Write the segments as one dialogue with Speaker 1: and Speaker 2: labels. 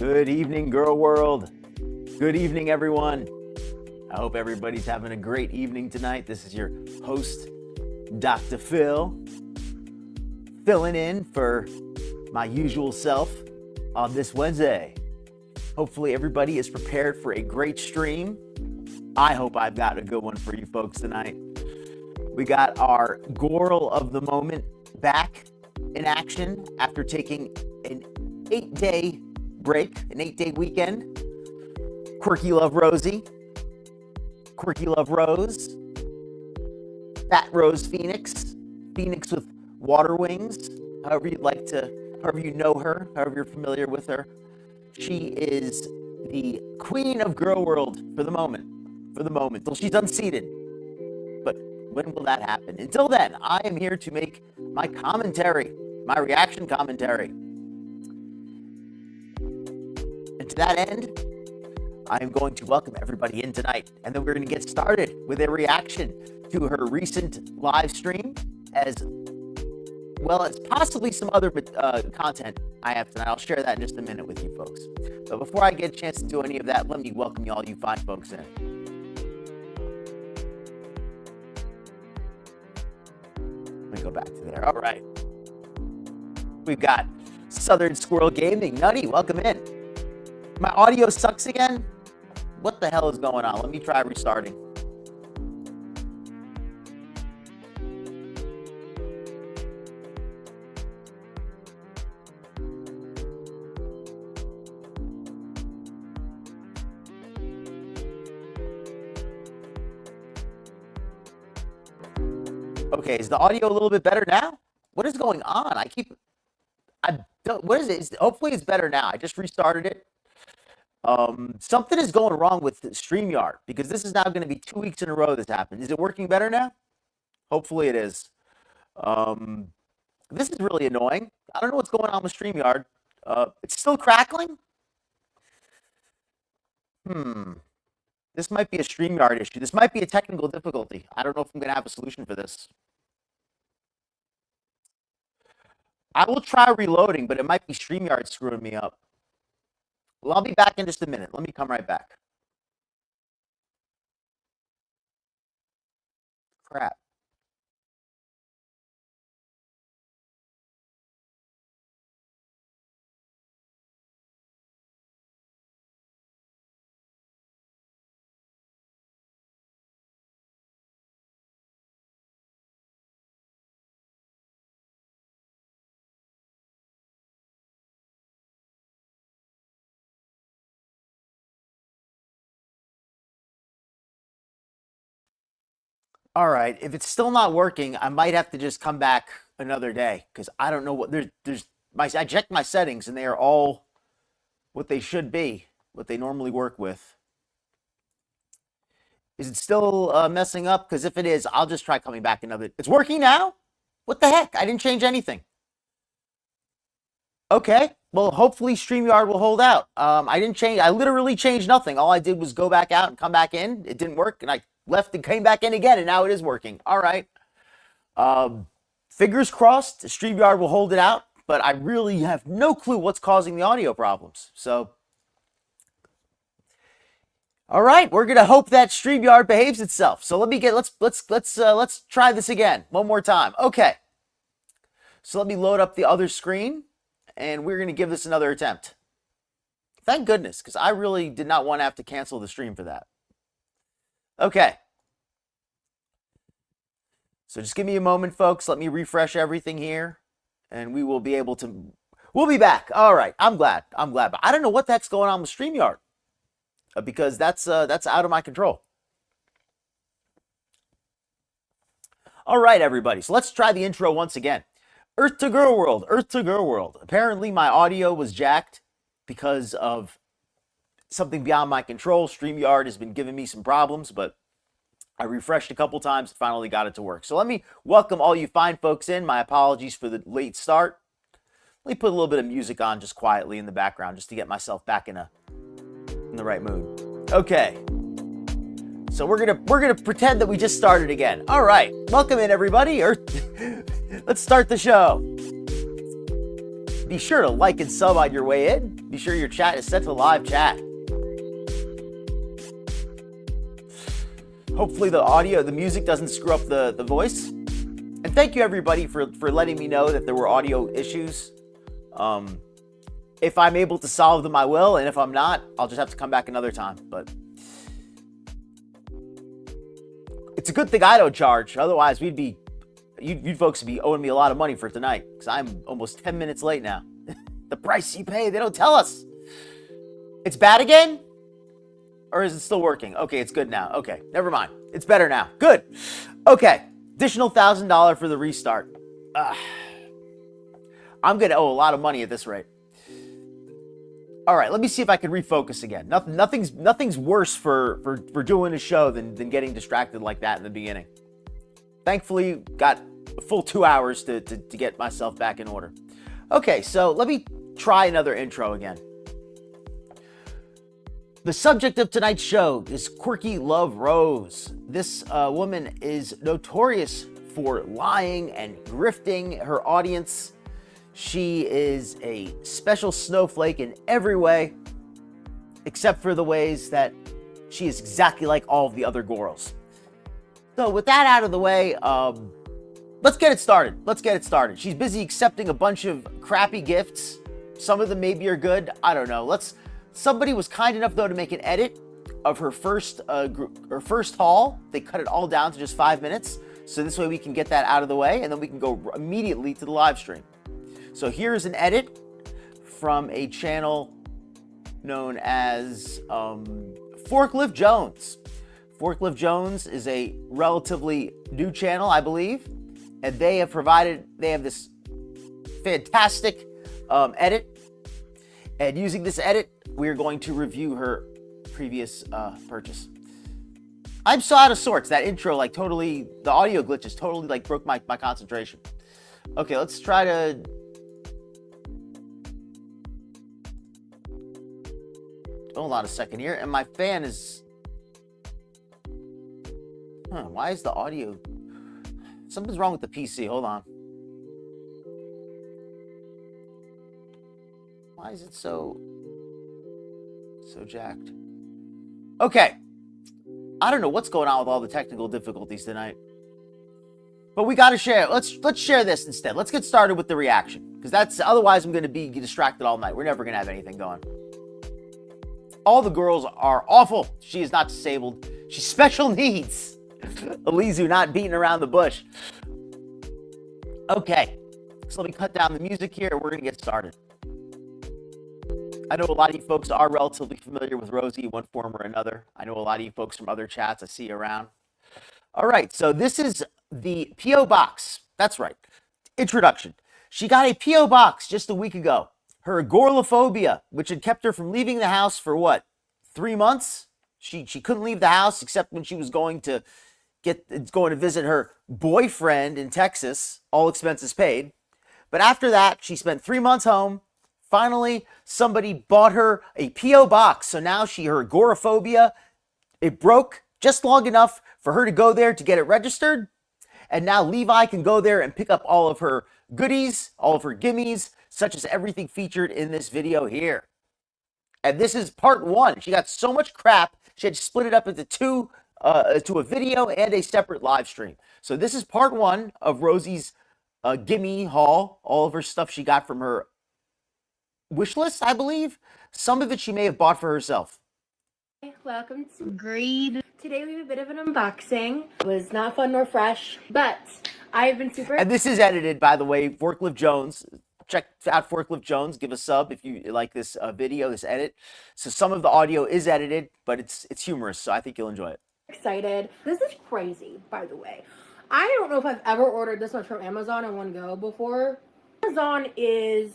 Speaker 1: Good evening, girl world. Good evening, everyone. I hope everybody's having a great evening tonight. This is your host, Dr. Phil, filling in for my usual self on this Wednesday. Hopefully everybody is prepared for a great stream. I hope I've got a good one for you folks tonight. We got our girl of the moment back in action after taking an 8-day break, an 8-day weekend. Quirky Love Rosie, Quirky Love Rose, Fat Rose Phoenix, Phoenix with water wings, however you'd like to, however you know her, however you're familiar with her. She is the queen of girl world for the moment, till she's unseated. But when will that happen? Until then, I am here to make my commentary, my reaction commentary. And to that end, I am going to welcome everybody in tonight, and then we're going to get started with a reaction to her recent live stream, as well as possibly some other content I have tonight. I'll share that in just a minute with you folks. But before I get a chance to do any of that, let me welcome all you fine folks in. Let me go back to there. All right. We've got Southern Squirrel Gaming. Nutty, welcome in. My audio sucks again. What the hell is going on? Let me try restarting. Okay, is the audio a little bit better now? What is going on? What is it? Hopefully it's better now. I just restarted it. Something is going wrong with StreamYard, because this is now going to be 2 weeks in a row this happened. Is it working better now? Hopefully it is. This is really annoying. I don't know what's going on with StreamYard. It's still crackling? This might be a StreamYard issue. This might be a technical difficulty. I don't know if I'm going to have a solution for this. I will try reloading, but it might be StreamYard screwing me up. Well, I'll be back in just a minute. Let me come right back. Crap. All right, if it's still not working, I might have to just come back another day, because I don't know what I checked my settings and they are all what they should be, what they normally work with. Is it still messing up? Because if it is, I'll just try coming back another. It's working now? What the heck? I didn't change anything. Okay, well, hopefully StreamYard will hold out. I didn't change. I literally changed nothing. All I did was go back out and come back in. It didn't work, and I left and came back in again, and now it is working. All right. Fingers crossed, StreamYard will hold it out, but I really have no clue what's causing the audio problems. So, all right, we're gonna hope that StreamYard behaves itself. So let's try this again one more time. Okay. So let me load up the other screen, and we're gonna give this another attempt. Thank goodness, because I really did not want to have to cancel the stream for that. Okay. So just give me a moment, folks. Let me refresh everything here, and we will be able to. We'll be back. All right. I'm glad. But I don't know what the heck's going on with StreamYard, because that's out of my control. All right, everybody. So let's try the intro once again. Earth to Girl World. Earth to Girl World. Apparently, my audio was jacked because of something beyond my control. StreamYard has been giving me some problems, but I refreshed a couple times and finally got it to work. So let me welcome all you fine folks in. My apologies for the late start. Let me put a little bit of music on just quietly in the background, just to get myself back in the right mood. Okay. So we're gonna pretend that we just started again. All right. Welcome in, everybody. Let's start the show. Be sure to like and sub on your way in. Be sure your chat is set to live chat. Hopefully the music doesn't screw up the voice. And thank you everybody for letting me know that there were audio issues. If I'm able to solve them, I will. And if I'm not, I'll just have to come back another time. But it's a good thing I don't charge. Otherwise, you folks would be owing me a lot of money for tonight, because I'm almost 10 minutes late now. The price you pay, they don't tell us. It's bad again? Or is it still working? Okay, it's good now. Okay, never mind. It's better now. Good. Okay, additional $1,000 for the restart. I'm going to owe a lot of money at this rate. All right, let me see if I can refocus again. Nothing's worse for doing a show than getting distracted like that in the beginning. Thankfully, got a full 2 hours to get myself back in order. Okay, so let me try another intro again. The subject of tonight's show is Quirky Love Rose. This woman is notorious for lying and grifting her audience. She is a special snowflake in every way, except for the ways that she is exactly like all of the other girls. So with that out of the way, let's get it started. She's busy accepting a bunch of crappy gifts. Some of them maybe are good. I don't know. Somebody was kind enough though to make an edit of her first haul. They cut it all down to just 5 minutes. So this way we can get that out of the way, and then we can go immediately to the live stream. So here's an edit from a channel known as Forklift Jones. Forklift Jones is a relatively new channel, I believe, and they have this fantastic edit. And using this edit, we're going to review her previous purchase. I'm so out of sorts. That intro, the audio glitches totally broke my concentration. Okay, let's try to. Hold on a second here, and my fan is. Why is the audio? Something's wrong with the PC. Hold on. Why is it so jacked? Okay. I don't know what's going on with all the technical difficulties tonight. But we got to share. Let's share this instead. Let's get started with the reaction, because otherwise I'm going to be distracted all night. We're never going to have anything going. All the girls are awful. She is not disabled. She's special needs. Alizu not beating around the bush. Okay, so let me cut down the music here. We're going to get started. I know a lot of you folks are relatively familiar with Rosie in one form or another. I know a lot of you folks from other chats I see around. All right, so this is the P.O. Box. That's right. Introduction. She got a P.O. Box just a week ago. Her agoraphobia, which had kept her from leaving the house for 3 months? She couldn't leave the house except when she was going to visit her boyfriend in Texas, all expenses paid. But after that, she spent 3 months home. Finally, somebody bought her a P.O. Box. So now her agoraphobia, it broke just long enough for her to go there to get it registered. And now Levi can go there and pick up all of her goodies, all of her gimmies, such as everything featured in this video here. And this is part one. She got so much crap, she had to split it up into two, to a video and a separate live stream. So this is part one of Rosie's gimme haul, all of her stuff she got from her wish list, I believe. Some of it she may have bought for herself.
Speaker 2: Welcome to Greed. Today we have a bit of an unboxing. It was not fun nor fresh, but I've been super.
Speaker 1: And this is edited, by the way, Forklift Jones. Check out Forklift Jones. Give a sub if you like this video, this edit. So some of the audio is edited, but it's humorous, so I think you'll enjoy it.
Speaker 2: Excited. This is crazy, by the way. I don't know if I've ever ordered this much from Amazon in one go before. Amazon is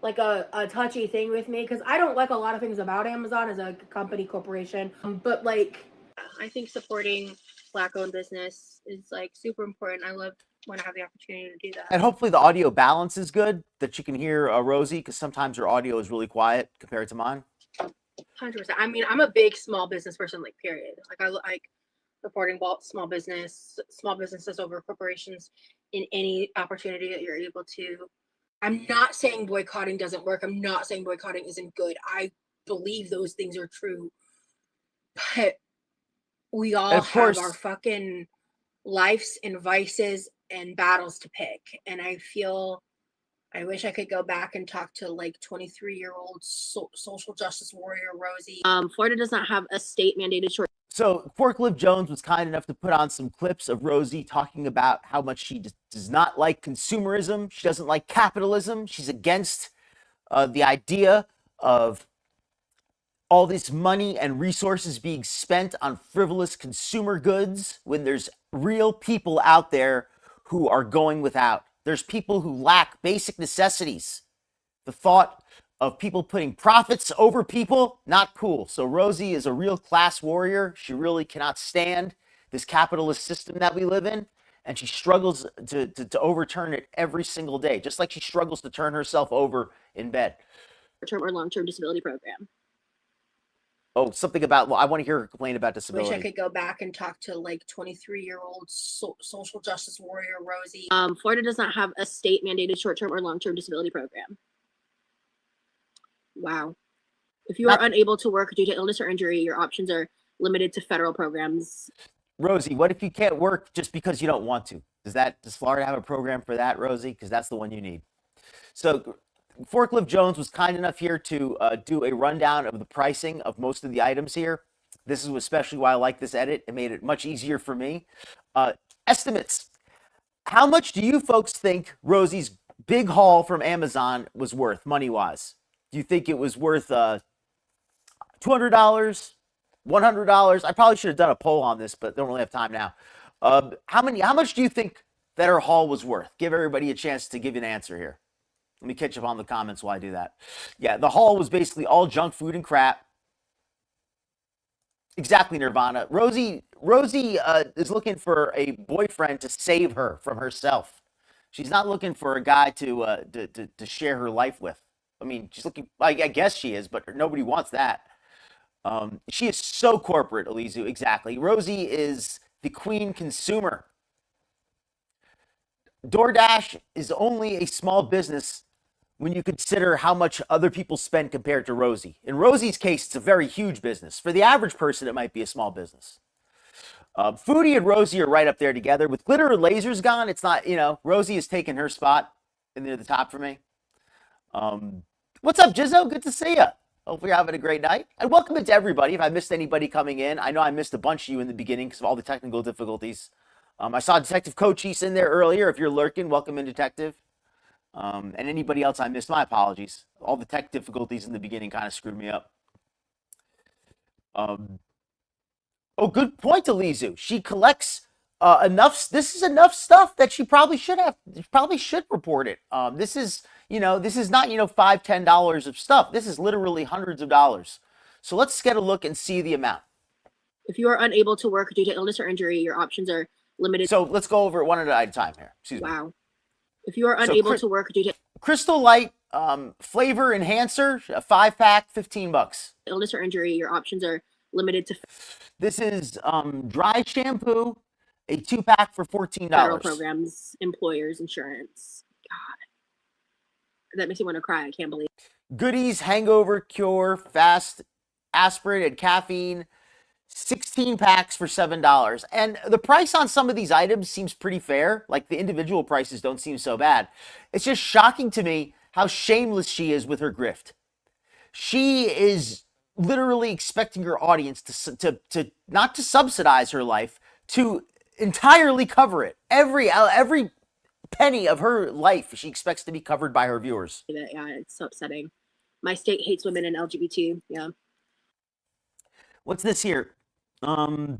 Speaker 2: like a touchy thing with me because I don't like a lot of things about Amazon as a company, corporation. But I think supporting Black-owned business is super important. I love when I have the opportunity to do that.
Speaker 1: And hopefully the audio balance is good, that you can hear Rosie, because sometimes her audio is really quiet compared to mine.
Speaker 2: 100%. I mean, I'm a big small business person, period. I like supporting small businesses over corporations in any opportunity that you're able to I'm not saying boycotting doesn't work. I'm not saying boycotting isn't good. I believe those things are true. But we all
Speaker 1: And of
Speaker 2: have our
Speaker 1: course,
Speaker 2: fucking lives and vices and battles to pick. And I wish I could go back and talk to like 23-year-old social justice warrior Rosie. Florida does not have a state mandated short.
Speaker 1: so Forklift Jones was kind enough to put on some clips of Rosie talking about how much she does not like consumerism. She doesn't like capitalism. She's against the idea of all this money and resources being spent on frivolous consumer goods when there's real people out there who are going without. There's people who lack basic necessities. The thought of people putting profits over people, not cool. So Rosie is a real class warrior. She really cannot stand this capitalist system that we live in. And she struggles to overturn it every single day, just like she struggles to turn herself over in bed.
Speaker 2: Term or long-term disability program.
Speaker 1: Oh, something about, well, I want to hear her complain about disability.
Speaker 2: Wish I could go back and talk to like 23-year-old social justice warrior Rosie. Florida does not have a state mandated short-term or long-term disability program. Wow. If you are unable to work due to illness or injury, your options are limited to federal programs.
Speaker 1: Rosie, what if you can't work just because you don't want to? Does Florida have a program for that, Rosie? Because that's the one you need. So Forklift Jones was kind enough here to do a rundown of the pricing of most of the items here. This is especially why I like this edit. It made it much easier for me. Estimates. How much do you folks think Rosie's big haul from Amazon was worth, money-wise? Do you think it was worth $200, $100? I probably should have done a poll on this, but don't really have time now. How much do you think that her haul was worth? Give everybody a chance to give you an answer here. Let me catch up on the comments while I do that. Yeah, the haul was basically all junk food and crap. Exactly, Nirvana. Rosie is looking for a boyfriend to save her from herself. She's not looking for a guy to share her life with. I mean, she's looking. I guess she is, but nobody wants that. She is so corporate, Elizu. Exactly. Rosie is the queen consumer. DoorDash is only a small business when you consider how much other people spend compared to Rosie. In Rosie's case, it's a very huge business. For the average person, it might be a small business. Foodie and Rosie are right up there together. With glitter and lasers gone, it's not, Rosie has taken her spot near the top for me. What's up, Jizzo? Good to see you. Hope you're having a great night. And welcome to everybody. If I missed anybody coming in, I know I missed a bunch of you in the beginning because of all the technical difficulties. I saw Detective Cochise in there earlier. If you're lurking, welcome in, Detective. And anybody else I missed, my apologies. All the tech difficulties in the beginning kind of screwed me up. Oh, good point, Elizu. She collects enough. This is enough stuff that she probably should report it. This is not, $5, $10 of stuff. This is literally hundreds of dollars. So let's get a look and see the amount.
Speaker 2: If you are unable to work due to illness or injury, your options are limited.
Speaker 1: So let's go over it one at a time here. Excuse me.
Speaker 2: Wow. If you are unable to work due to
Speaker 1: Crystal Light flavor enhancer, a 5-pack, $15.
Speaker 2: Illness or injury, your options are limited to.
Speaker 1: This is dry shampoo, a 2-pack for $14.
Speaker 2: Federal programs, employers, insurance. God, that makes me want to cry. I can't believe.
Speaker 1: Goodies, hangover cure, fast aspirin and caffeine, 16 packs for $7. And the price on some of these items seems pretty fair. Like the individual prices don't seem so bad. It's just shocking to me how shameless she is with her grift. She is literally expecting her audience to not to subsidize her life, to entirely cover it. Every penny of her life she expects to be covered by her viewers.
Speaker 2: Yeah, it's so upsetting. My state hates women and LGBT. Yeah.
Speaker 1: What's this here? A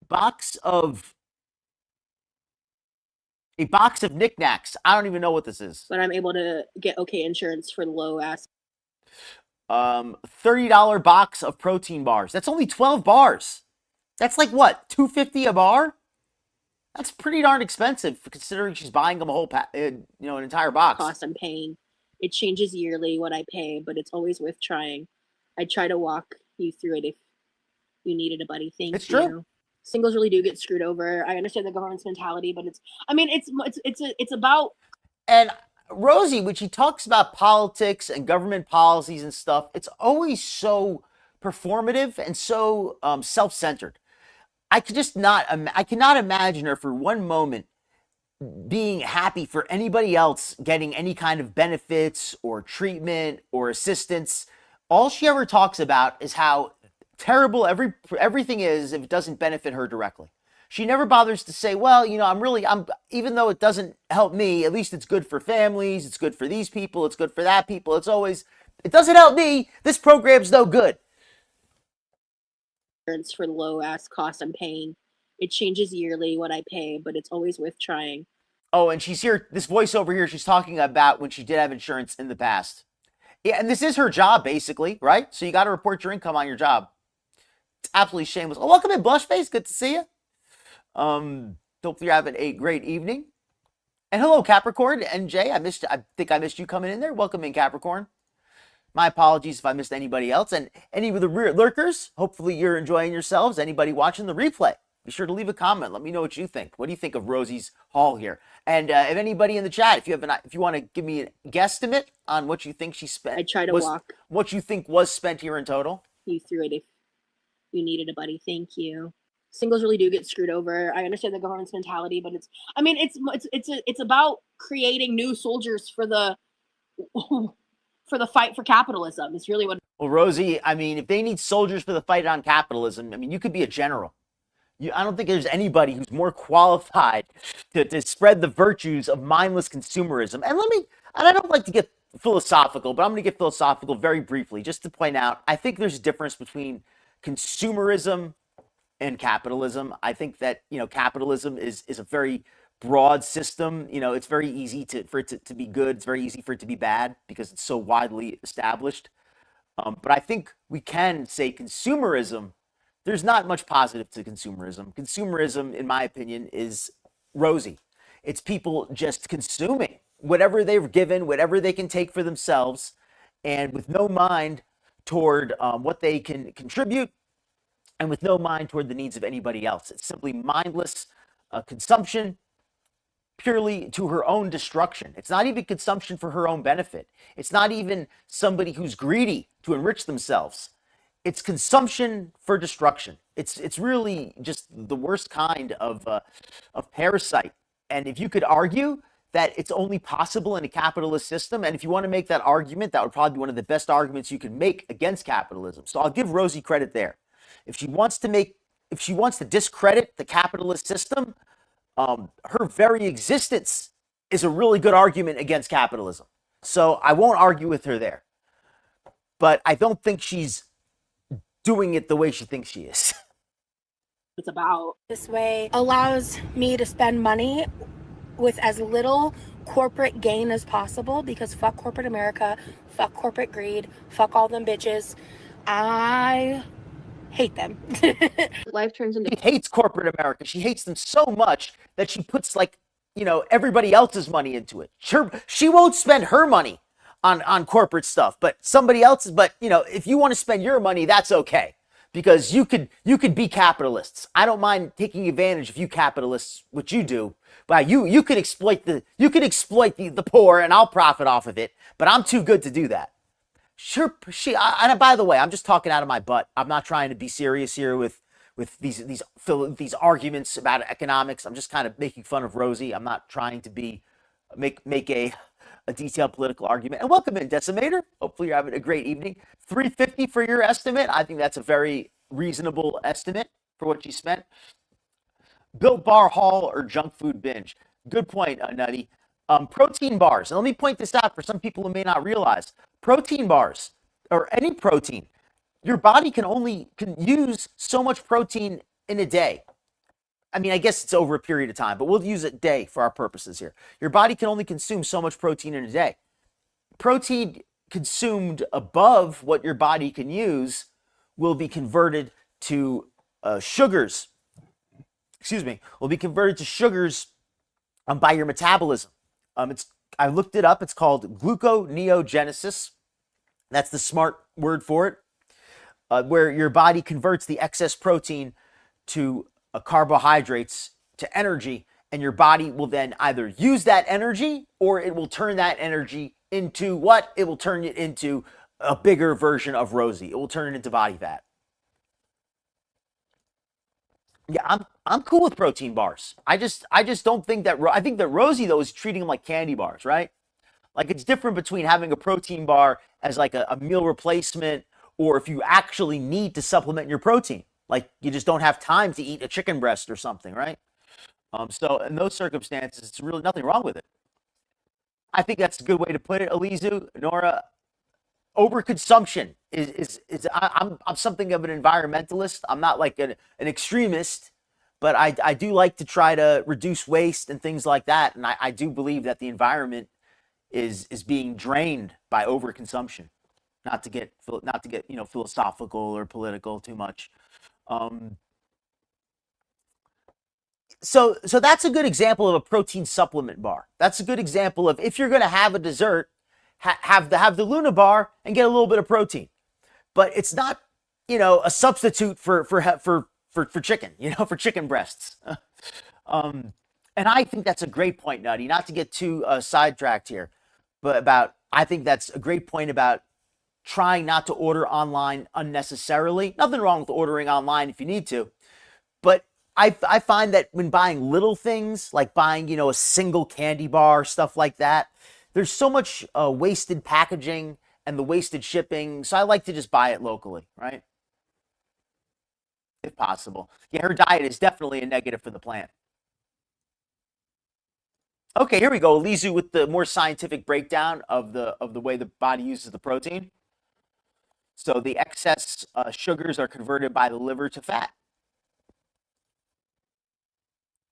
Speaker 1: box of knickknacks. I don't even know what this is.
Speaker 2: But I'm able to get okay insurance for low ass.
Speaker 1: $30 box of protein bars. That's only 12 bars. That's like what, $2.50 a bar? That's pretty darn expensive considering she's buying them a whole an entire box.
Speaker 2: Cost I'm paying. It changes yearly what I pay, but it's always worth trying. I try to walk you through it if you needed a buddy. Thank you.
Speaker 1: It's true.
Speaker 2: Singles really do get screwed over. I understand the government's mentality, but it's about
Speaker 1: And Rosie, when she talks about politics and government policies and stuff, it's always so performative and so self-centered. I cannot imagine her for one moment being happy for anybody else getting any kind of benefits or treatment or assistance. All she ever talks about is how terrible everything is if it doesn't benefit her directly. She never bothers to say, well, I'm even though it doesn't help me, at least it's good for families, it's good for these people, it's good for that people. It's always, it doesn't help me. This program's no good.
Speaker 3: For the low ass cost I'm paying. It changes yearly what I pay, but it's always worth trying.
Speaker 1: Oh, and she's here, this voiceover here, she's talking about when she did have insurance in the past. Yeah, and this is her job, basically, right? So you got to report your income on your job. It's absolutely shameless. Oh, welcome in, Blushface. Good to see you. Hopefully you're having a great evening. And hello, Capricorn. NJ, I think I missed you coming in there. Welcome in, Capricorn. My apologies if I missed anybody else. And any of the rear lurkers, hopefully you're enjoying yourselves. Anybody watching the replay, be sure to leave a comment. Let me know what you think. What do you think of Rosie's haul here? And if anybody in the chat, if you want to give me a guesstimate on what you think she spent,
Speaker 3: I try to walk.
Speaker 1: What you think was spent here in total.
Speaker 3: You threw it if you needed a buddy. Thank you. Singles really do get screwed over. I understand the government's mentality, but it's about creating new soldiers for the fight for capitalism. It's really what.
Speaker 1: Well, Rosie, I mean, if they need soldiers for the fight on capitalism, I mean, you could be a general. I don't think there's anybody who's more qualified to spread the virtues of mindless consumerism. And I don't like to get philosophical, but I'm going to get philosophical very briefly, just to point out, I think there's a difference between consumerism and capitalism. I think that, capitalism is a very broad system. It's very easy for it to be good. It's very easy for it to be bad because it's so widely established. But I think we can say consumerism, there's not much positive to consumerism. Consumerism, in my opinion, is rosy. It's people just consuming whatever they're given, whatever they can take for themselves, and with no mind toward what they can contribute, and with no mind toward the needs of anybody else. It's simply mindless consumption, purely to her own destruction. It's not even consumption for her own benefit. It's not even somebody who's greedy to enrich themselves. It's consumption for destruction. It's really just the worst kind of parasite. And if you could argue that it's only possible in a capitalist system, and if you want to make that argument, that would probably be one of the best arguments you could make against capitalism. So I'll give Rosie credit there. If she wants to discredit the capitalist system, her very existence is a really good argument against capitalism. So I won't argue with her there. But I don't think she's doing it the way she thinks she is.
Speaker 3: It's about.
Speaker 2: This way allows me to spend money with as little corporate gain as possible, because fuck corporate America, fuck corporate greed, fuck all them bitches. I hate them.
Speaker 3: Life turns into.
Speaker 1: She hates corporate America. She hates them so much that she puts everybody else's money into it. Sure, she won't spend her money on corporate stuff, but somebody else's. But if you want to spend your money, that's okay, because you could be capitalists. I don't mind taking advantage of you capitalists, what you do, but you could exploit the poor, and I'll profit off of it. But I'm too good to do that. Sure, and by the way, I'm just talking out of my butt. I'm not trying to be serious here with these arguments about economics. I'm just kind of making fun of Rosie. I'm not trying to make a detailed political argument. And welcome in, Decimator. Hopefully you're having a great evening. $350 for your estimate. I think that's a very reasonable estimate for what you spent. Built bar haul or junk food binge? Good point, Nutty. Protein bars. And let me point this out for some people who may not realize. Protein bars, or any protein, your body can use so much protein in a day. I mean, I guess it's over a period of time, but we'll use a day for our purposes here. Your body can only consume so much protein in a day. Protein consumed above what your body can use will be converted to sugars. Will be converted to sugars by your metabolism. I looked it up. It's called gluconeogenesis. That's the smart word for it, where your body converts the excess protein to carbohydrates, to energy, and your body will then either use that energy or it will turn that energy into what? It will turn it into a bigger version of Rosie. It will turn it into body fat. Yeah, I'm cool with protein bars. I just don't think that I think that Rosie though is treating them like candy bars, right? Like it's different between having a protein bar as like a meal replacement or if you actually need to supplement your protein. Like you just don't have time to eat a chicken breast or something, right? So in those circumstances, it's really nothing wrong with it. I think that's a good way to put it, Alizu. Nora, overconsumption is I'm something of an environmentalist. I'm not like an extremist, but I do like to try to reduce waste and things like that. And I do believe that the environment is being drained by overconsumption. Not to get philosophical or political too much. Um, so that's a good example of a protein supplement bar. That's a good example of if you're going to have a dessert, have the Luna bar and get a little bit of protein. But it's not, a substitute for chicken, for chicken breasts. um, and I think that's a great point, Nutty. Not to get too sidetracked here, but I think that's a great point about trying not to order online unnecessarily. Nothing wrong with ordering online if you need to, but I find that when buying little things, like buying, a single candy bar, stuff like that, there's so much wasted packaging and the wasted shipping. So I like to just buy it locally, right? If possible. Yeah, her diet is definitely a negative for the plant. Okay, here we go. Lizu with the more scientific breakdown of the way the body uses the protein. So the excess sugars are converted by the liver to fat.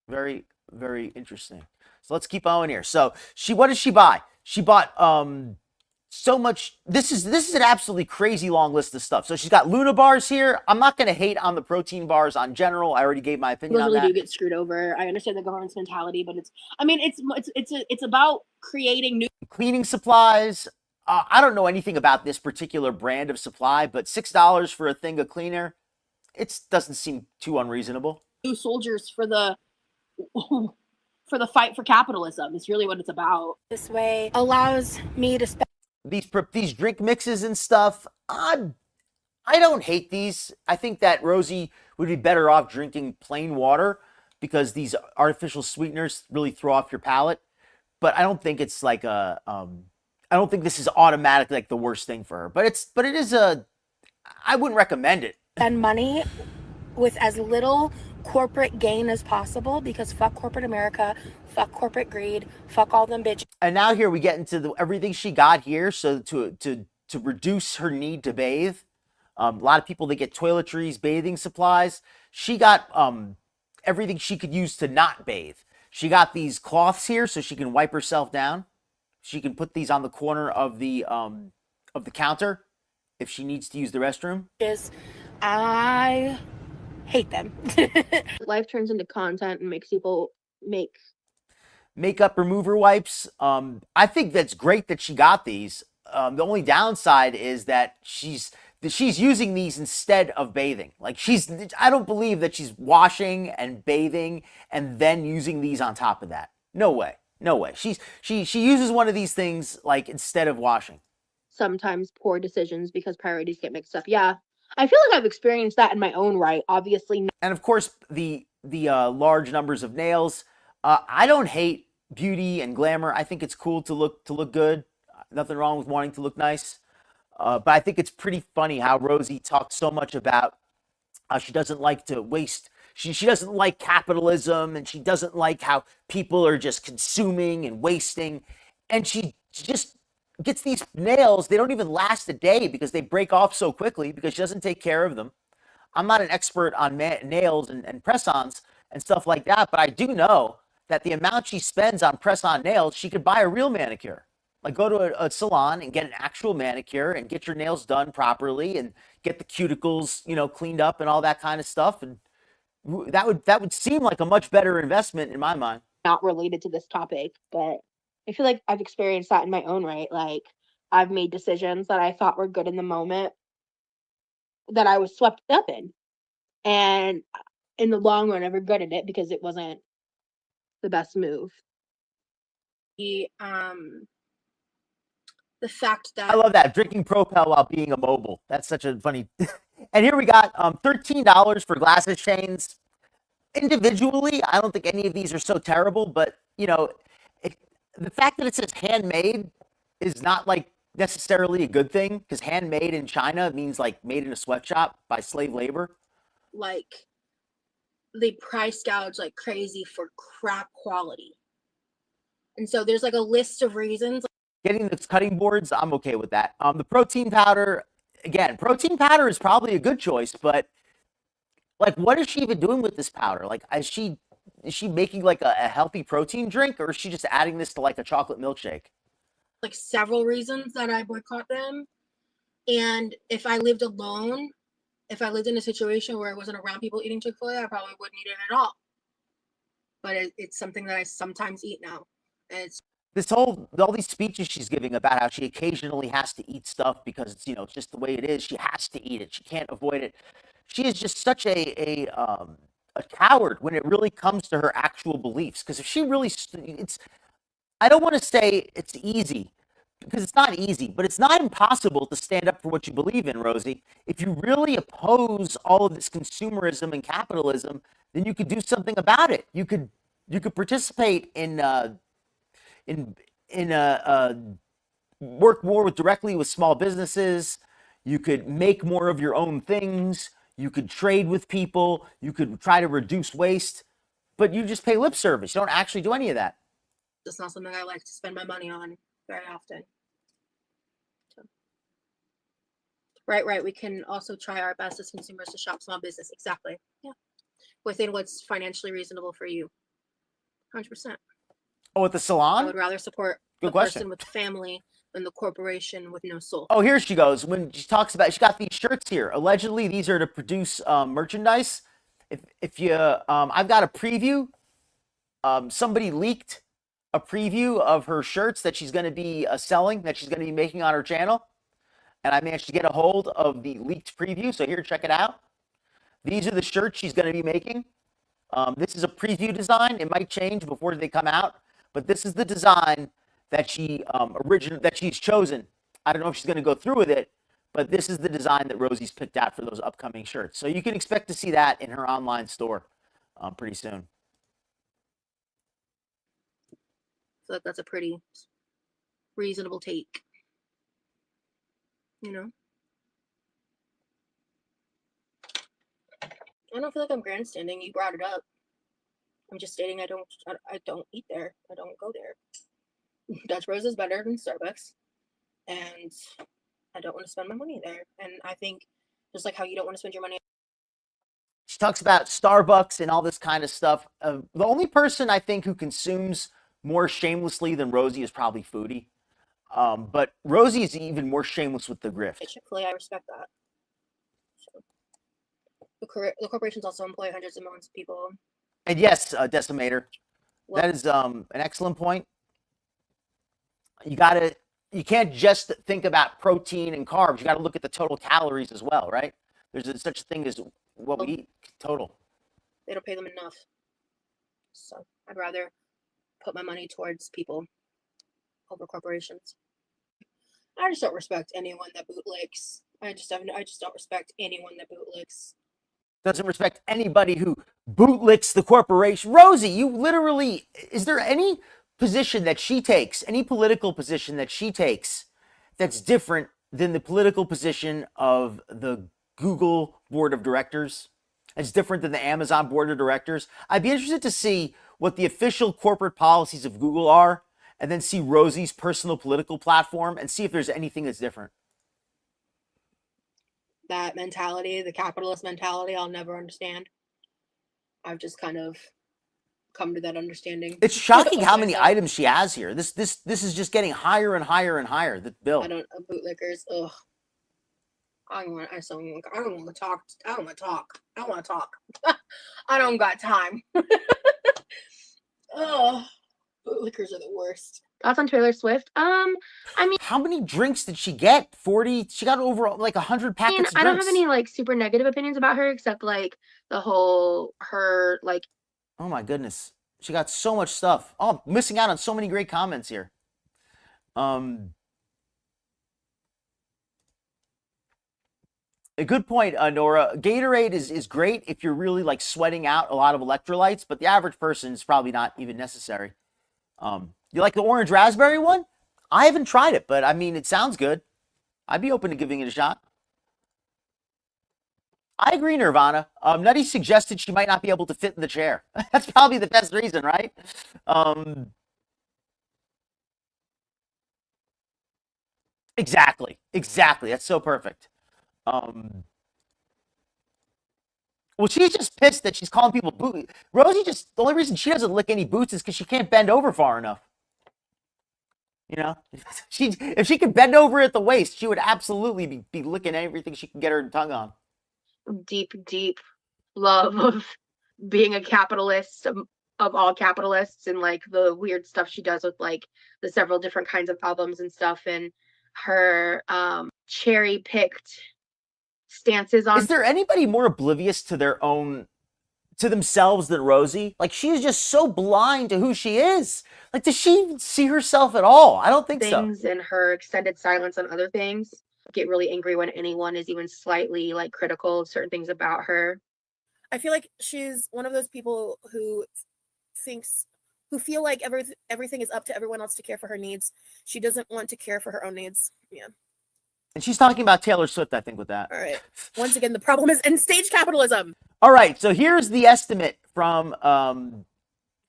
Speaker 1: Very, very interesting. So let's keep going here. So what did she buy? She bought so much. This is an absolutely crazy long list of stuff. So she's got Luna bars here. I'm not going to hate on the protein bars on general. I already gave my opinion on
Speaker 3: really
Speaker 1: that.
Speaker 3: do get screwed over. I understand the government's mentality, but it's about creating new
Speaker 1: Cleaning supplies. I don't know anything about this particular brand of supply, but $6 for a thing of cleaner, it doesn't seem too unreasonable.
Speaker 3: soldiers for the fight for capitalism. It's really what it's about.
Speaker 2: This way allows me to spend
Speaker 1: These drink mixes and stuff. I don't hate these. I think that Rosie would be better off drinking plain water because these artificial sweeteners really throw off your palate. But I don't think it's like I don't think this is automatically like the worst thing for her. But it is I wouldn't recommend it.
Speaker 2: money with as little corporate gain as possible because fuck corporate America, fuck corporate greed, fuck all them bitches.
Speaker 1: And now here we get into everything she got here. So to reduce her need to bathe, a lot of people, they get toiletries, bathing supplies. She got everything she could use to not bathe. She got these cloths here so she can wipe herself down. She can put these on the corner of the counter if she needs to use the restroom.
Speaker 2: I hate them.
Speaker 3: Life turns into content and makes people make
Speaker 1: makeup remover wipes. I think that's great that she got these. The only downside is that she's using these instead of bathing. Like I don't believe that she's washing and bathing and then using these on top of that. No way. No way. She uses one of these things like instead of washing.
Speaker 3: sometimes poor decisions because priorities get mixed up. Yeah. I feel like I've experienced that in my own right. Obviously,
Speaker 1: And of course, the large numbers of nails. I don't hate beauty and glamour. I think it's cool to look good. Nothing wrong with wanting to look nice. But I think it's pretty funny how Rosie talks so much about how she doesn't like to waste. She doesn't like capitalism, and she doesn't like how people are just consuming and wasting. And she just gets these nails. They don't even last a day because they break off so quickly because she doesn't take care of them. I'm not an expert on nails and press-ons and stuff like that, but I do know that the amount she spends on press-on nails, she could buy a real manicure. Like go to a salon and get an actual manicure and get your nails done properly and get the cuticles, cleaned up and all that kind of stuff. And that would seem like a much better investment in my mind.
Speaker 3: not related to this topic, but I feel like I've experienced that in my own right. Like I've made decisions that I thought were good in the moment that I was swept up in. And in the long run, I regretted it because it wasn't the best move. The fact that
Speaker 1: I love that, drinking Propel while being immobile. That's such a funny. And here we got $13 for glasses chains. Individually, I don't think any of these are so terrible, but you know, the fact that it says handmade is not like necessarily a good thing, because handmade in China means like made in a sweatshop by slave labor.
Speaker 3: Like they price gouge like crazy for crap quality. And so there's like a list of reasons.
Speaker 1: Getting the cutting boards, I'm okay with that. The protein powder, again, protein powder is probably a good choice, but like, what is she even doing with this powder? Like, is she making like a healthy protein drink, or is she just adding this to like a chocolate milkshake?
Speaker 3: Like several reasons that I boycott them. And if I lived alone, if I lived in a situation where I wasn't around people eating Chick-fil-A, I probably wouldn't eat it at all. But it's something that I sometimes eat now. And it's
Speaker 1: all these speeches she's giving about how she occasionally has to eat stuff because it's, it's just the way it is. She has to eat it. She can't avoid it. She is just such a coward when it really comes to her actual beliefs. Because if she really, I don't want to say it's easy, because it's not easy, but it's not impossible to stand up for what you believe in, Rosie. If you really oppose all of this consumerism and capitalism, then you could do something about it. You could participate in work more directly with small businesses. You could make more of your own things. You could trade with people. You could try to reduce waste, but you just pay lip service. You don't actually do any of that.
Speaker 3: It's not something I like to spend my money on very often. So. Right. We can also try our best as consumers to shop small business. Exactly. Yeah. Within what's financially reasonable for you. 100%.
Speaker 1: Oh, at the salon?
Speaker 3: I would rather support the person with family than the corporation with no soul.
Speaker 1: Oh, here she goes. When she talks about, she got these shirts here. Allegedly, these are to produce merchandise. If you, I've got a preview. Somebody leaked a preview of her shirts that she's going to be selling, that she's going to be making on her channel. And I managed to get a hold of the leaked preview. So here, check it out. These are the shirts she's going to be making. This is a preview design. It might change before they come out, but this is the design that she's chosen. I don't know if she's going to go through with it, but this is the design that Rosie's picked out for those upcoming shirts. So you can expect to see that in her online store pretty soon.
Speaker 3: So that's a pretty reasonable take. You know? I don't feel like I'm grandstanding. You brought it up. I'm just stating I don't eat there. I don't go there. Dutch Bros is better than Starbucks, and I don't want to spend my money there. And I think just like how you don't want to spend your money.
Speaker 1: She talks about Starbucks and all this kind of stuff. The only person I think who consumes more shamelessly than Rosie is probably Foodie. But Rosie is even more shameless with the grift.
Speaker 3: Chick-fil-A, I respect that. So, the corporations also employ hundreds of millions of people.
Speaker 1: And yes, Decimator, well, that is an excellent point. You can't just think about protein and carbs. You got to look at the total calories as well, right? There's such a thing as what we eat total.
Speaker 3: They don't pay them enough. So I'd rather put my money towards people over corporations. I just don't respect anyone that bootlicks. I just don't respect anyone that bootlicks.
Speaker 1: Doesn't respect anybody who bootlicks the corporation. Rosie, you literally, is there any position that she takes, any political position that she takes that's different than the political position of the Google board of directors? It's different than the Amazon board of directors. I'd be interested to see what the official corporate policies of Google are, and then see Rosie's personal political platform and see if there's anything that's different.
Speaker 3: That mentality, the capitalist mentality, I'll never understand. I've just kind of come to that understanding.
Speaker 1: It's shocking how many items she has here. This is just getting higher and higher and higher. The bill.
Speaker 3: Bootlickers. Ugh. I don't want to talk. I don't want to talk. I don't got time. Oh, bootlickers are the worst. Thoughts on Taylor Swift? I mean,
Speaker 1: how many drinks did she get? 40. She got over like 100 packets.
Speaker 3: I don't have any like super negative opinions about her, except like the whole her like.
Speaker 1: Oh my goodness. She got so much stuff. Oh, I'm missing out on so many great comments here. A good point, Nora. Gatorade is great if you're really like sweating out a lot of electrolytes, but the average person is probably not even necessary. You like the orange raspberry one? I haven't tried it, but I mean, it sounds good. I'd be open to giving it a shot. I agree, Nirvana. Nutty suggested she might not be able to fit in the chair. That's probably the best reason, right? Exactly. That's so perfect. Well, she's just pissed that she's calling people boot. Rosie just, the only reason she doesn't lick any boots is because she can't bend over far enough. You know, if she could bend over at the waist, she would absolutely be licking everything she can get her tongue on.
Speaker 4: Deep love of being a capitalist of all capitalists, and like the weird stuff she does with like the several different kinds of albums and stuff, and her cherry picked stances on.
Speaker 1: Is there anybody more oblivious to themselves than Rosie? Like, she is just so blind to who she is. Like, does she see herself at all? I don't think so.
Speaker 4: Things and her extended silence on other things. Get really angry when anyone is even slightly like critical of certain things about her.
Speaker 5: I feel like she's one of those people who feel like everything is up to everyone else to care for her needs. She doesn't want to care for her own needs. Yeah.
Speaker 1: And she's talking about Taylor Swift, I think, with that.
Speaker 5: All right. Once again, the problem is end stage capitalism.
Speaker 1: All right. So here's the estimate from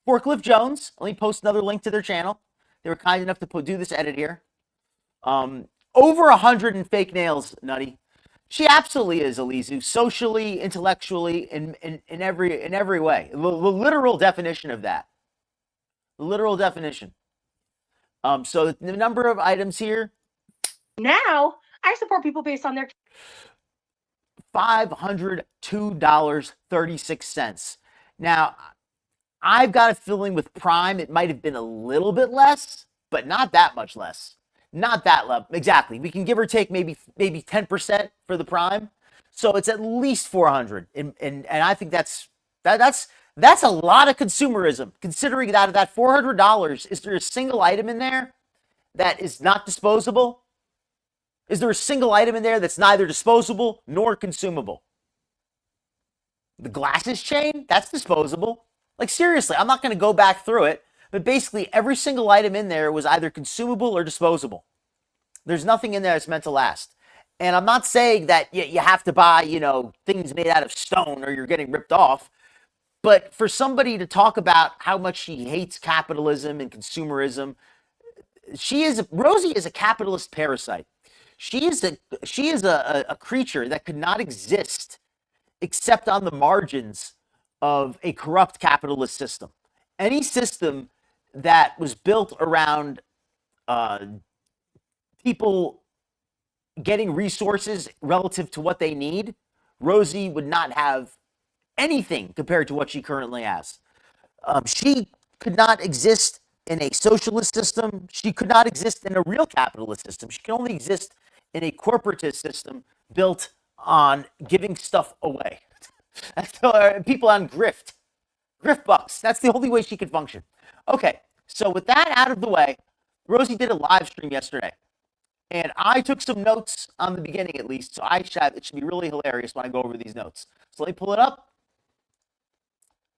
Speaker 1: Forklift Jones. Let me post another link to their channel. They were kind enough to do this edit here. Over 100 in fake nails, Nutty. She absolutely is, Alizu, socially, intellectually, in every way. The literal definition of that. The literal definition. So the number of items here.
Speaker 4: Now, I support people based on their
Speaker 1: $502.36. Now, I've got a feeling with Prime, it might have been a little bit less, but not that much less. Not that level. Exactly. We can give or take maybe 10% for the Prime. So it's at least 400. And I think that's a lot of consumerism. Considering that that $400, is there a single item in there that is not disposable? Is there a single item in there that's neither disposable nor consumable? The glasses chain, that's disposable. Like, seriously, I'm not going to go back through it. But basically, every single item in there was either consumable or disposable. There's nothing in there that's meant to last. And I'm not saying that you have to buy, things made out of stone or you're getting ripped off. But for somebody to talk about how much she hates capitalism and consumerism, Rosie is a capitalist parasite. She is a creature that could not exist except on the margins of a corrupt capitalist system. Any system that was built around people getting resources relative to what they need, Rosie would not have anything compared to what she currently has. She could not exist in a socialist system. She could not exist in a real capitalist system. She can only exist in a corporatist system built on giving stuff away. People on grift bucks. That's the only way she could function. Okay, so with that out of the way, Rosie did a live stream yesterday. And I took some notes on the beginning, at least, so it should be really hilarious when I go over these notes. So let me pull it up,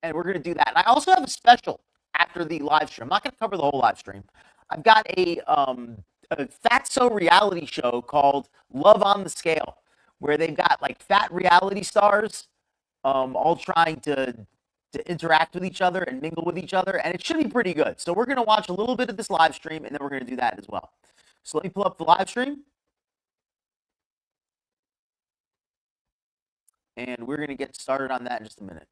Speaker 1: and we're going to do that. And I also have a special after the live stream. I'm not going to cover the whole live stream. I've got a fatso reality show called Love on the Scale, where they've got like fat reality stars all trying to interact with each other and mingle with each other, and it should be pretty good. So we're going to watch a little bit of this live stream, and then we're going to do that as well. So let me pull up the live stream, and we're going to get started on that in just a minute.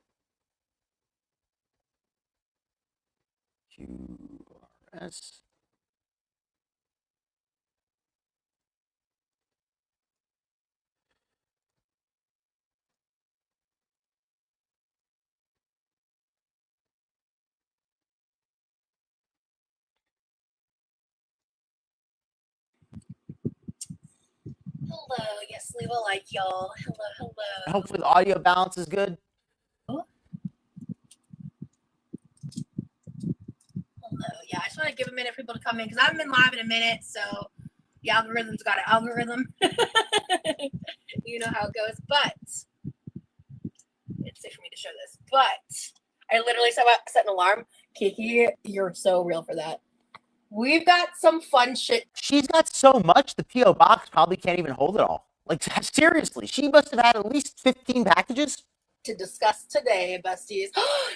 Speaker 1: QRS.
Speaker 5: Hello, yes, leave a like, y'all. Hello.
Speaker 1: Hopefully the audio balance is good.
Speaker 3: yeah, I just want to give a minute for people to come in because I haven't been live in a minute, so the algorithm's got an algorithm. You know how it goes, but it's safe for me to show this. But I literally set an alarm. Kiki, you're so real for that. We've got some fun shit.
Speaker 1: She's got so much, the P.O. box probably can't even hold it all. Like, seriously, she must have had at least 15 packages
Speaker 3: To discuss today, besties.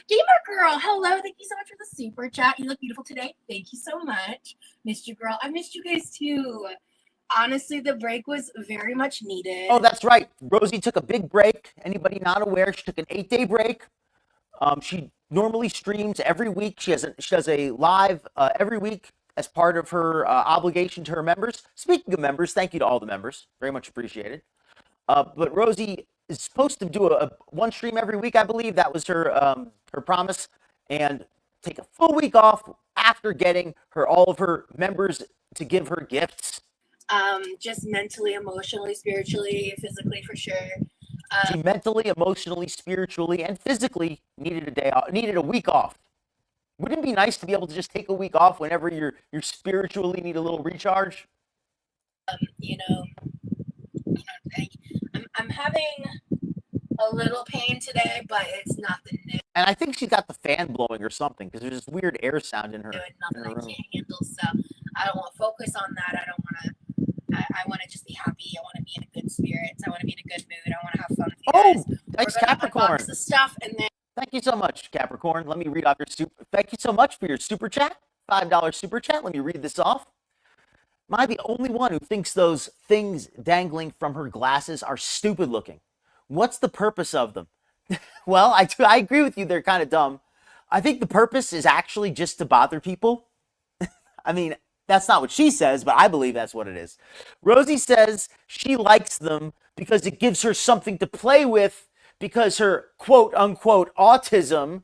Speaker 3: Gamer girl, hello. Thank you so much for the super chat. You look beautiful today. Thank you so much. Missed you, girl. I missed you guys too. Honestly, the break was very much needed.
Speaker 1: Oh, that's right. Rosie took a big break. Anybody not aware, she took an 8-day break. She normally streams every week. She does a live every week as part of her obligation to her members. Speaking of members, thank you to all the members. Very much appreciated. But Rosie is supposed to do a one stream every week, I believe. That was her her promise. And take a full week off after getting all of her members to give her gifts.
Speaker 3: Just mentally, emotionally, spiritually, physically, for sure.
Speaker 1: She mentally, emotionally, spiritually, and physically needed a week off. Wouldn't it be nice to be able to just take a week off whenever you're spiritually need a little recharge?
Speaker 3: You know, I'm having a little pain today, but it's nothing new.
Speaker 1: And I think she's got the fan blowing or something because there's this weird air sound in her,
Speaker 3: Nothing
Speaker 1: room.
Speaker 3: I can't handle, so I don't want to focus on that. I don't want to. I want to just be happy. I want to be in a good spirits. I want to be in a good mood. I want to have fun with you guys.
Speaker 1: Nice Capricorn.
Speaker 3: Unbox the stuff and then.
Speaker 1: Thank you so much, Capricorn. Let me read off your super. Thank you so much for your super chat. $5 super chat. Let me read this off. Am I the only one who thinks those things dangling from her glasses are stupid looking? What's the purpose of them? Well, I agree with you. They're kind of dumb. I think the purpose is actually just to bother people. I mean, that's not what she says, but I believe that's what it is. Rosie says she likes them because it gives her something to play with because her quote-unquote autism,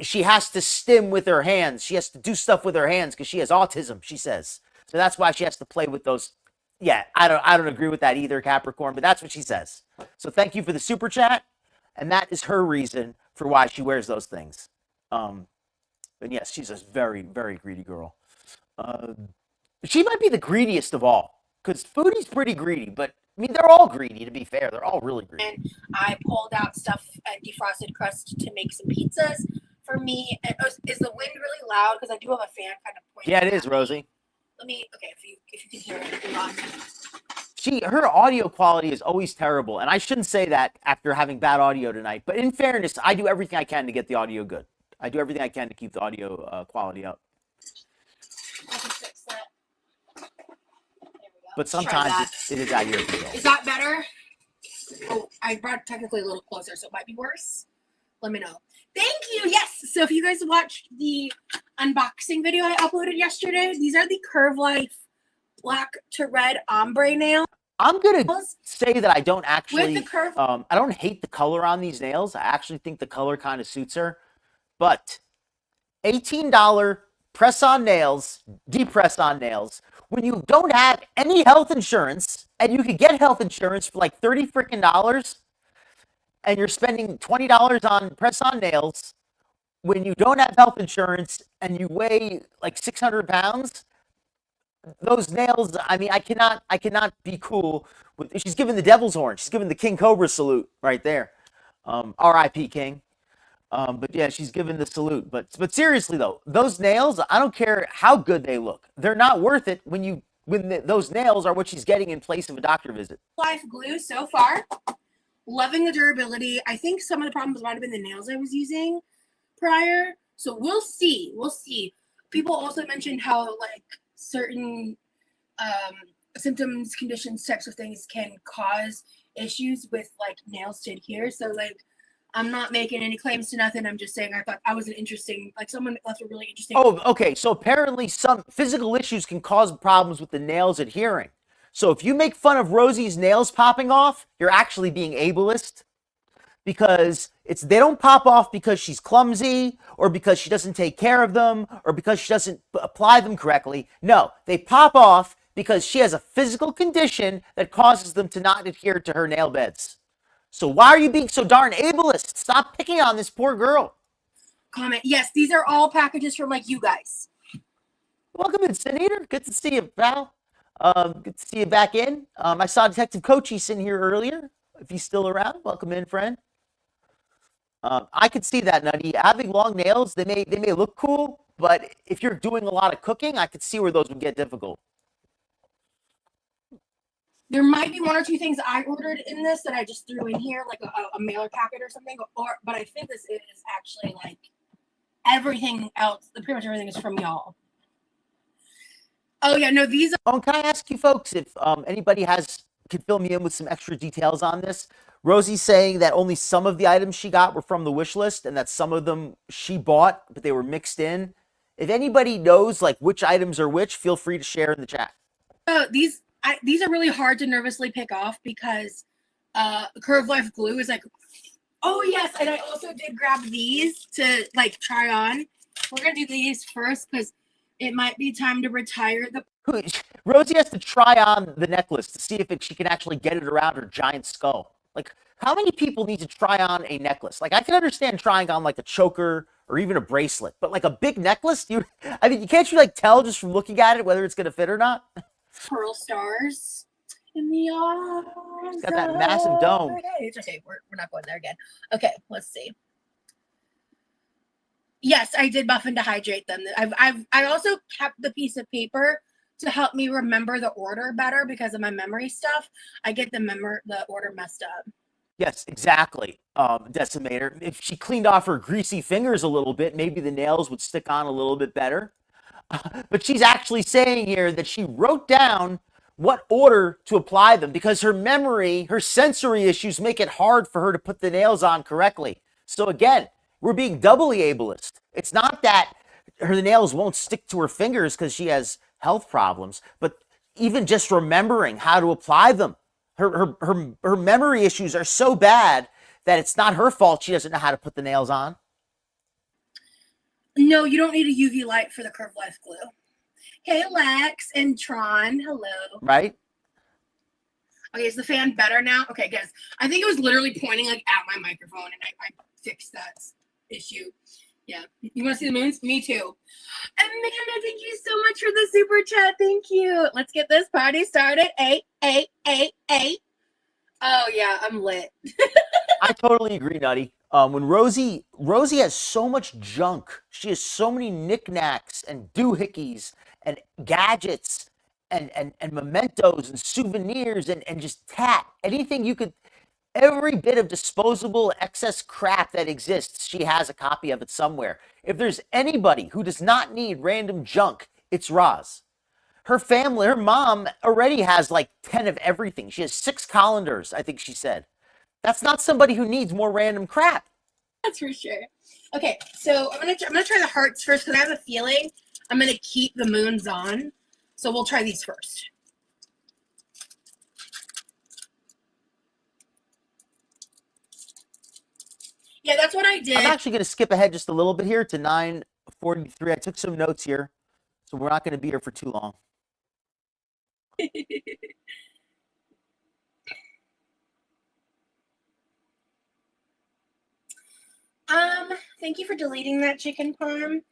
Speaker 1: she has to stim with her hands. She has to do stuff with her hands because she has autism, she says. So that's why she has to play with those. Yeah, I don't agree with that either, Capricorn, but that's what she says. So thank you for the super chat, and that is her reason for why she wears those things. But yes, she's a very, very greedy girl. She might be the greediest of all because Foodie's pretty greedy, but I mean, they're all greedy, to be fair. They're all really greedy.
Speaker 3: And I pulled out stuff and defrosted crust to make some pizzas for me. And is the wind really loud? Because I do have a fan kind of pointing.
Speaker 1: Yeah, it is, Rosie.
Speaker 3: Let me, okay, if you can hear it.
Speaker 1: Her audio quality is always terrible, and I shouldn't say that after having bad audio tonight. But in fairness, I do everything I can to get the audio good. I do everything I can to keep the audio quality up.
Speaker 3: I can fix that. There we go.
Speaker 1: But sometimes it is out of your control.
Speaker 3: Is that better? Oh, I brought it technically a little closer, so it might be worse. Let me know. Thank you. Yes. So if you guys watched the unboxing video I uploaded yesterday, these are the Curve Life black to red ombre nails.
Speaker 1: I'm gonna say that I don't actually.
Speaker 3: With the curve.
Speaker 1: I don't hate the color on these nails. I actually think the color kind of suits her. But $18 press-on nails, depress-on nails. When you don't have any health insurance, and you could get health insurance for like $30 freaking, and you're spending $20 on press-on nails, when you don't have health insurance and you weigh like 600 pounds, those nails, I mean, I cannot be cool with. She's giving the devil's horn. She's giving the King Cobra salute right there. R.I.P. King. But yeah, she's giving the salute. But seriously though, those nails, I don't care how good they look. They're not worth it when those nails are what she's getting in place of a doctor visit.
Speaker 3: Life glue so far. Loving the durability. I think some of the problems might have been the nails I was using prior. So we'll see. We'll see. People also mentioned how like certain symptoms, conditions, types of things can cause issues with like nails to adhere. So like I'm not making any claims to nothing. I'm just saying I thought I was an interesting, like someone left a really interesting.
Speaker 1: Oh, okay. So apparently some physical issues can cause problems with the nails adhering. So if you make fun of Rosie's nails popping off, you're actually being ableist because they don't pop off because she's clumsy or because she doesn't take care of them or because she doesn't apply them correctly. No, they pop off because she has a physical condition that causes them to not adhere to her nail beds. So why are you being so darn ableist? Stop picking on this poor girl.
Speaker 3: Comment. Yes, these are all packages from like you guys.
Speaker 1: Welcome in, Sin Eater. Good to see you, pal. Good to see you back in. I saw Detective Coachy sitting here earlier. If he's still around, welcome in, friend. I could see that, Nutty. Having long nails, they may look cool, but if you're doing a lot of cooking, I could see where those would get difficult.
Speaker 3: There might be one or two things I ordered in this that I just threw in here, like a mailer packet or something. But I think this is actually like everything else. Pretty much everything is from y'all. Oh yeah, no, these.
Speaker 1: Oh, and can I ask you folks if anybody could fill me in with some extra details on this? Rosie's saying that only some of the items she got were from the wish list, and that some of them she bought, but they were mixed in. If anybody knows like which items are which, feel free to share in the chat.
Speaker 3: These are really hard to nervously pick off because Curve Life glue is like, oh yes, and I also did grab these to like try on. We're gonna do these first because it might be time to retire the.
Speaker 1: Rosie has to try on the necklace to see if she can actually get it around her giant skull. Like, how many people need to try on a necklace? Like, I can understand trying on like a choker or even a bracelet, but like a big necklace, can't you like tell just from looking at it whether it's gonna fit or not?
Speaker 3: Pearl stars in the arms.
Speaker 1: It's got that massive dome.
Speaker 3: It's okay, we're not going there again. Okay, let's see. Yes, I did buff and dehydrate them. I also kept the piece of paper to help me remember the order better because of my memory stuff. I get the order messed up.
Speaker 1: Yes, exactly. Decimator. If she cleaned off her greasy fingers a little bit, maybe the nails would stick on a little bit better. But she's actually saying here that she wrote down what order to apply them because her memory, her sensory issues make it hard for her to put the nails on correctly. So again, we're being doubly ableist. It's not that her nails won't stick to her fingers because she has health problems, but even just remembering how to apply them. Her memory issues are so bad that it's not her fault she doesn't know how to put the nails on.
Speaker 3: No, you don't need a UV light for the Curve Life glue. Hey, Lex and Tron. Hello.
Speaker 1: Right?
Speaker 3: Okay, is the fan better now? Okay, guys. I think it was literally pointing like at my microphone and I fixed that issue. Yeah. You want to see the moons? Me too. Amanda, thank you so much for the super chat. Thank you. Let's get this party started. 8. Oh, yeah, I'm lit.
Speaker 1: I totally agree, Nutty. When Rosie has so much junk, she has so many knickknacks and doohickeys and gadgets and mementos and souvenirs and just anything you could, every bit of disposable excess crap that exists, she has a copy of it somewhere. If there's anybody who does not need random junk, it's Roz. Her family, her mom already has like 10 of everything. She has 6 colanders, I think she said. That's not somebody who needs more random crap.
Speaker 3: That's for sure. Okay, so I'm gonna try the hearts first because I have a feeling I'm gonna keep the moons on. So we'll try these first. Yeah, that's what I did.
Speaker 1: I'm actually going to skip ahead just a little bit here to 9:43. I took some notes here, so we're not going to be here for too long.
Speaker 3: Thank you for deleting that chicken parm.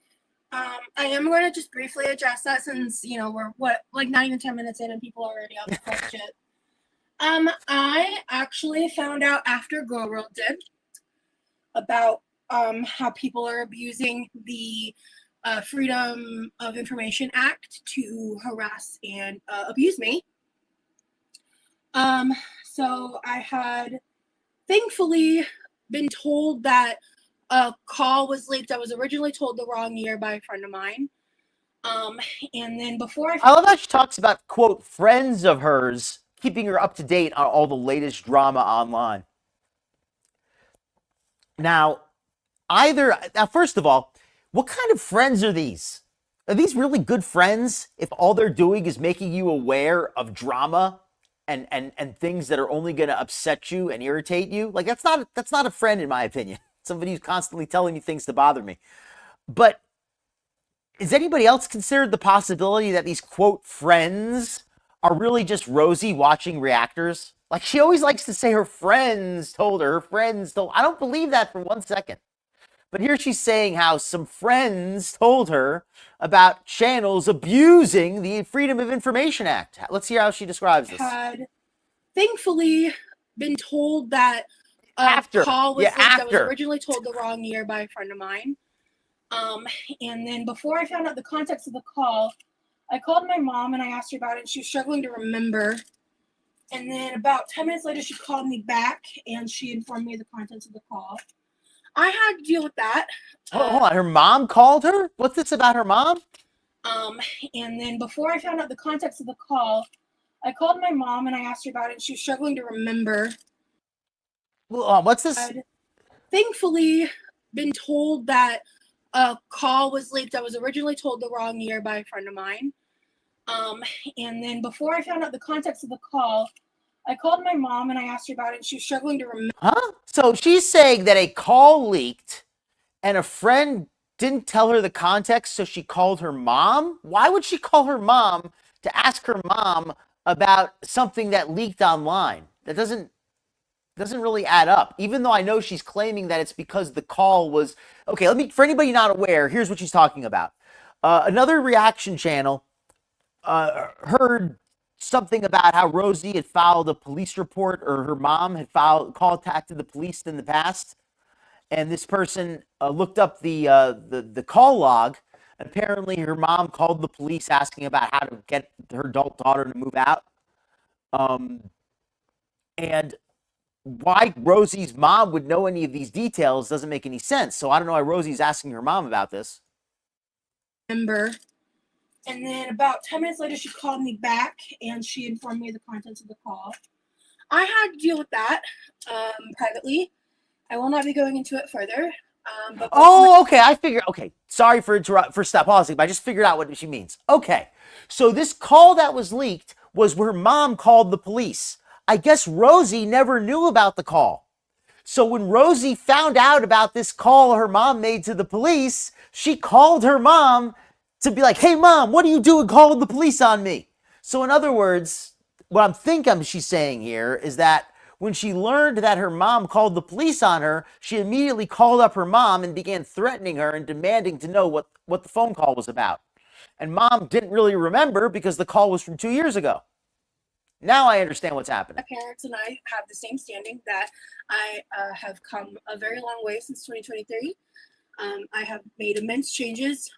Speaker 3: I am going to just briefly address that since, we're not even 10 minutes in and people are already on the fuck shit. I actually found out after Girl World did about how people are abusing the Freedom of Information Act to harass and abuse me. So I had thankfully been told that a call was leaked. I was originally told the wrong year by a friend of mine. And then before
Speaker 1: I love how she talks about, quote, friends of hers keeping her up to date on all the latest drama online. Now, first of all, what kind of friends are these? Are these really good friends if all they're doing is making you aware of drama and things that are only going to upset you and irritate you? Like, that's not a friend in my opinion. Somebody who's constantly telling me things to bother me. But is anybody else considered the possibility that these, quote, friends are really just Rosie watching reactors? Like, she always likes to say her friends told her, I don't believe that for 1 second. But here she's saying how some friends told her about channels abusing the Freedom of Information Act. Let's hear how she describes this.
Speaker 3: Had thankfully been told that a
Speaker 1: After.
Speaker 3: call was
Speaker 1: Yeah,
Speaker 3: linked. I was
Speaker 1: after.
Speaker 3: originally told the wrong year by a friend of mine. And then before I found out the context of the call, I called my mom and I asked her about it, and she was struggling to remember. And then about 10 minutes later, she called me back and she informed me of the contents of the call. I had to deal with that.
Speaker 1: Hold on. Her mom called her? What's this about her mom?
Speaker 3: And then before I found out the context of the call, I called my mom and I asked her about it, and she was struggling to remember.
Speaker 1: What's this?
Speaker 3: I'd thankfully been told that a call was leaked. I was originally told the wrong year by a friend of mine. And then before I found out the context of the call, I called my mom and I asked her about it, and she was struggling to remember.
Speaker 1: Huh? So she's saying that a call leaked and a friend didn't tell her the context, so she called her mom? Why would she call her mom to ask her mom about something that leaked online? That doesn't really add up, even though I know she's claiming that it's because the call was... Okay, for anybody not aware, here's what she's talking about. Another reaction channel heard something about how Rosie had filed a police report, or her mom had contacted the police in the past, and this person looked up the call log. Apparently, her mom called the police asking about how to get her adult daughter to move out. And why Rosie's mom would know any of these details doesn't make any sense. So I don't know why Rosie's asking her mom about this.
Speaker 3: Remember. And then about 10 minutes later, she called me back and she informed me of the contents of the call. I had to deal with that privately. I will not be going into it further.
Speaker 1: Okay. I figured. Okay. Sorry for stop pausing, but I just figured out what she means. Okay. So this call that was leaked was where mom called the police. I guess Rosie never knew about the call. So when Rosie found out about this call her mom made to the police, she called her mom to be like, hey, mom, what are you doing calling the police on me? So in other words, what I'm thinking she's saying here is that when she learned that her mom called the police on her, she immediately called up her mom and began threatening her and demanding to know what the phone call was about. And mom didn't really remember because the call was from 2 years ago. Now I understand what's happening.
Speaker 3: My parents and I have the same standing that I have come a very long way since 2023. I have made immense changes.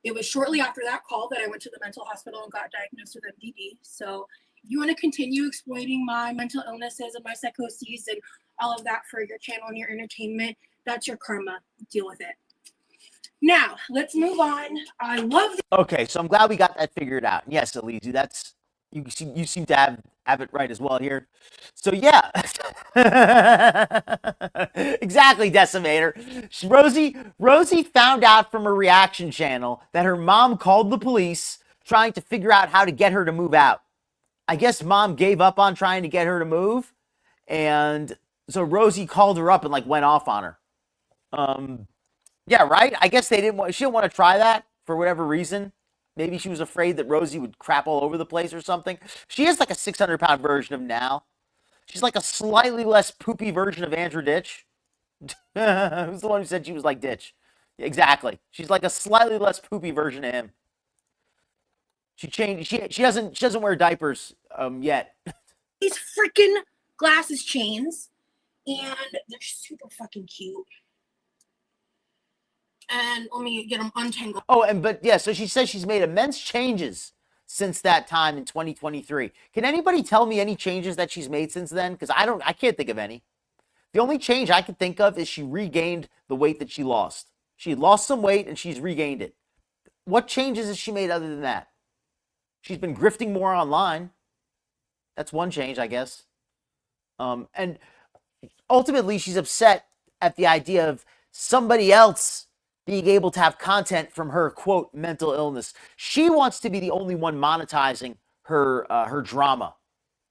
Speaker 3: It was shortly after that call that I went to the mental hospital and got diagnosed with MDD. So if you want to continue exploiting my mental illnesses and my psychoses and all of that for your channel and your entertainment, that's your karma. Deal with it. Now, let's move on. I love
Speaker 1: Okay, so I'm glad we got that figured out. Yes, Elise, that's... You seem to have it right as well here. So yeah, exactly, Decimator. Rosie found out from a reaction channel that her mom called the police trying to figure out how to get her to move out. I guess mom gave up on trying to get her to move, and so Rosie called her up and went off on her. Yeah, right. I guess she didn't want to try that for whatever reason. Maybe she was afraid that Rosie would crap all over the place or something. She is like a 600-pound version of Now. She's like a slightly less poopy version of Andrew Ditch. Who's the one who said she was like Ditch? Exactly. She's like a slightly less poopy version of him. She changed. She doesn't wear diapers yet.
Speaker 3: these freaking glasses chains, and they're super fucking cute. And let me get them untangled.
Speaker 1: So she says she's made immense changes since that time in 2023. Can anybody tell me any changes that she's made since then? Because I can't think of any. The only change I can think of is she regained the weight that she lost. She lost some weight and she's regained it. What changes has she made other than that? She's been grifting more online. That's one change, I guess. And ultimately, she's upset at the idea of somebody else being able to have content from her, quote, mental illness. She wants to be the only one monetizing her drama,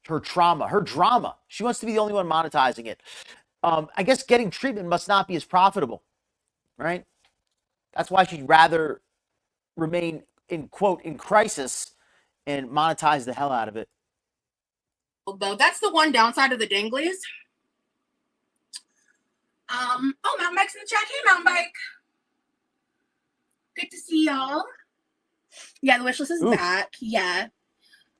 Speaker 1: her trauma, her drama. She wants to be the only one monetizing it. I guess getting treatment must not be as profitable, right? That's why she'd rather remain in, quote, in crisis and monetize the hell out of it.
Speaker 3: Though that's the one downside of the danglies.
Speaker 5: Mountain Bike's in the chat. Hey, Mountain Bike. Good to see y'all. Yeah, the wish list is back. Yeah.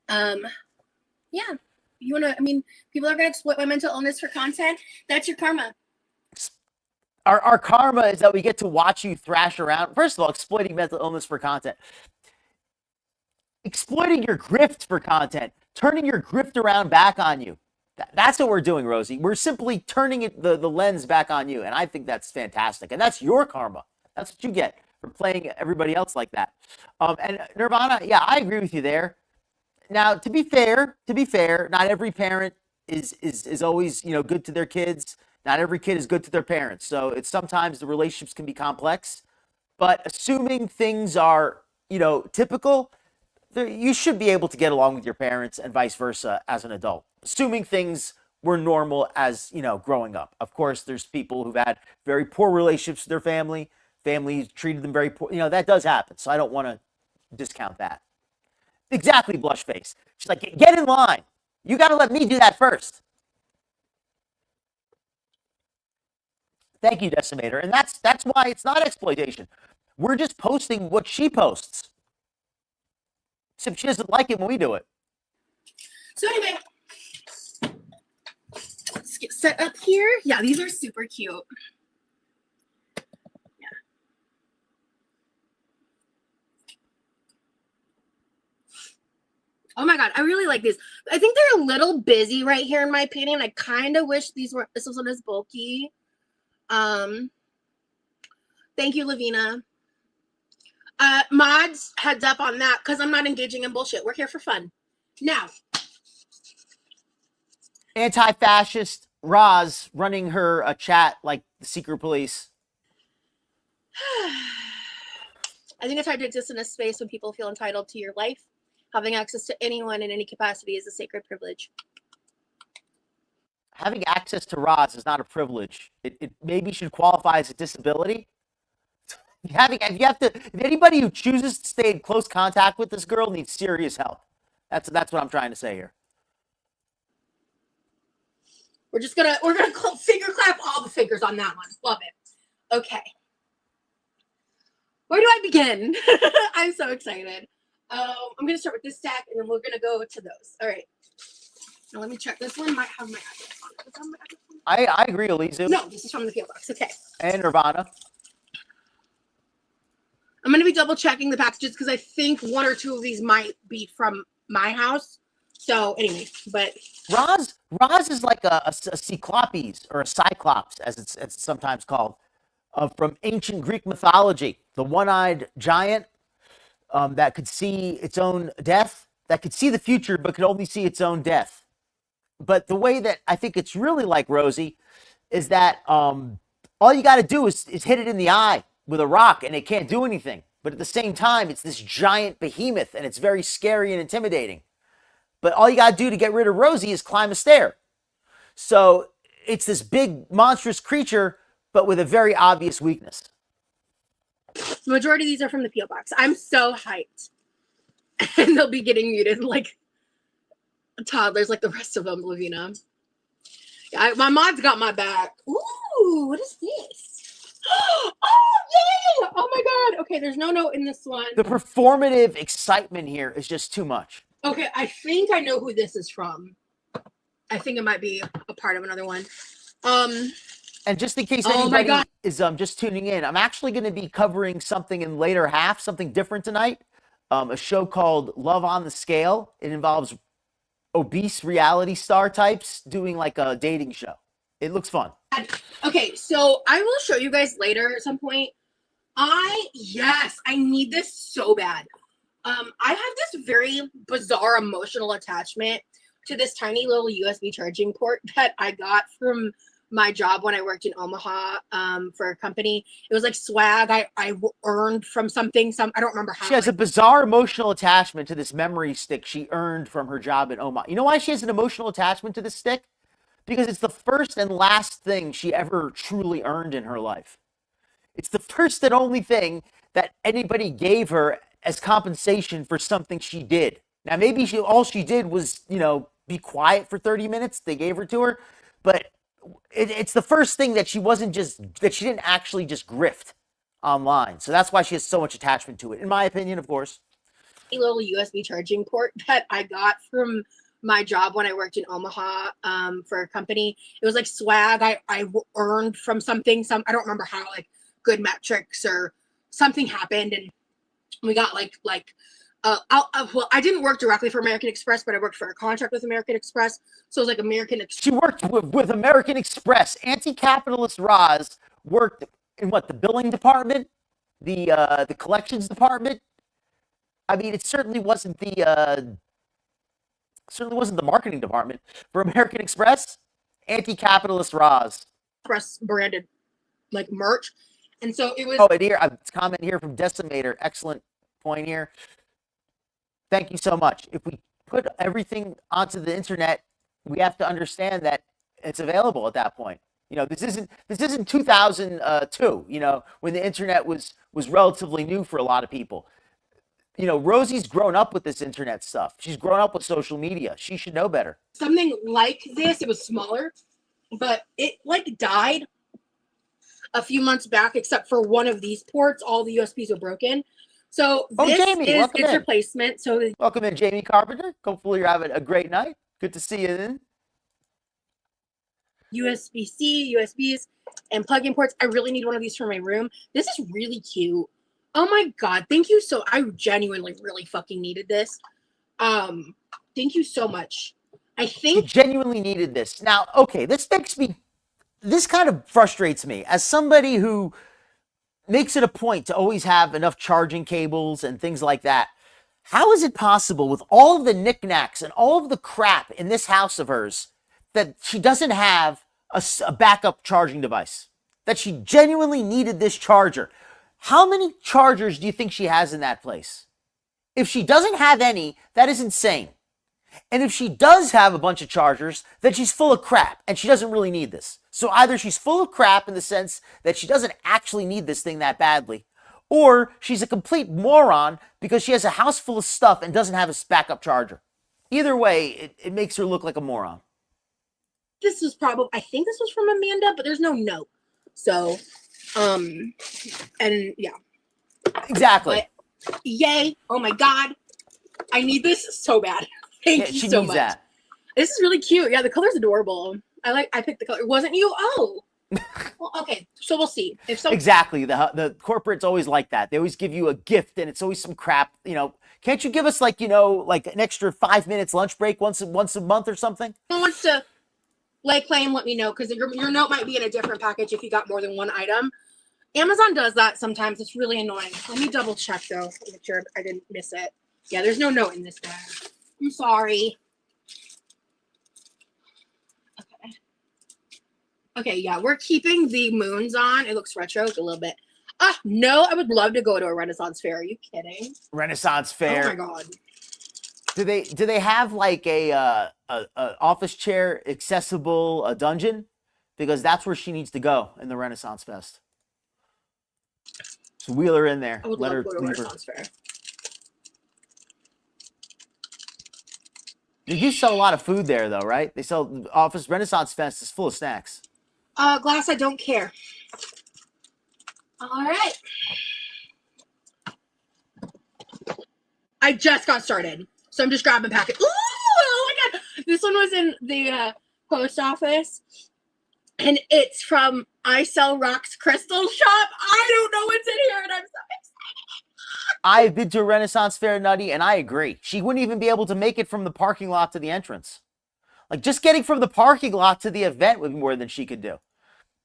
Speaker 5: Yeah. You wanna, I mean, people are gonna exploit my mental illness for content. That's your karma.
Speaker 1: Our karma is that we get to watch you thrash around. First of all, exploiting mental illness for content. Exploiting your grift for content. Turning your grift around back on you. That's what we're doing, Rosie. We're simply turning the lens back on you. And I think that's fantastic. And that's your karma. That's what you get for playing everybody else like that. And Nirvana, yeah, I agree with you there. Now, to be fair, not every parent is always, good to their kids. Not every kid is good to their parents. So it's sometimes the relationships can be complex. But assuming things are, typical, you should be able to get along with your parents and vice versa as an adult. Assuming things were normal as, growing up. Of course, there's people who've had very poor relationships with their family. Families treated them very poor. That does happen. So I don't want to discount that. Exactly, blush face. She's like, get in line. You got to let me do that first. Thank you, Decimator. And that's why it's not exploitation. We're just posting what she posts. Except she doesn't like it when we do it.
Speaker 5: So anyway, let's get set up here. Yeah, these are super cute. Yeah. Oh my God, I really like these. I think they're a little busy right here in my opinion. I kind of wish this wasn't as bulky. Thank you, Lavina. Mods, heads up on that because I'm not engaging in bullshit. We're here for fun. Now,
Speaker 1: anti-fascist Roz running her chat like the secret police.
Speaker 5: I think it's hard to exist in a space when people feel entitled to your life. Having access to anyone in any capacity is a sacred privilege.
Speaker 1: Having access to Roz is not a privilege. It maybe should qualify as a disability. If anybody who chooses to stay in close contact with this girl needs serious help. That's what I'm trying to say here.
Speaker 5: We're gonna finger clap all the fingers on that one. Love it. Okay. Where do I begin? I'm so excited. I'm gonna start with this stack and then we're gonna go to those. All right. Now let me check. This one might have my address on it. Does it have my address on it?
Speaker 1: I agree, Elizu.
Speaker 5: No, this is from the PO box. Okay.
Speaker 1: And Nirvana.
Speaker 5: I'm going to be double checking the packages because I think one or two of these might be from my house. So anyway, but
Speaker 1: Roz is like a cyclopes or a cyclops, as it's sometimes called, from ancient Greek mythology. The one-eyed giant that could see its own death, that could see the future but could only see its own death. But the way that I think it's really like Rosie is that all you got to do is hit it in the eye with a rock and it can't do anything. But at the same time, it's this giant behemoth and it's very scary and intimidating. But all you got to do to get rid of Rosie is climb a stair. So it's this big monstrous creature, but with a very obvious weakness.
Speaker 5: The majority of these are from the PO box. I'm so hyped. And they'll be getting muted like toddlers like the rest of them, Lavina. Yeah, my mod's got my back. Ooh, what is this? Oh, yay! Oh my God. Okay, there's no note in this one.
Speaker 1: The performative excitement here is just too much.
Speaker 5: Okay, I think I know who this is from. I think it might be a part of another one.
Speaker 1: And just in case anybody is just tuning in, I'm actually going to be covering something in later half, something different tonight. A show called Love on the Scale. It involves obese reality star types doing like a dating show. It looks fun.
Speaker 5: Okay, so I will show you guys later at some point. I need this so bad. I have this very bizarre emotional attachment to this tiny little USB charging port that I got from my job when I worked in Omaha for a company. It was like swag I earned from something. I don't remember how.
Speaker 1: She has a bizarre emotional attachment to this memory stick she earned from her job in Omaha. You know why she has an emotional attachment to this stick? Because it's the first and last thing she ever truly earned in her life. It's the first and only thing that anybody gave her as compensation for something she did. Now, maybe all she did was, be quiet for 30 minutes. They gave her to her. But it's the first thing that she didn't actually just grift online. So that's why she has so much attachment to it, in my opinion, of course.
Speaker 5: A little USB charging port that I got from my job when I worked in Omaha for a company. It was like swag I earned from something. I don't remember how, like good metrics or something happened, and we got well, I didn't work directly for American Express, but I worked for a contract with American Express. So it was like American Express.
Speaker 1: She worked with American Express. Anti-capitalist Roz worked in what, the billing department, the collections department. I mean, it certainly wasn't the marketing department for American Express. Anti-capitalist Roz.
Speaker 5: Express branded like merch, and so it was.
Speaker 1: Oh, and here, a comment here from Decimator. Excellent point here. Thank you so much. If we put everything onto the internet, we have to understand that it's available at that point. You know, this isn't 2002. You know, when the internet was relatively new for a lot of people. You know, Rosie's grown up with this internet stuff. She's grown up with social media. She should know better.
Speaker 5: Something like this. It was smaller, but it like died a few months back, except for one of these ports. All the USBs were broken. So this
Speaker 1: Jamie,
Speaker 5: is its
Speaker 1: in.
Speaker 5: replacement. So
Speaker 1: Welcome in, Jamie Carpenter. Hopefully you're having a great night. Good to see you in.
Speaker 5: USB-C, USBs, and plug-in ports. I really need one of these for my room. This is really cute. Oh my God. Thank you. I genuinely really fucking needed this. Thank you so much. I think
Speaker 1: You genuinely needed this. Now, okay, this kind of frustrates me as somebody who makes it a point to always have enough charging cables and things like that. How is it possible with all of the knickknacks and all of the crap in this house of hers that she doesn't have a backup charging device? That she genuinely needed this charger. How many chargers do you think she has in that place? If she doesn't have any, that is insane. And if she does have a bunch of chargers, then she's full of crap and she doesn't really need this. So either she's full of crap in the sense that she doesn't actually need this thing that badly, or she's a complete moron because she has a house full of stuff and doesn't have a backup charger. Either way, it makes her look like a moron.
Speaker 5: this was I think this was from Amanda, but there's no note. So, and yeah.
Speaker 1: Exactly.
Speaker 5: But, yay. Oh my God. I need this so bad. Thank you
Speaker 1: she
Speaker 5: so
Speaker 1: needs
Speaker 5: much.
Speaker 1: that.
Speaker 5: This is really cute. Yeah, the color's adorable. I picked the color. Wasn't you? Oh. Well, okay. So we'll see. If so,
Speaker 1: Exactly. The corporates always like that. They always give you a gift and it's always some crap. You know, can't you give us like an extra 5 minutes lunch break once a month or something?
Speaker 5: who wants to lay claim, let me know, because your note might be in a different package if you got more than one item. Amazon does that sometimes. It's really annoying. Let me double check though, make sure I didn't miss it. Yeah, there's no note in this bag. I'm sorry. Okay. Okay, yeah, we're keeping the moons on. It looks retro a little bit. No, I would love to go to a Renaissance fair. Are you kidding?
Speaker 1: Renaissance fair.
Speaker 5: Oh my God.
Speaker 1: Do they have like a office chair accessible dungeon? Because that's where she needs to go in the Renaissance Fest. So wheel her in there.
Speaker 5: I would
Speaker 1: Let
Speaker 5: love
Speaker 1: her
Speaker 5: to go to
Speaker 1: leave her.
Speaker 5: Renaissance fair.
Speaker 1: They do sell a lot of food there, though, right? They sell office Renaissance Fest is full of snacks.
Speaker 5: Glass, I don't care. All right. I just got started, so I'm just grabbing a packet. Ooh, oh my God. This one was in the post office, and it's from I Sell Rocks Crystal Shop. I don't know what's in here, and I'm so excited.
Speaker 1: I've been to a Renaissance Fair, Nutty, and I agree. She wouldn't even be able to make it from the parking lot to the entrance. Like, just getting from the parking lot to the event would be more than she could do.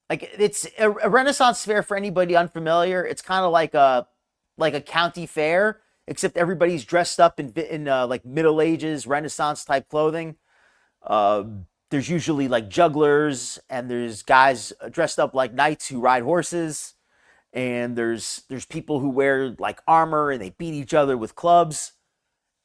Speaker 1: Like, it's a Renaissance Fair, for anybody unfamiliar. It's kind of like a county fair, except everybody's dressed up in like Middle Ages Renaissance type clothing. There's usually like jugglers, and there's guys dressed up like knights who ride horses, and there's people who wear like armor and they beat each other with clubs,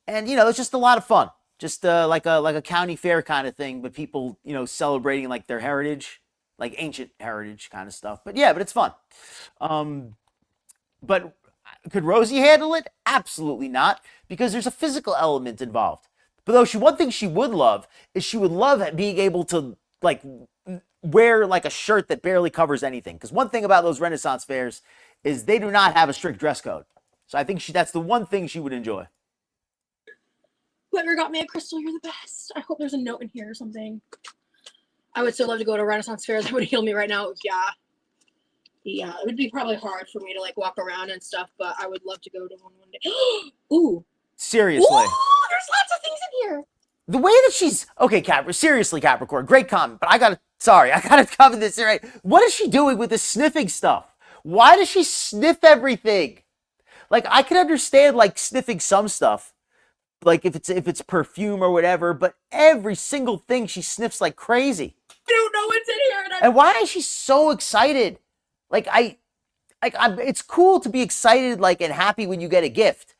Speaker 1: and it's just a lot of fun. Just like a county fair kind of thing, but people celebrating like their heritage, like ancient heritage kind of stuff. But yeah, but it's fun. But could Rosie handle it? Absolutely not, because there's a physical element involved. But though one thing she would love is she would love being able to like wear like a shirt that barely covers anything. Because one thing about those Renaissance fairs is they do not have a strict dress code. So I think that's the one thing she would enjoy.
Speaker 3: Whoever got me a crystal, you're the best. I hope there's a note in here or something. I would so love to go to Renaissance fairs. That would heal me right now. Yeah. Yeah, it would be probably hard for me to like walk around and stuff, but I would love to go to one day. Ooh.
Speaker 1: Seriously.
Speaker 3: Ooh, there's lots of things in here.
Speaker 1: The way that she's okay, seriously, Capricorn, great comment, but I gotta cover this right. What is she doing with this sniffing stuff? Why does she sniff everything? Like, I can understand like sniffing some stuff, like if it's perfume or whatever, but every single thing she sniffs like crazy.
Speaker 3: I don't know what's in here.
Speaker 1: And why is she so excited? It's cool to be excited, like, and happy when you get a gift,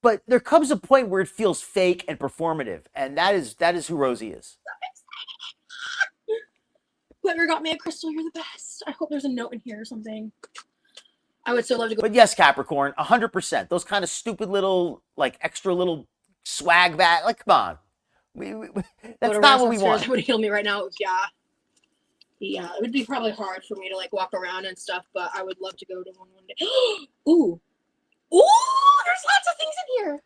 Speaker 1: but there comes a point where it feels fake and performative, and that is who Rosie is.
Speaker 3: Whoever got me a crystal, you're the best. I hope there's a note in here or something. I would so love to go.
Speaker 1: But yes, Capricorn, 100%. Those kind of stupid little, like, extra little swag bag. Like, come on, that's not what we want.
Speaker 3: It would heal me right now. Yeah. Yeah, it would be probably hard for me to like walk around and stuff, but I would love to go to one day. Ooh. Ooh, there's lots of things in here.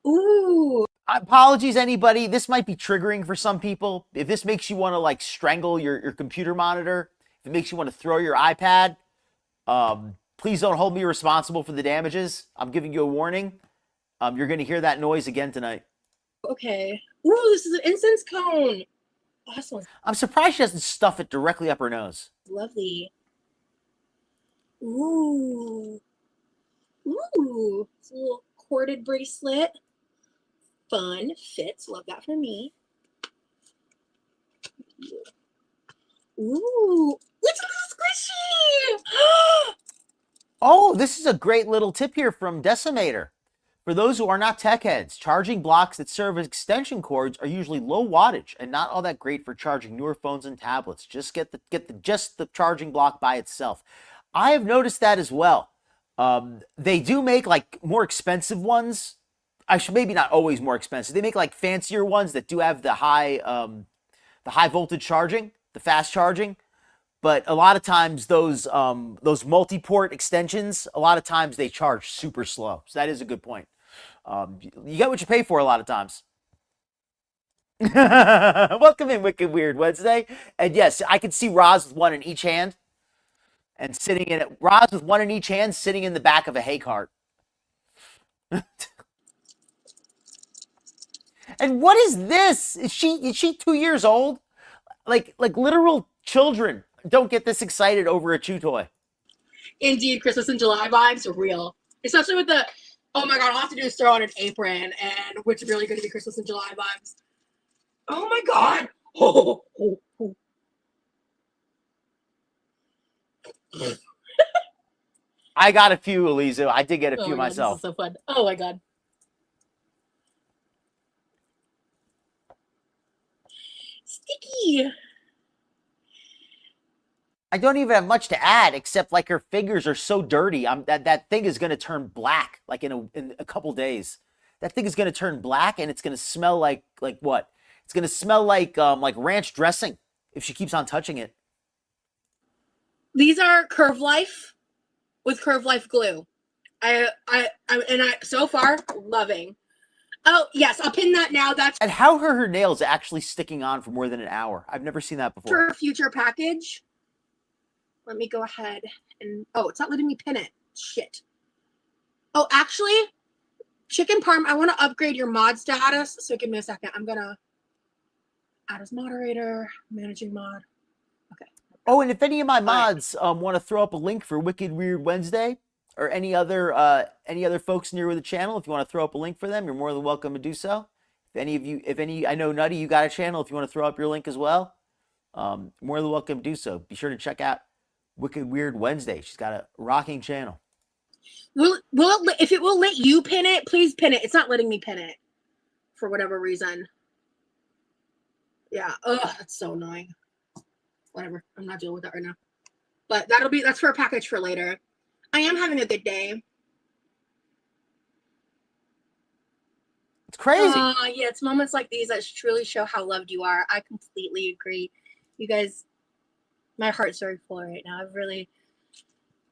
Speaker 3: Ooh.
Speaker 1: Apologies, anybody. This might be triggering for some people. If this makes you want to like strangle your computer monitor, if it makes you want to throw your iPad, please don't hold me responsible for the damages. I'm giving you a warning. You're going to hear that noise again tonight.
Speaker 3: Okay. Ooh, this is an incense cone. Awesome.
Speaker 1: I'm surprised she doesn't stuff it directly up her nose.
Speaker 3: Lovely. Ooh. Ooh. It's a little corded bracelet. Fun. Fits. Love that for me. Ooh. It's a little squishy.
Speaker 1: Oh, this is a great little tip here from Decimator. For those who are not tech heads, charging blocks that serve as extension cords are usually low wattage and not all that great for charging newer phones and tablets. Just get the charging block by itself. I have noticed that as well. They do make like more expensive ones. Maybe not always more expensive. They make like fancier ones that do have the high voltage charging, the fast charging. But a lot of times those multi-port extensions, a lot of times they charge super slow. So that is a good point. You get what you pay for a lot of times. Welcome in, Wicked Weird Wednesday. And yes, I can see Roz with one in each hand and sitting in it. Roz with one in each hand sitting in the back of a hay cart. And what is this? Is she 2 years old? Like literal children don't get this excited over a chew toy.
Speaker 3: Indeed, Christmas in July vibes are real. Especially with the, oh my god, all I have to do is throw on an apron, and which is really going to be Christmas in July vibes. Oh my god. Oh, oh, oh.
Speaker 1: I got a few, Eliza. I did get a
Speaker 3: Oh
Speaker 1: few
Speaker 3: my god,
Speaker 1: myself.
Speaker 3: this is so fun. Oh my god. Sticky.
Speaker 1: I don't even have much to add except like her fingers are so dirty. That thing is going to turn black like in a couple days. That thing is going to turn black and it's going to smell like what? It's going to smell like ranch dressing if she keeps on touching it.
Speaker 3: These are Curve Life with Curve Life glue. I so far loving. Oh yes, I'll pin that now. That's
Speaker 1: And how are her nails actually sticking on for more than an hour? I've never seen that before.
Speaker 3: for a future package. Let me go ahead and it's not letting me pin it. Shit. Oh, actually, Chicken Parm, I want to upgrade your mod status. So give me a second. I'm gonna add as moderator, managing mod. Okay.
Speaker 1: Oh, and if any of my mods want to throw up a link for Wicked Weird Wednesday or any other folks near the channel, if you want to throw up a link for them, you're more than welcome to do so. If any, I know Nutty, you got a channel. If you want to throw up your link as well, more than welcome to do so. Be sure to check out Wicked Weird Wednesday. She's got a rocking channel.
Speaker 3: If it will let you pin it, please pin it. It's not letting me pin it for whatever reason. Yeah. Ugh, that's so annoying. Whatever. I'm not dealing with that right now. But that's for a package for later. I am having a good day.
Speaker 1: It's crazy.
Speaker 3: Yeah, it's moments like these that truly show how loved you are. I completely agree. You guys My heart's very full right now.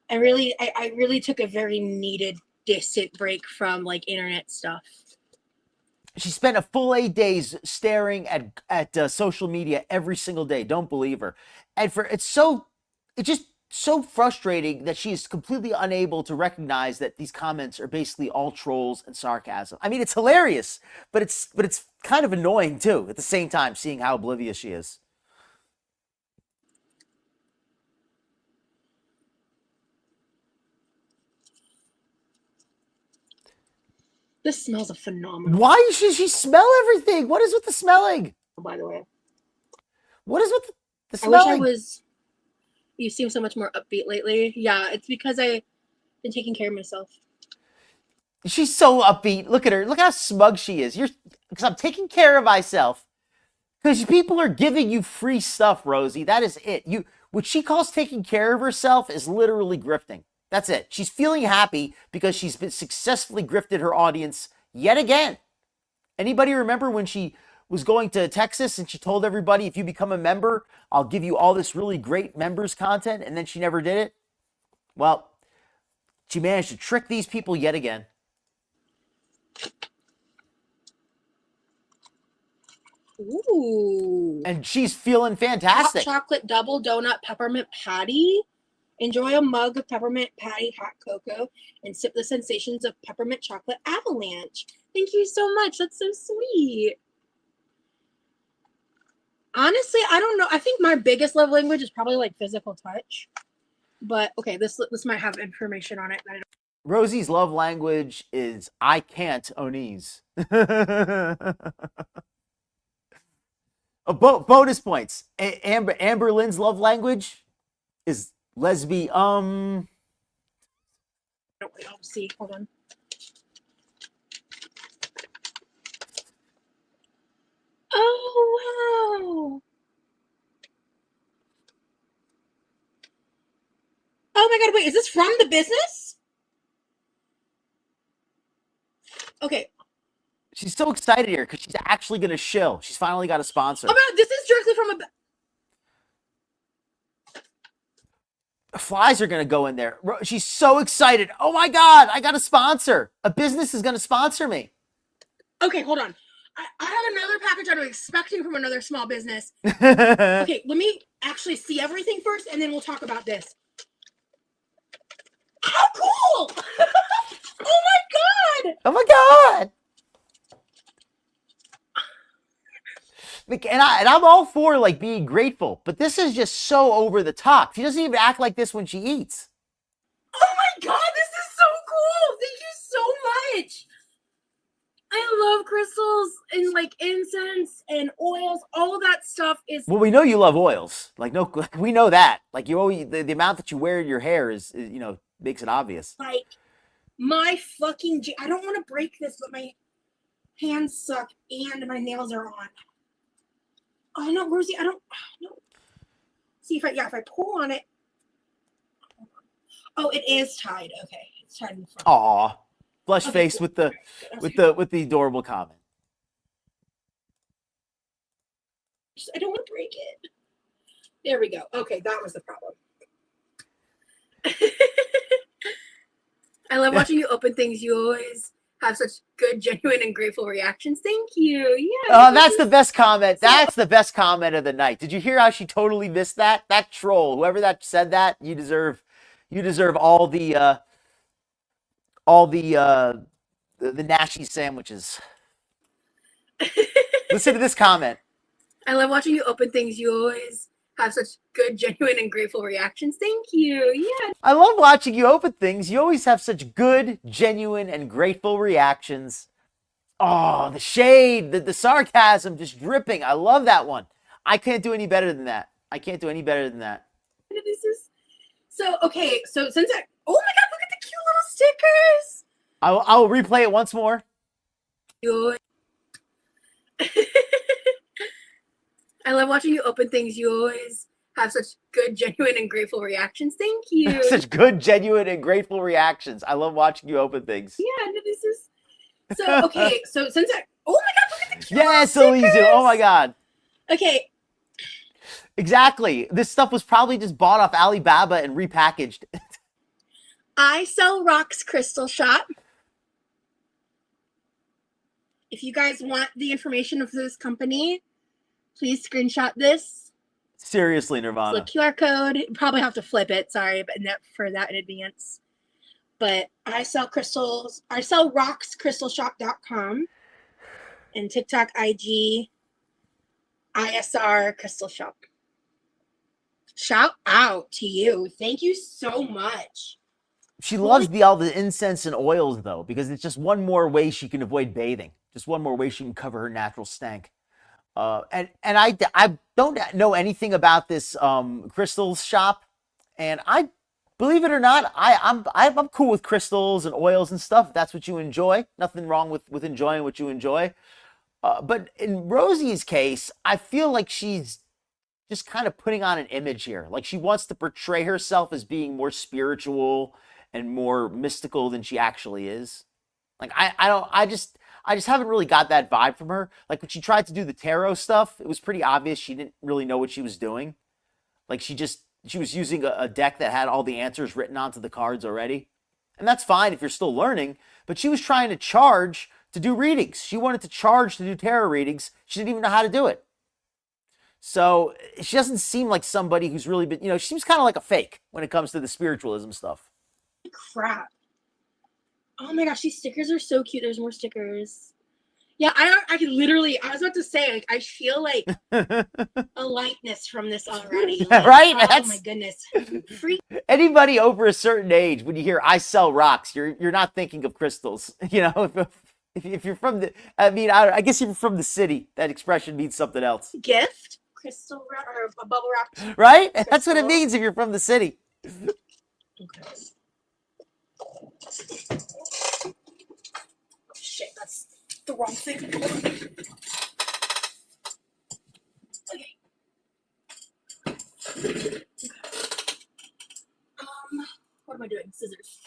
Speaker 3: I really took a very needed distant break from like internet stuff.
Speaker 1: She spent a full 8 days staring at social media every single day. Don't believe her. And it's just so frustrating that she is completely unable to recognize that these comments are basically all trolls and sarcasm. I mean, it's hilarious, but it's kind of annoying too at the same time, seeing how oblivious she is.
Speaker 3: This smells a phenomenal.
Speaker 1: Why should she smell everything? What is with the smelling?
Speaker 3: By the way,
Speaker 1: what is with the
Speaker 3: smelling?
Speaker 1: I wish
Speaker 3: you seem so much more upbeat lately. Yeah, it's because I've been taking care of myself.
Speaker 1: She's so upbeat. Look at her. Look how smug she is. Because I'm taking care of myself. Because people are giving you free stuff, Rosie. That is it. What she calls taking care of herself is literally grifting. That's it. She's feeling happy because she's been successfully grifted her audience yet again. Anybody remember when she was going to Texas and she told everybody, if you become a member, I'll give you all this really great members content, and then she never did it? Well, she managed to trick these people yet again.
Speaker 3: Ooh.
Speaker 1: And she's feeling fantastic.
Speaker 3: Hot chocolate double donut peppermint patty. Enjoy a mug of peppermint patty hot cocoa and sip the sensations of peppermint chocolate avalanche. Thank you so much. That's so sweet. Honestly, I don't know. I think my biggest love language is probably like physical touch. But okay, this might have information on it.
Speaker 1: Rosie's love language is I can't Onis. Bonus points. Amber Lynn's love language is lesbian.
Speaker 3: I'll see. Hold on. Oh wow. Oh my god, wait, is this from the business? Okay.
Speaker 1: She's so excited here because she's actually going to shill. She's finally got a sponsor.
Speaker 3: Oh my, this is directly from a...
Speaker 1: Flies are going to go in there. She's so excited. Oh my God, I got a sponsor. A business is going to sponsor me.
Speaker 3: Okay, hold on. I have another package I'm expecting from another small business. Okay, let me actually see everything first, and then we'll talk about this. How cool! Oh my God!
Speaker 1: Oh my God! And I'm all for like being grateful, but this is just so over the top. She doesn't even act like this when she eats.
Speaker 3: Oh my God, this is so cool! Thank you so much. I love crystals and like incense and oils. All that stuff is.
Speaker 1: Well, we know you love oils. We know that. Like you always, the amount that you wear in your hair is makes it obvious.
Speaker 3: Like my fucking, I don't want to break this, but my hands suck and my nails are on. Oh no, Rosie, I don't know. See if I pull on it. Oh, it is tied. Okay, it's tied in the front.
Speaker 1: Aw, flush face with the adorable comment.
Speaker 3: I don't want to break it. There we go. Okay, that was the problem. I love watching you open things. You always have such good, genuine, and grateful reactions. Thank you. Yeah.
Speaker 1: Oh, that's the best comment. That's the best comment of the night. Did you hear how she totally missed that? That troll, whoever that said that, you deserve all the Nashi sandwiches. Listen to this comment.
Speaker 3: I love watching you open things. You always have such good, genuine, and grateful reactions. Thank you. Yeah.
Speaker 1: I love watching you open things. You always have such good, genuine, and grateful reactions. Oh, the shade, the sarcasm just dripping. I love that one. I can't do any better than that. This
Speaker 3: is so okay. So since oh my God, look at the cute little stickers.
Speaker 1: I will replay it once more.
Speaker 3: I love watching you open things. You always have such good, genuine, and grateful reactions. Thank you.
Speaker 1: Such good, genuine, and grateful reactions. I love watching you open things.
Speaker 3: Yeah, no, this is so okay. So since oh my God, look at the cute
Speaker 1: yes, Elisa. Oh my God.
Speaker 3: Okay.
Speaker 1: Exactly. This stuff was probably just bought off Alibaba and repackaged.
Speaker 5: I Sell Rocks Crystal Shop. If you guys want the information of this company, please screenshot this.
Speaker 1: Seriously, Nirvana.
Speaker 5: It's a QR code. You probably have to flip it. Sorry, but for that in advance. But I sell crystals. I sell rocks crystalshop.com and TikTok, IG, ISR Crystal Shop. Shout out to you. Thank you so much.
Speaker 1: She loves all the incense and oils, though, because it's just one more way she can avoid bathing. Just one more way she can cover her natural stank. And I don't know anything about this crystals shop, and I believe it or not, I'm cool with crystals and oils and stuff. If that's what you enjoy. Nothing wrong with enjoying what you enjoy. But in Rosie's case, I feel like she's just kind of putting on an image here. Like she wants to portray herself as being more spiritual and more mystical than she actually is. Like I just haven't really got that vibe from her. Like when she tried to do the tarot stuff, it was pretty obvious she didn't really know what she was doing. Like she was using a deck that had all the answers written onto the cards already. And that's fine if you're still learning, but she was trying to charge to do readings. She wanted to charge to do tarot readings. She didn't even know how to do it. So she doesn't seem like somebody who's really been, she seems kind of like a fake when it comes to the spiritualism stuff.
Speaker 5: Crap. Oh my gosh, these stickers are so cute. There's more stickers. Yeah, I can literally, I was about to say, like, I feel like a lightness from this already. Like,
Speaker 1: right?
Speaker 5: Oh my goodness. Freak.
Speaker 1: Anybody over a certain age, when you hear I sell rocks, you're not thinking of crystals. If you're from I guess if you're from the city, that expression means something else.
Speaker 5: Gift? Crystal wrap or a bubble wrap?
Speaker 1: Right?
Speaker 5: Crystal.
Speaker 1: That's what it means if you're from the city.
Speaker 5: Okay. Shit, that's the wrong thing. Okay. What am I doing? Scissors.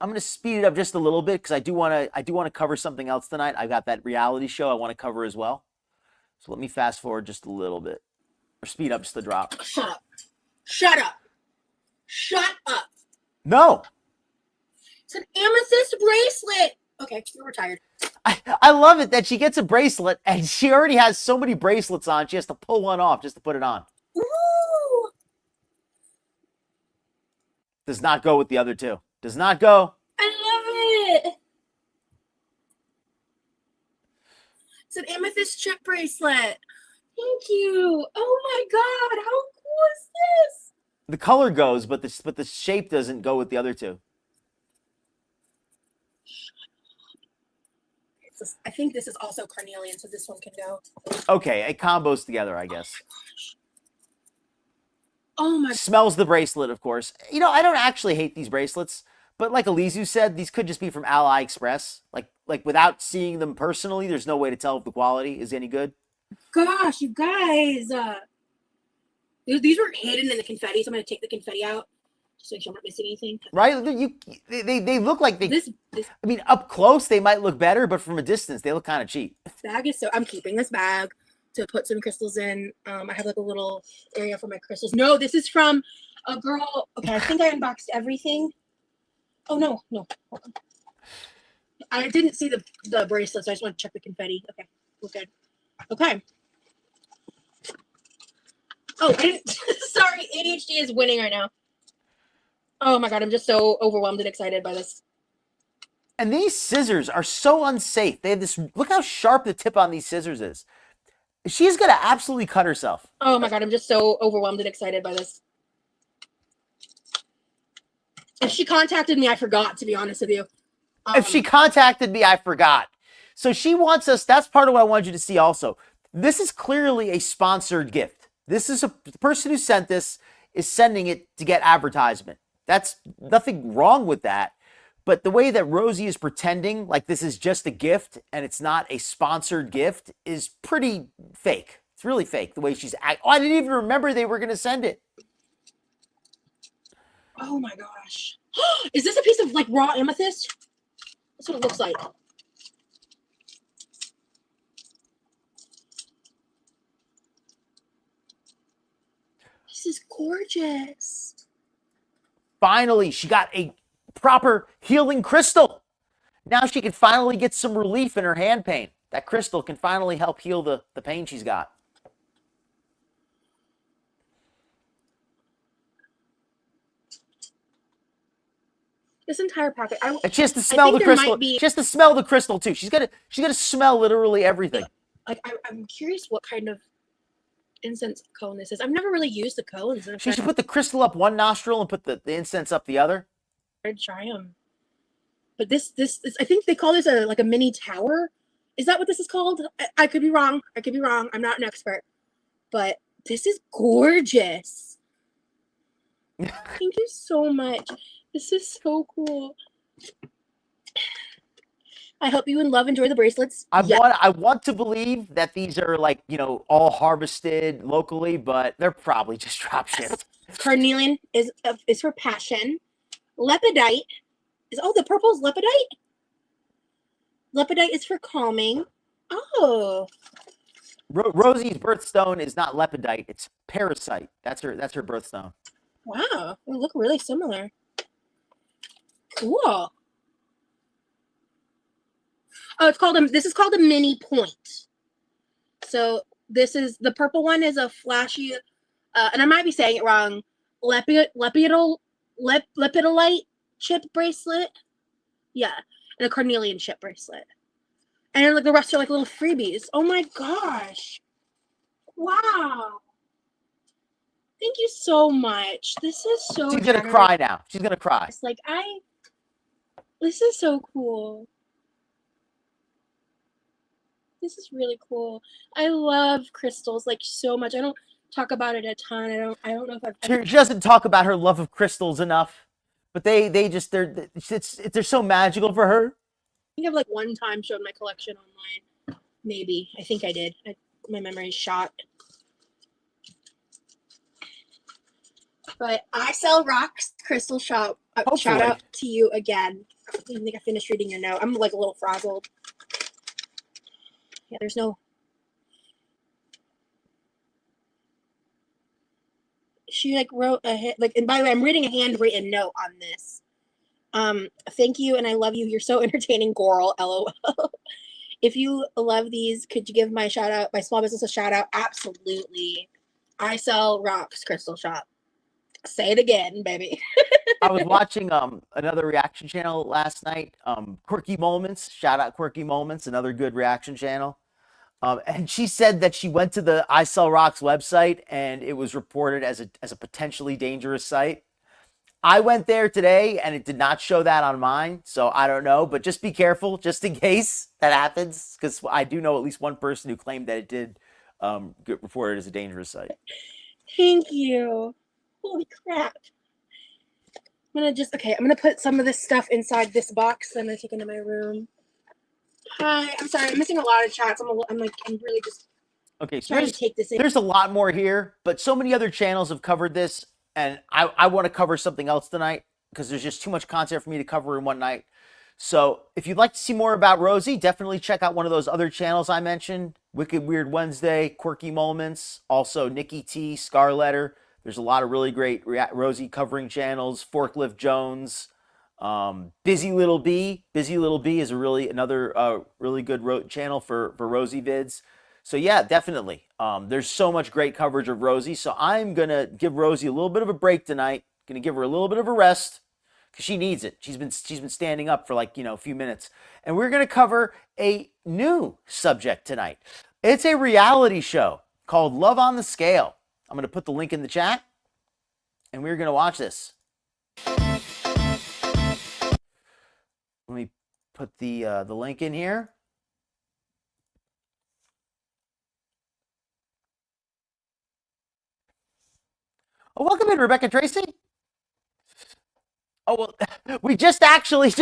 Speaker 1: I'm going to speed it up just a little bit because I do want to cover something else tonight. I've got that reality show I want to cover as well. So let me fast forward just a little bit. Or speed up just the drop.
Speaker 5: Shut up. Shut up. Shut up.
Speaker 1: No.
Speaker 5: It's an amethyst bracelet. Okay, we're tired.
Speaker 1: I love it that she gets a bracelet and she already has so many bracelets on. She has to pull one off just to put it on.
Speaker 5: Ooh.
Speaker 1: Does not go with the other two. Does not go.
Speaker 5: I love it. It's an amethyst chip bracelet. Thank you. Oh my god, how cool is this?
Speaker 1: The color goes, but the shape doesn't go with the other two.
Speaker 5: I think this is also carnelian, so this one can go.
Speaker 1: Okay, it combos together, I guess.
Speaker 5: Oh my.
Speaker 1: Smells the bracelet, of course. I don't actually hate these bracelets, but like Elizu said, these could just be from AliExpress. Like without seeing them personally, there's no way to tell if the quality is any good.
Speaker 5: Gosh, you guys. These were hidden in the confetti, so I'm going to take the confetti out just to make sure I'm not missing anything.
Speaker 1: Right? They look like they...
Speaker 5: This
Speaker 1: I mean, up close, they might look better, but from a distance, they look kind of cheap.
Speaker 5: bag is so... I'm keeping this bag to put some crystals in. I have like a little area for my crystals. No, this is from a girl. Okay, I think I unboxed everything. Oh, no. Hold on. I didn't see the bracelet, so I just want to check the confetti. Okay, we're good. Okay. Oh, I didn't... Sorry, ADHD is winning right now. Oh my god, I'm just so overwhelmed and excited by this.
Speaker 1: And these scissors are so unsafe. They have this... Look how sharp the tip on these scissors is. She's going to absolutely cut herself.
Speaker 5: Oh my god, I'm just so overwhelmed and excited by this. If she contacted me, I forgot, to be honest with you.
Speaker 1: If she contacted me, I forgot. So she wants us... That's part of what I wanted you to see also. This is clearly a sponsored gift. This is the person who sent this is sending it to get advertisement. That's nothing wrong with that. But the way that Rosie is pretending like this is just a gift and it's not a sponsored gift is pretty fake. It's really fake the way she's acting. Oh, I didn't even remember they were going to send it.
Speaker 5: Oh my gosh. Is this a piece of like raw amethyst? That's what it looks like. This is gorgeous.
Speaker 1: Finally, she got a proper healing crystal. Now she can finally get some relief in her hand pain. That crystal can finally help heal the pain she's got.
Speaker 5: This entire packet.
Speaker 1: And she has to smell the crystal. She has to smell the crystal too. She's got to smell literally everything.
Speaker 5: Like I'm curious what kind of incense cone this is. I've never really used the cones.
Speaker 1: She should put the crystal up one nostril and put the incense up the other.
Speaker 5: I'd try them. But this I think they call this like a mini tower. Is that what this is called? I could be wrong. I'm not an expert. But this is gorgeous. Thank you so much. This is so cool. I hope you and Love enjoy the bracelets.
Speaker 1: I want to believe that these are like, all harvested locally, but they're probably just drop shipped.
Speaker 5: Carnelian is for passion. Lepidite is, the purple is lepidite. Lepidite is for calming. Oh.
Speaker 1: Rosie's birthstone is not lepidite, it's parasite. That's her birthstone.
Speaker 5: Wow, they look really similar. Cool. Oh, this is called a mini point. So this is, the purple one is a flashy, and I might be saying it wrong, lepidolite chip bracelet. Yeah, and a carnelian chip bracelet. And then, like, the rest are like little freebies. Oh my gosh. Wow. Thank you so much. This is so
Speaker 1: She's going to cry now. She's going to cry.
Speaker 5: It's like, this is so cool. This is really cool. I love crystals like so much. I don't talk about it a ton. I don't know if I've.
Speaker 1: She doesn't talk about her love of crystals enough, but they're so magical for her.
Speaker 5: I think I've like one time showed my collection online. Maybe. I think I did. My memory's shot. But I Sell Rocks Crystal Shop. Shout out to you again. I don't think I finished reading your note. I'm like a little frazzled. Yeah, there's no. She like wrote and by the way, I'm reading a handwritten note on this. Thank you and I love you. You're so entertaining, Goral. LOL. If you love these, could you give my small business a shout out? Absolutely. I Sell Rocks Crystal Shop. Say it again, baby.
Speaker 1: I was watching another reaction channel last night, Quirky Moments. Shout out Quirky Moments, another good reaction channel. And she said that she went to the I Sell Rocks website and it was reported as a potentially dangerous site. I went there today and it did not show that on mine, so I don't know. But just be careful, just in case that happens, because I do know at least one person who claimed that it did get reported as a dangerous site.
Speaker 5: Thank you. Holy crap. I'm gonna put some of this stuff inside this box that I'm gonna take into my room. Hi, I'm sorry, I'm missing a lot of chats. I'm really just
Speaker 1: okay. So
Speaker 5: trying to take this in.
Speaker 1: There's a lot more here, but so many other channels have covered this, and I want to cover something else tonight because there's just too much content for me to cover in one night. So if you'd like to see more about Rosie, definitely check out one of those other channels I mentioned: Wicked Weird Wednesday, Quirky Moments, also Nikki T, Scarletter. There's a lot of really great Rosie covering channels. Forklift Jones, Busy Little Bee. Busy Little Bee is another really good channel for Rosie vids. So yeah, definitely. There's so much great coverage of Rosie. So I'm gonna give Rosie a little bit of a break tonight. Gonna give her a little bit of a rest because she needs it. She's been standing up for a few minutes, and we're gonna cover a new subject tonight. It's a reality show called Love on the Scale. I'm going to put the link in the chat, and we're going to watch this. Let me put the link in here. Oh, welcome in, Rebecca Tracy. Oh, well, we just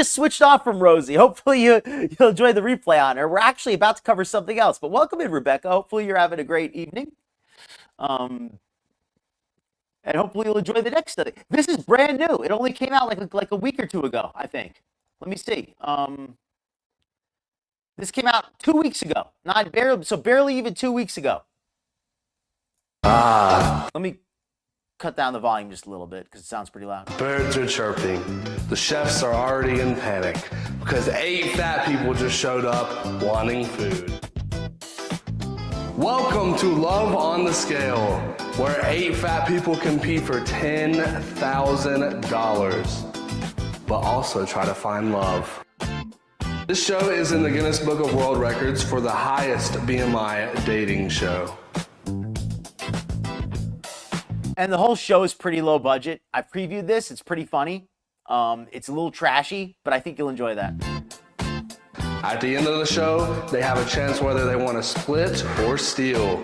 Speaker 1: switched off from Rosie. Hopefully you'll enjoy the replay on her. We're actually about to cover something else, but welcome in, Rebecca. Hopefully you're having a great evening. And hopefully you'll enjoy the next study. This is brand new. It only came out like a week or two ago, I think. Let me see. This came out 2 weeks ago. Barely even 2 weeks ago. Let me cut down the volume just a little bit because it sounds pretty loud.
Speaker 6: Birds are chirping. The chefs are already in panic because 8 fat people just showed up wanting food. Welcome to Love on the Scale, where 8 fat people compete for $10,000, but also try to find love. This show is in the Guinness Book of World Records for the highest BMI dating show.
Speaker 1: And the whole show is pretty low budget. I previewed this. It's pretty funny. It's a little trashy, but I think you'll enjoy that.
Speaker 6: At the end of the show, they have a chance whether they want to split or steal.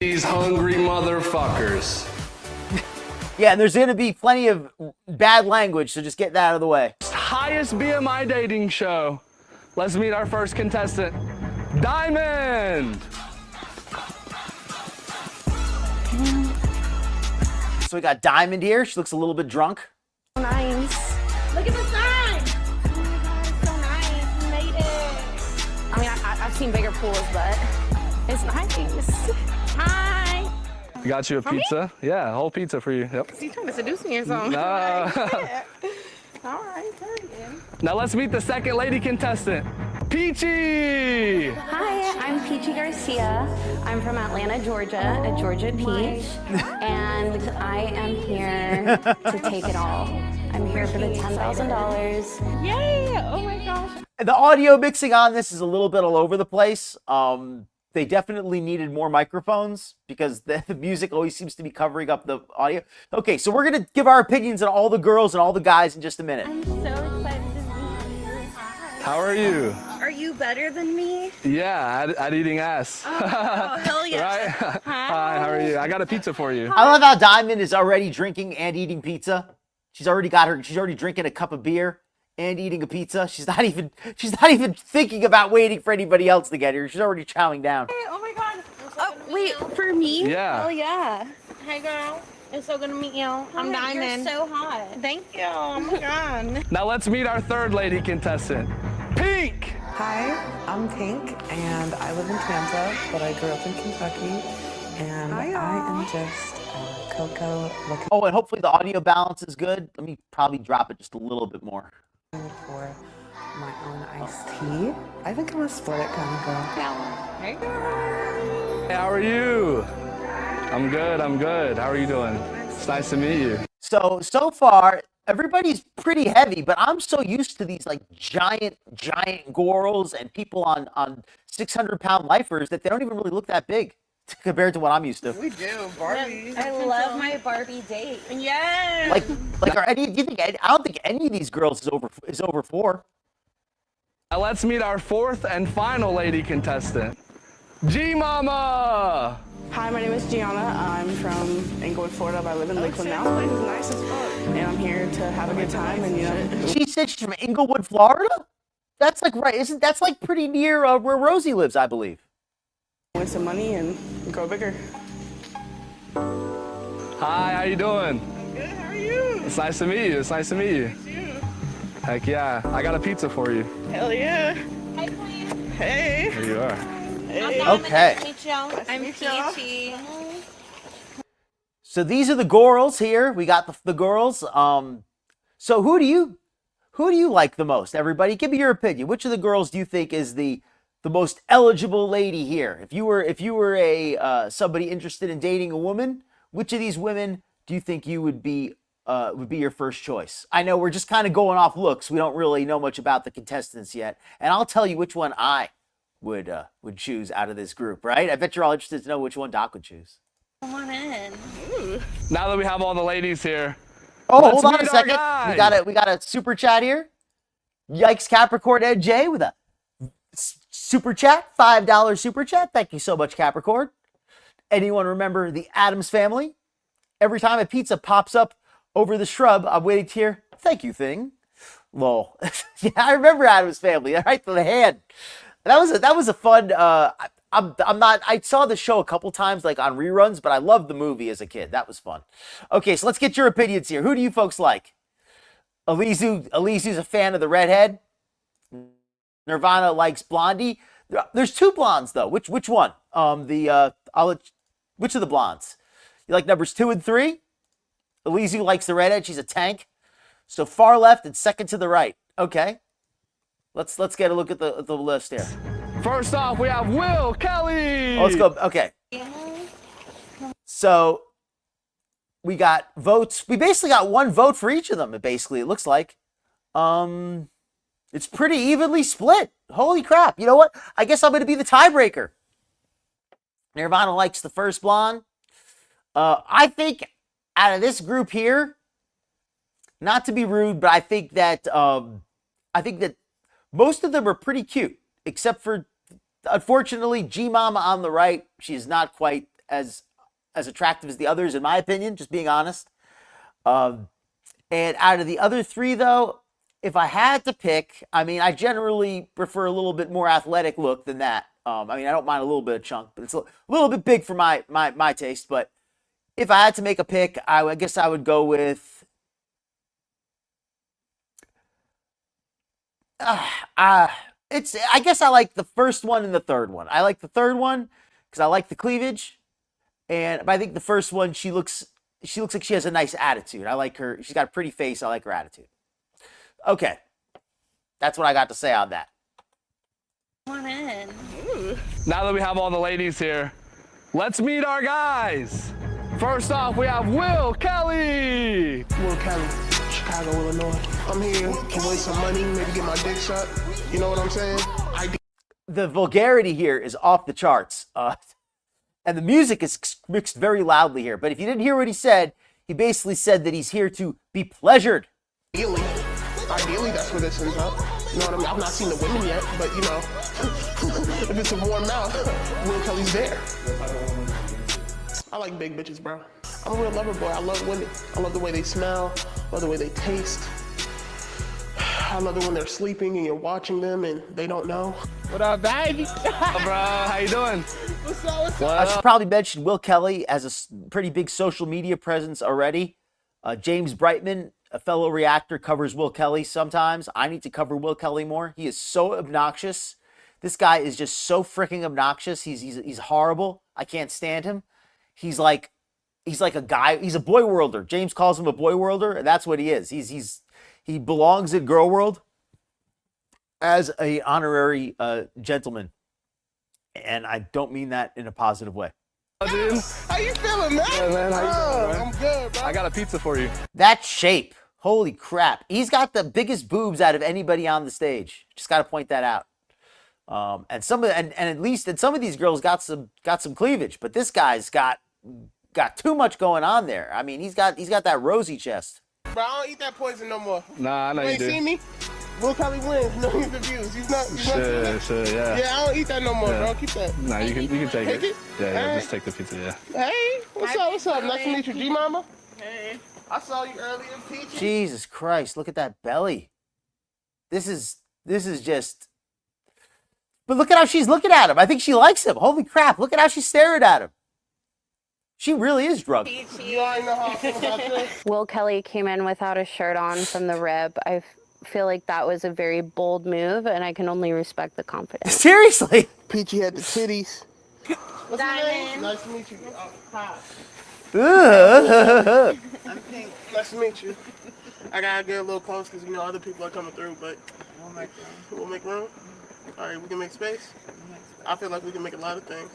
Speaker 6: These hungry motherfuckers.
Speaker 1: Yeah, and there's going to be plenty of bad language, so just get that out of the way.
Speaker 6: Highest BMI dating show. Let's meet our first contestant, Diamond.
Speaker 1: So we got Diamond here. She looks a little bit drunk.
Speaker 7: Nice.
Speaker 2: Look at the sign.
Speaker 7: Oh my God, it's so nice. You made it. I mean, I've seen bigger pools, but it's nice. Hi.
Speaker 6: I got you a pizza. Yeah, a whole pizza for you. Yep.
Speaker 7: Is he trying to seduce me or something?
Speaker 6: No.
Speaker 7: All right, turn.
Speaker 6: Now let's meet the second lady contestant, Peachy.
Speaker 7: Hi, I'm Peachy Garcia. I'm from Atlanta, Georgia, a Georgia peach, and I am here to take it all. I'm here for the $10,000.
Speaker 8: Yay! Oh my gosh.
Speaker 1: The audio mixing on this is a little bit all over the place. They definitely needed more microphones because the music always seems to be covering up the audio. Okay, so we're going to give our opinions on all the girls and all the guys in just a minute.
Speaker 8: I'm so excited to meet you.
Speaker 6: How are you?
Speaker 8: Are you better than me?
Speaker 6: Yeah, at eating ass.
Speaker 8: Oh, hell yeah.
Speaker 6: Right? Hi, how are you? I got a pizza for you.
Speaker 1: I love how Diamond is already drinking and eating pizza. She's already drinking a cup of beer and eating a pizza. She's not even thinking about waiting for anybody else to get here. She's already chowing down.
Speaker 8: Hey, oh my god. Oh, wait, for me?
Speaker 6: Yeah.
Speaker 8: Hell yeah. Hey girl, it's so good to meet you. I'm Diamond. You're so hot. Thank you. Oh my god.
Speaker 6: Now let's meet our third lady contestant, Pink.
Speaker 9: Hi, I'm Pink, and I live in Tampa, but I grew up in Kentucky, and I am just Coco looking
Speaker 1: Oh, and hopefully the audio balance is good. Let me probably drop it just a little bit more.
Speaker 9: for my own iced tea. I think I'm a split it kind of girl.
Speaker 8: Hey girl.
Speaker 6: Hey, how are you? I'm good. How are you doing? It's nice to meet you.
Speaker 1: So far, everybody's pretty heavy, but I'm so used to these like giant girls and people on 600-pound lifers that they don't even really look that big compared to what I'm used to.
Speaker 9: We do, Barbie.
Speaker 8: I love my Barbie date. Yes.
Speaker 1: Like are any? Do you think? I don't think any of these girls is over 4.
Speaker 6: Now let's meet our fourth and final lady contestant, G Mama.
Speaker 9: Hi, my name is Gianna. I'm from Inglewood, Florida, but I live in Lakeland now. It's nice as fuck. And I'm here to have a good time and, you know.
Speaker 1: She said she's from Inglewood, Florida. That's like right. That's like pretty near where Rosie lives, I believe.
Speaker 9: Win some money and grow bigger.
Speaker 6: Hi, how you doing?
Speaker 9: I'm good, how are you?
Speaker 6: It's nice to meet you.
Speaker 9: You.
Speaker 6: Heck yeah. I got a pizza for you.
Speaker 9: Hell yeah.
Speaker 8: Hey queen.
Speaker 9: Hey.
Speaker 6: Here you are.
Speaker 9: Hey.
Speaker 1: Okay.
Speaker 8: Nice to meet you. I'm Peachy.
Speaker 1: So these are the girls here. We got the girls. So who do you like the most? Everybody, give me your opinion. Which of the girls do you think is the most eligible lady here? If you were a somebody interested in dating a woman, which of these women do you think you would be your first choice? I know we're just kind of going off looks. We don't really know much about the contestants yet, and I'll tell you which one I would choose out of this group. Right? I bet you're all interested to know which one Doc would choose.
Speaker 8: Come on in.
Speaker 6: Now that we have all the ladies here.
Speaker 1: Oh,
Speaker 6: let's
Speaker 1: hold on a
Speaker 6: meet our
Speaker 1: second.
Speaker 6: guy.
Speaker 1: We got a super chat here. Yikes Capricorn Ed J with a super chat, $5 super chat. Thank you so much, Capricorn. Anyone remember the Addams Family? Every time a pizza pops up over the shrub, I'm waiting to hear, thank you thing. Lol. Yeah, I remember Addams Family. Right to the hand. That was a fun. I saw the show a couple times, like on reruns, but I loved the movie as a kid. That was fun. Okay, so let's get your opinions here. Who do you folks like? Alizu's a fan of the redhead. Nirvana likes Blondie. There's two blondes though. Which one? Which of the blondes? You like numbers 2 and 3? Alizu likes the redhead. She's a tank. So far left and second to the right. Okay. Let's get a look at the list here.
Speaker 6: First off, we have Will Kelly.
Speaker 1: Oh, let's go. Okay. So we got votes. We basically got 1 vote for each of them. It looks like. It's pretty evenly split. Holy crap. You know what? I guess I'm going to be the tiebreaker. Nirvana likes the first blonde. I think out of this group here, not to be rude, but I think that most of them are pretty cute, except for, unfortunately, G-Mama on the right. She is not quite as attractive as the others, in my opinion, just being honest. And out of the other 3, though, if I had to pick, I mean, I generally prefer a little bit more athletic look than that. I mean, I don't mind a little bit of chunk, but it's a little bit big for my taste. But if I had to make a pick, I guess I would go with I guess I like the first one and the third one. I like the third one because I like the cleavage, but I think the first one, she looks like she has a nice attitude. I like her. She's got a pretty face. I like her attitude. Okay, that's what I got to say on that.
Speaker 8: Come on in.
Speaker 6: Now that we have all the ladies here, let's meet our guys. First off, we have Will Kelly.
Speaker 10: Will Kelly, Chicago, Illinois. I'm here to win some money, maybe get my dick sucked. You know what I'm saying?
Speaker 1: The vulgarity here is off the charts. And the music is mixed very loudly here. But if you didn't hear what he said, he basically said that he's here to be pleasured.
Speaker 10: Ideally, that's where this ends up. You know what I mean? I've not seen the women yet, but you know, if it's a warm mouth, Will Kelly's there. I like big bitches, bro. I'm a real lover boy. I love women. I love the way they smell, I love the way they taste. I love it when they're sleeping and you're watching them and they don't know.
Speaker 6: What up, baby? Bro, how you doing?
Speaker 10: What's up?
Speaker 1: I should probably mention Will Kelly has a pretty big social media presence already. James Brightman, a fellow reactor, covers Will Kelly sometimes. I need to cover Will Kelly more. He is so obnoxious. This guy is just so freaking obnoxious. He's horrible. I can't stand him. He's like a guy. He's a boy worlder. James calls him a boy worlder, and that's what he is. He belongs in Girl World as a honorary gentleman, and I don't mean that in a positive way.
Speaker 6: Dude.
Speaker 10: How you feeling, man?
Speaker 6: Yeah, man, how you doing, man?
Speaker 10: I'm good, bro.
Speaker 6: I got a pizza for you.
Speaker 1: That shape, holy crap! He's got the biggest boobs out of anybody on the stage. Just got to point that out. And at least some of these girls got some cleavage, but this guy's got too much going on there. I mean, he's got that rosy chest.
Speaker 10: Bro, I don't eat that poison no more.
Speaker 6: Nah, I know you
Speaker 10: ain't
Speaker 6: do.
Speaker 10: seen me? Will Kelly wins. Millions of views. You've not
Speaker 6: Sure, yeah.
Speaker 10: Yeah, I don't eat that no more, bro. Keep that.
Speaker 6: Nah, you can take it.
Speaker 10: Take it?
Speaker 6: Yeah,
Speaker 10: Hey.
Speaker 6: just take the pizza, yeah.
Speaker 10: Hey, what's up? Nice to meet you, G-Mama. Hey. I saw you earlier, Peachy.
Speaker 1: Jesus Christ, look at that belly. This is just. But look at how she's looking at him. I think she likes him. Holy crap, look at how she's staring at him. She really is drunk.
Speaker 10: You already know how I feel about this.
Speaker 7: Will Kelly came in without a shirt on from the rib. I feel like that was a very bold move, and I can only respect the confidence.
Speaker 1: Seriously.
Speaker 10: Peachy had the titties. What's your name?
Speaker 8: Diamond.
Speaker 10: Nice to meet you. Hi.
Speaker 1: Ugh.
Speaker 10: I'm Pink. Nice to meet you. I gotta get a little close because you know other people are coming through, but we'll make room. We'll make room? All right, we can make space? I feel like we can make a lot of things.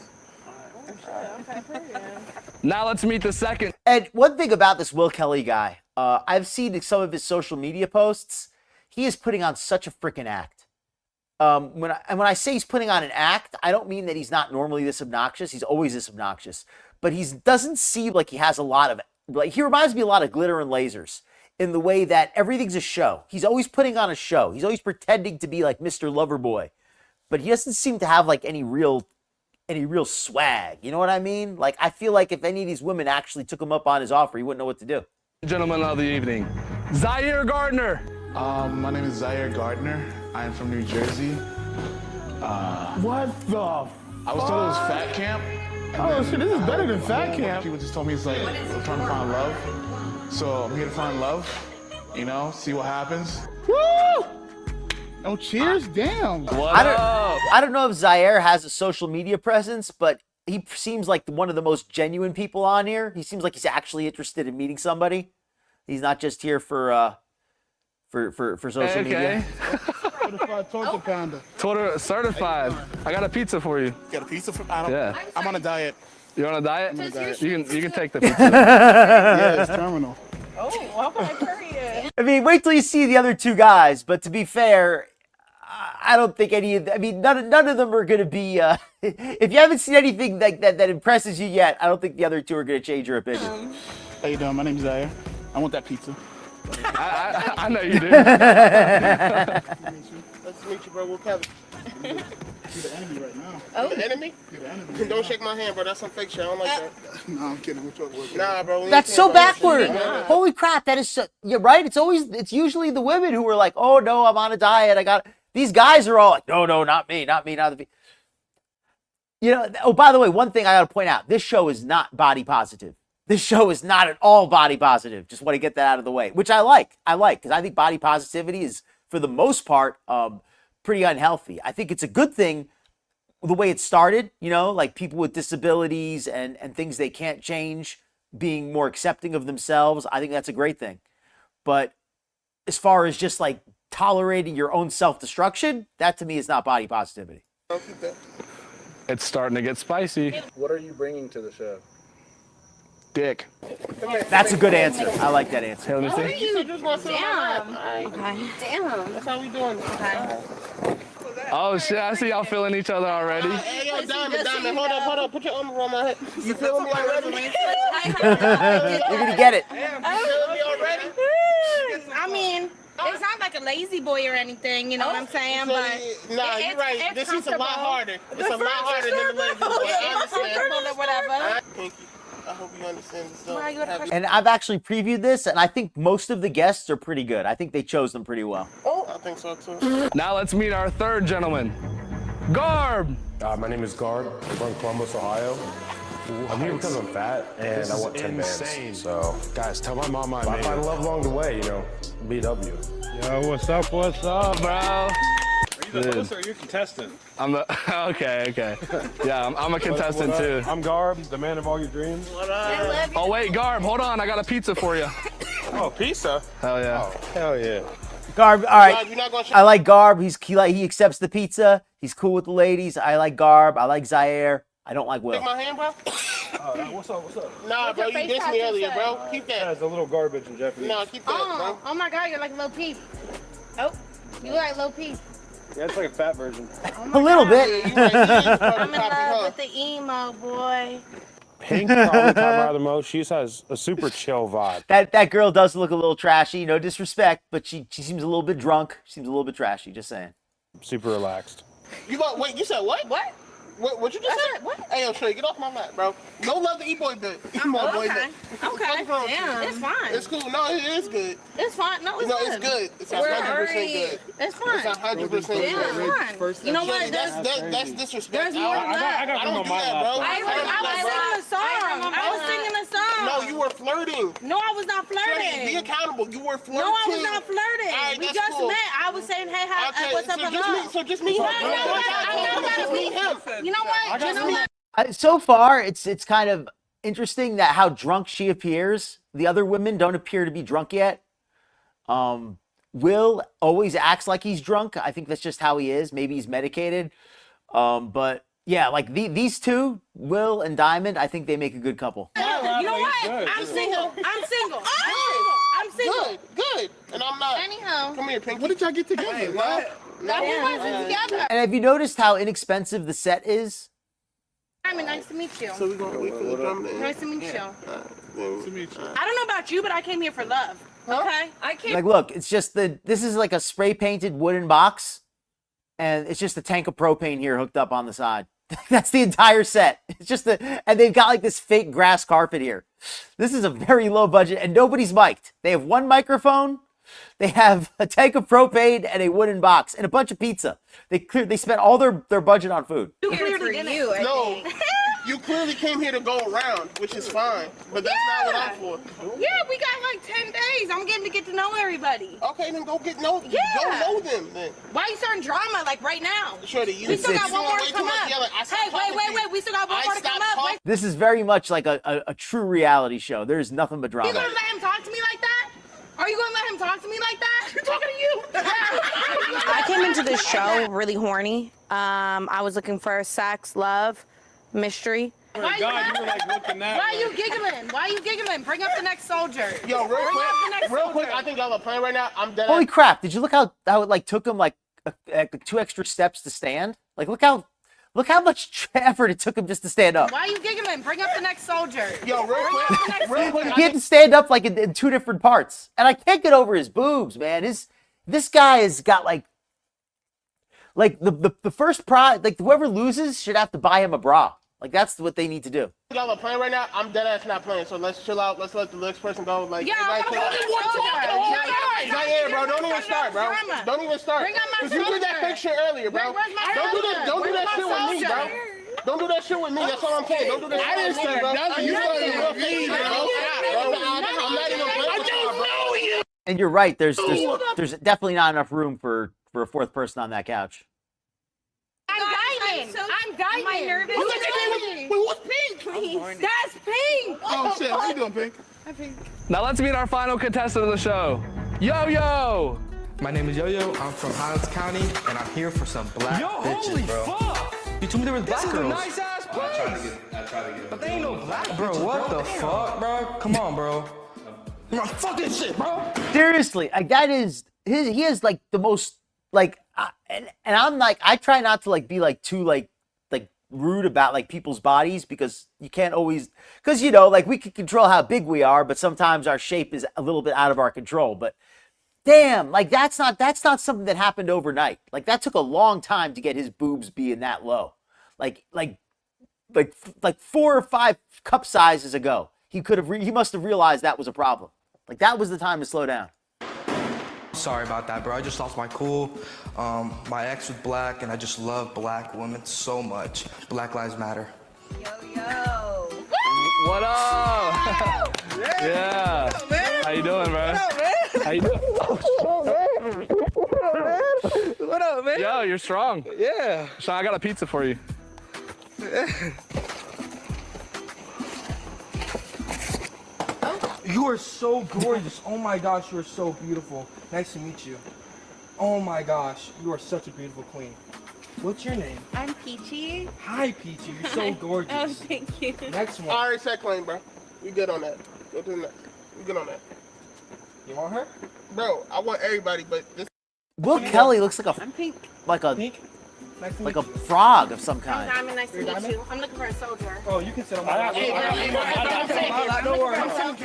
Speaker 6: Now let's meet the second.
Speaker 1: And one thing about this Will Kelly guy, I've seen some of his social media posts. He is putting on such a freaking act. When I say he's putting on an act, I don't mean that he's not normally this obnoxious. He's always this obnoxious. But he doesn't seem like he has a lot of, like, he reminds me a lot of Glitter and Lasers in the way that everything's a show. He's always putting on a show. He's always pretending to be like Mr. Loverboy. But he doesn't seem to have like any real swag. You know what I mean? Like, I feel like if any of these women actually took him up on his offer, he wouldn't know what to do.
Speaker 6: Gentleman of the evening, Zaire Gardner.
Speaker 11: My name is Zaire Gardner. I am from New Jersey.
Speaker 10: What the
Speaker 11: I was told it was Fat Camp.
Speaker 10: Oh, shit, this is better than Fat Camp.
Speaker 11: People just told me it's like, I'm trying to find love. So I'm here to find love. You know, see what happens. Woo! Oh, cheers, damn.
Speaker 1: I don't know if Zaire has a social media presence, but he seems like one of the most genuine people on here. He seems like he's actually interested in meeting somebody. He's not just here for social media.
Speaker 11: Certified torture pounder.
Speaker 6: Torture certified. I got a pizza for you.
Speaker 11: Got a pizza for? I'm on a diet.
Speaker 6: You're on a diet?
Speaker 11: I'm on a diet.
Speaker 6: You can take the pizza.
Speaker 11: Yeah, it's terminal.
Speaker 8: Oh, how can I carry it?
Speaker 1: I mean, wait till you see the other two guys. But to be fair, I don't think any of. I mean, none of them are going to be. If you haven't seen anything that impresses you yet, I don't think the other two are going to change your opinion.
Speaker 11: How you doing? My name's Zaire. I want that pizza.
Speaker 6: I know you do.
Speaker 10: Nice to meet you, bro. We'll Kevin.
Speaker 11: You're the enemy right now.
Speaker 10: Oh, the enemy?
Speaker 11: You're the enemy.
Speaker 10: Don't shake my hand, bro. That's some fake shit. I don't like that.
Speaker 11: No, I'm kidding.
Speaker 10: Nah, bro.
Speaker 1: That's so backward. Holy crap! That is so. You're right. It's usually the women who are like, "Oh no, I'm on a diet. I got." These guys are all like, "No, not me, not the." You know. Oh, by the way, one thing I got to point out: this show is not body positive. This show is not at all body positive. Just want to get that out of the way, which I like. Because I think body positivity is, for the most part, pretty unhealthy. I think it's a good thing the way it started, you know, like people with disabilities and things they can't change being more accepting of themselves. I think that's a great thing. But as far as just like tolerating your own self-destruction, that to me is not body positivity.
Speaker 6: It's starting to get spicy.
Speaker 12: What are you bringing to the show?
Speaker 6: Dick.
Speaker 1: That's a good answer. I like that answer.
Speaker 6: Hey, let me see.
Speaker 8: Damn. Okay. Damn.
Speaker 10: That's how we doing.
Speaker 8: Okay.
Speaker 6: Oh shit, I see y'all feeling each other already.
Speaker 10: Hey, yo, Diamond, hold up. Put your arm around my head. You feeling me already?
Speaker 1: You're going to get it.
Speaker 10: You feeling me already?
Speaker 8: I mean, it's not like a lazy boy or anything, you know what I'm saying? But
Speaker 10: nah, you're right. This is a lot harder. It's a lot harder than the lazy boy.
Speaker 8: It's comfortable or whatever.
Speaker 10: Thank you. I hope you understand this.
Speaker 1: And I've actually previewed this, and I think most of the guests are pretty good. I think they chose them pretty well.
Speaker 10: Oh, I think so too.
Speaker 6: Now let's meet our third gentleman, Garb.
Speaker 12: My name is Garb. I'm from Columbus, Ohio. I'm here because I'm fat and I want 10 bands. So, guys, tell my mama I find love along the way, you know, BW.
Speaker 11: Yo, what's up,
Speaker 6: bro?
Speaker 12: Are you the host or are you a contestant?
Speaker 6: I'm the, okay. Yeah, I'm a contestant too.
Speaker 12: I'm Garb, the man of all your dreams.
Speaker 10: What up?
Speaker 6: Oh wait, Garb, hold on, I got a pizza for you.
Speaker 12: Oh, pizza?
Speaker 6: Hell yeah.
Speaker 12: Oh, hell yeah.
Speaker 1: Garb, all right.
Speaker 10: You're not gonna
Speaker 1: I like Garb. He accepts the pizza. He's cool with the ladies. I like Garb. I like Zaire. I don't like Will.
Speaker 10: Take my hand, bro.
Speaker 12: What's up?
Speaker 10: Nah, bro, you dissed me earlier, bro. Keep that.
Speaker 12: That's a little garbage in Japanese.
Speaker 10: Nah, keep that, bro.
Speaker 8: Oh my God, you're like a little piece. Oh, you look like a little piece.
Speaker 12: Yeah, it's like a fat version.
Speaker 1: A little bit.
Speaker 8: I'm in love with the emo boy.
Speaker 12: Pink probably top her the most. She just has a super chill vibe.
Speaker 1: That girl does look a little trashy. No disrespect, but she seems a little bit drunk. She seems a little bit trashy. Just saying.
Speaker 12: Super relaxed.
Speaker 10: Wait, you said what? What you just said?
Speaker 8: What?
Speaker 10: Hey, yo, Trey, get off my lap, bro. No love to E-boy bit. E-boy boy bit.
Speaker 8: Okay. Damn. It's fine.
Speaker 10: It's cool. No, it is good.
Speaker 8: It's fine. No, it's
Speaker 10: good. It's good. It's 100% good.
Speaker 8: It's fine.
Speaker 10: It's 100% good.
Speaker 8: Damn, fine. You know what?
Speaker 10: That's disrespect.
Speaker 8: There's more left.
Speaker 10: I don't do that, bro.
Speaker 8: I was singing a song.
Speaker 10: No, you were flirting.
Speaker 8: No, I was not flirting.
Speaker 10: Be accountable. You were flirting.
Speaker 8: No, I was not flirting.
Speaker 10: Right,
Speaker 8: we just met. I was saying, hey, what's up, hello?
Speaker 10: So just meet him. Just meet him.
Speaker 8: You know what?
Speaker 1: So far, it's kind of interesting that how drunk she appears. The other women don't appear to be drunk yet. Will always acts like he's drunk. I think that's just how he is. Maybe he's medicated. But yeah, like these two, Will and Diamond, I think they make a good couple.
Speaker 8: You know what? I'm single. I'm single.
Speaker 10: Good. And I'm not.
Speaker 8: Anyhow.
Speaker 10: Come here, Pink. What did y'all get together?
Speaker 8: Now we wasn't together.
Speaker 1: And have you noticed how inexpensive the set is?
Speaker 8: Diamond, nice to meet you.
Speaker 10: So we're gonna wait for the drum to end.
Speaker 8: Nice to meet you.
Speaker 10: Nice to meet you.
Speaker 8: I don't know about you, but I came here for love. Okay? I came.
Speaker 1: Like, look, it's just this is like a spray painted wooden box, and it's just a tank of propane here hooked up on the side. That's the entire set. It's just and they've got like this fake grass carpet here. This is a very low budget, and nobody's mic'd. They have one microphone. They have a tank of propane and a wooden box and a bunch of pizza. They spent all their budget on food.
Speaker 8: You clearly didn't.
Speaker 10: No, you clearly came here to go around, which is fine. But that's not what I'm for.
Speaker 8: Yeah, we got like 10 days. I'm getting to get to know everybody.
Speaker 10: Okay, then go know them then.
Speaker 8: Why are you starting drama like right now?
Speaker 10: Sure,
Speaker 8: we still got one more to come up. Hey, wait. We still got one more to come up.
Speaker 1: This is very much like a true reality show. There's nothing but drama.
Speaker 8: You gonna let him talk to me like that? Are you gonna let him talk to me like that? You're talking to you.
Speaker 13: I came into this show really horny. I was looking for sex, love, mystery.
Speaker 8: Why are you giggling? Why are you giggling? Bring up the next soldier.
Speaker 10: Yo, real quick, I think y'all are playing right now. I'm dead.
Speaker 1: Holy crap! Did you look how it like took him like 2 extra steps to stand? Like look how much effort it took him just to stand up.
Speaker 8: Why are you giggling? Bring up the next soldier.
Speaker 10: Yo, real quick.
Speaker 1: He had to stand up like in 2 different parts, and I can't get over his boobs, man. This guy has got like the first prize. Like whoever loses should have to buy him a bra. Like that's what they need to do.
Speaker 10: Y'all are playing right now. I'm dead ass not playing. So let's chill out. Let's let the next person go. Like,
Speaker 8: yeah,
Speaker 10: bro. Don't even start, bro. Don't even start. Cause you did that picture earlier, bro. Don't do that shit with me, bro. Don't do that shit with me. That's all I'm saying. Don't do that shit with me, bro. You started with me, bro. I'm not even playing. I don't know you.
Speaker 1: And you're right. There's definitely not enough room for a 4th person on that couch.
Speaker 8: I'm dying. My nervous.
Speaker 10: Wait, what's Pink?
Speaker 8: That's Pink.
Speaker 11: Oh shit, how you doing, Pink?
Speaker 8: Hi, Pink.
Speaker 6: Now let's meet our final contestant of the show, Yo-Yo.
Speaker 14: My name is Yo-Yo. I'm from Highlands County, and I'm here for some black bitches, bro. Fuck. You told me there was black girls.
Speaker 6: This is a nice ass place.
Speaker 14: I try to get. But they ain't no black bro. What the fuck, bro? Come on, bro. Fuck this shit, bro.
Speaker 1: Seriously, like that is he is like the most like and I'm like I try not to like be like too like rude about like people's bodies because you can't always because you know like we can control how big we are, but sometimes our shape is a little bit out of our control. But damn, like that's not something that happened overnight. Like that took a long time to get his boobs being that low. Like 4 or 5 cup sizes ago, he must have realized that was a problem. Like that was the time to slow down.
Speaker 14: Sorry about that, bro. I just lost my cool. My ex was black, and I just love black women so much. Black Lives Matter.
Speaker 8: Yo.
Speaker 6: What up? Yeah. How you doing, bro?
Speaker 14: What up, man?
Speaker 6: How you doing?
Speaker 14: What up, man?
Speaker 6: Yo, you're strong.
Speaker 14: Yeah.
Speaker 6: Sean, I got a pizza for you.
Speaker 14: You are so gorgeous. Oh my gosh, you are so beautiful. Nice to meet you. Oh my gosh, you are such a beautiful queen. What's your name?
Speaker 8: I'm Peachy.
Speaker 14: Hi, Peachy. You're so gorgeous.
Speaker 8: Oh, thank you.
Speaker 14: Next one.
Speaker 10: I already said claim, bro. We good on that. Go to the next. We good on that.
Speaker 14: You want her?
Speaker 10: Bro, I want everybody, but this.
Speaker 1: Will Kelly looks like
Speaker 8: I'm Pink.
Speaker 14: Pink? Nice to
Speaker 1: like
Speaker 14: meet
Speaker 1: a
Speaker 14: you.
Speaker 1: frog of some kind.
Speaker 8: I'm Diamond. Nice to meet you. I'm looking for a soldier.
Speaker 14: Oh, you can sit on my lap. Don't worry.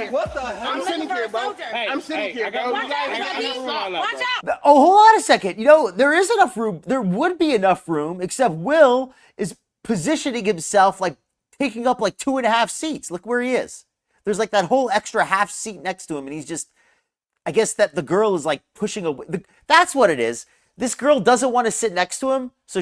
Speaker 14: What the hell?
Speaker 10: I'm sitting here, bro. I'm sitting here, bro.
Speaker 8: Watch out.
Speaker 1: Oh, hold on a second. You know, there is enough room. There would be enough room, except Will is positioning himself like taking up like 2.5 seats. Look where he is. There's like that whole extra half seat next to him, and he's just, I guess that the girl is like pushing away. That's what it is. This girl doesn't want to sit next to him, so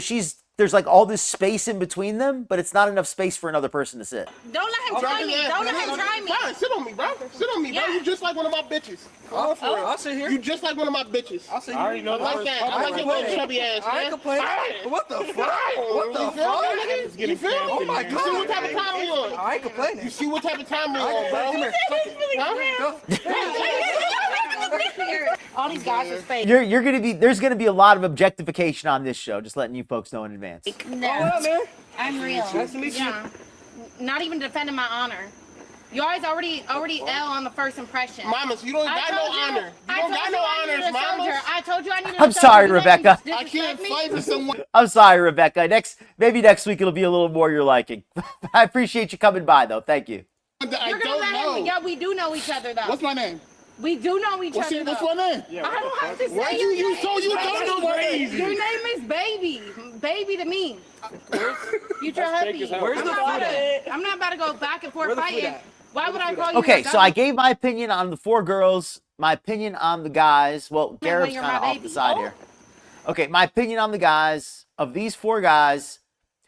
Speaker 1: there's like all this space in between them, but it's not enough space for another person to sit.
Speaker 8: Don't let him try me. Don't let him try me.
Speaker 10: Fine, sit on me, bro. Sit on me, bro. You just like one of my bitches.
Speaker 14: I'll sit here.
Speaker 10: You just like one of my bitches.
Speaker 14: I'll sit here.
Speaker 10: I already know I like that. I like your little chubby ass, man.
Speaker 14: I ain't complaining. What the fuck? What the fuck?
Speaker 10: You feel me?
Speaker 14: Oh my god.
Speaker 10: You see what type of time we on?
Speaker 14: I ain't complaining.
Speaker 10: You see what type of time we on, bro?
Speaker 8: All these guys are fake.
Speaker 1: There's gonna be a lot of objectification on this show. Just letting you folks know in advance.
Speaker 8: No, I'm real.
Speaker 14: Nice to meet you.
Speaker 8: Yeah. Not even defending my honor. You always already L on the first impression.
Speaker 10: Mamas, you don't got no honor. You don't got no honors, mamas.
Speaker 8: I told you I needed a
Speaker 1: I'm sorry, Rebecca.
Speaker 10: I can't fight for someone.
Speaker 1: I'm sorry, Rebecca. Maybe next week it'll be a little more your liking. I appreciate you coming by, though. Thank you.
Speaker 10: I don't know.
Speaker 8: Yeah, we do know each other, though.
Speaker 10: What's my name?
Speaker 8: We do know each other,
Speaker 10: What's
Speaker 8: though.
Speaker 10: my name?
Speaker 8: I don't have to say
Speaker 10: Why
Speaker 8: your
Speaker 10: you
Speaker 8: name.
Speaker 10: so you don't know crazy?
Speaker 8: Your name is Baby. Baby to me. Future hubby.
Speaker 14: Where's the food at?
Speaker 8: I'm not about to go back and forth
Speaker 14: Where the food
Speaker 8: fighting.
Speaker 14: at?
Speaker 8: Why would I call you?
Speaker 1: Okay,
Speaker 8: a
Speaker 1: so I
Speaker 8: dummy?
Speaker 1: gave my opinion on the 4 girls, my opinion on the guys. Well, Garrett's
Speaker 8: you're
Speaker 1: kind of
Speaker 8: my
Speaker 1: off
Speaker 8: baby.
Speaker 1: the side here. Okay, my opinion on the guys, of these 4 guys,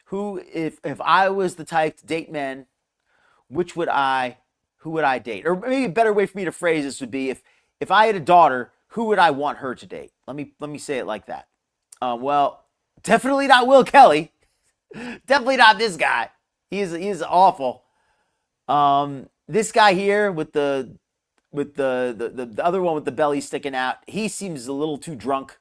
Speaker 1: who, if I was the type to date men, who would I date? Or maybe a better way for me to phrase this would be, if I had a daughter, who would I want her to date? Let me say it like that. Well, definitely not Will Kelly. Definitely not this guy. He's awful. This guy here with the other one with the belly sticking out, he seems a little too drunk.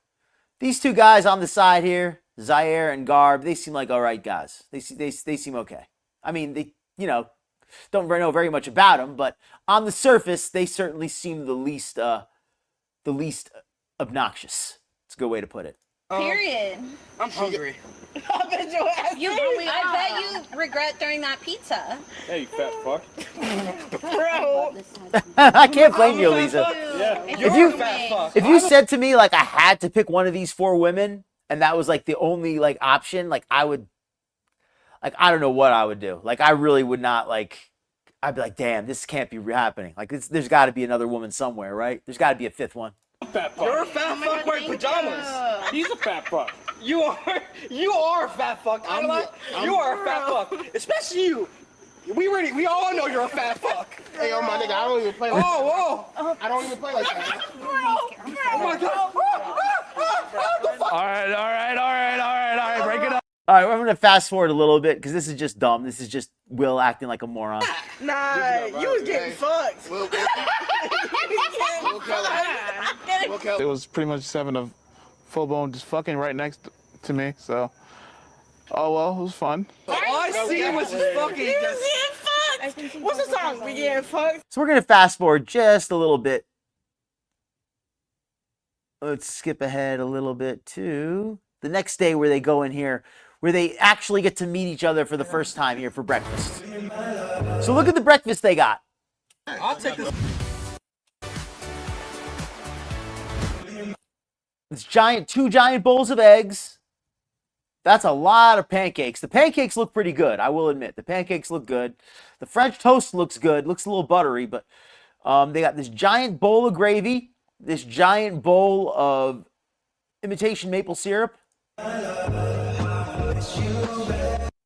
Speaker 1: These two guys on the side here, Zaire and Garb, they seem like all right guys. They seem okay. I mean, they don't know very much about them, but on the surface, they certainly seem the least obnoxious. It's a good way to put it.
Speaker 8: Period.
Speaker 15: I'm hungry.
Speaker 8: I bet you regret throwing that pizza.
Speaker 15: Hey, you fat fuck.
Speaker 8: Bro.
Speaker 1: I can't blame you, Lisa.
Speaker 15: Yeah.
Speaker 1: If you said to me like I had to pick one of these 4 women and that was like the only like option, like I would, like I don't know what I would do. Like I really would not like. I'd be like, damn, this can't be happening. Like there's got to be another woman somewhere, right? There's got to be a 5th one.
Speaker 15: Fat fuck. You're a fat fuck wearing pajamas. He's a fat fuck. You are a fat fuck. You are a fat fuck. Especially you. We all know you're a fat fuck.
Speaker 10: Hey, oh my nigga, I don't even play like that.
Speaker 15: Whoa.
Speaker 10: I don't even play like that.
Speaker 15: Oh my god.
Speaker 6: All right. Break it up.
Speaker 1: All right, I'm going to fast forward a little bit because this is just dumb. This is just Will acting like a moron.
Speaker 15: Nah, you was getting fucked.
Speaker 11: It was pretty much 7 of full blown just fucking right next to me. So, oh well, it was fun.
Speaker 15: All I seen was just fucking. What's the song? We getting fucked.
Speaker 1: So we're going to fast forward just a little bit. Let's skip ahead a little bit to the next day where they go in here, where they actually get to meet each other for the first time here for breakfast. So look at the breakfast they got.
Speaker 15: I'll take this.
Speaker 1: This 2 giant bowls of eggs. That's a lot of pancakes. The pancakes look pretty good, I will admit. The pancakes look good. The French toast looks good. Looks a little buttery, but they got this giant bowl of gravy, this giant bowl of imitation maple syrup,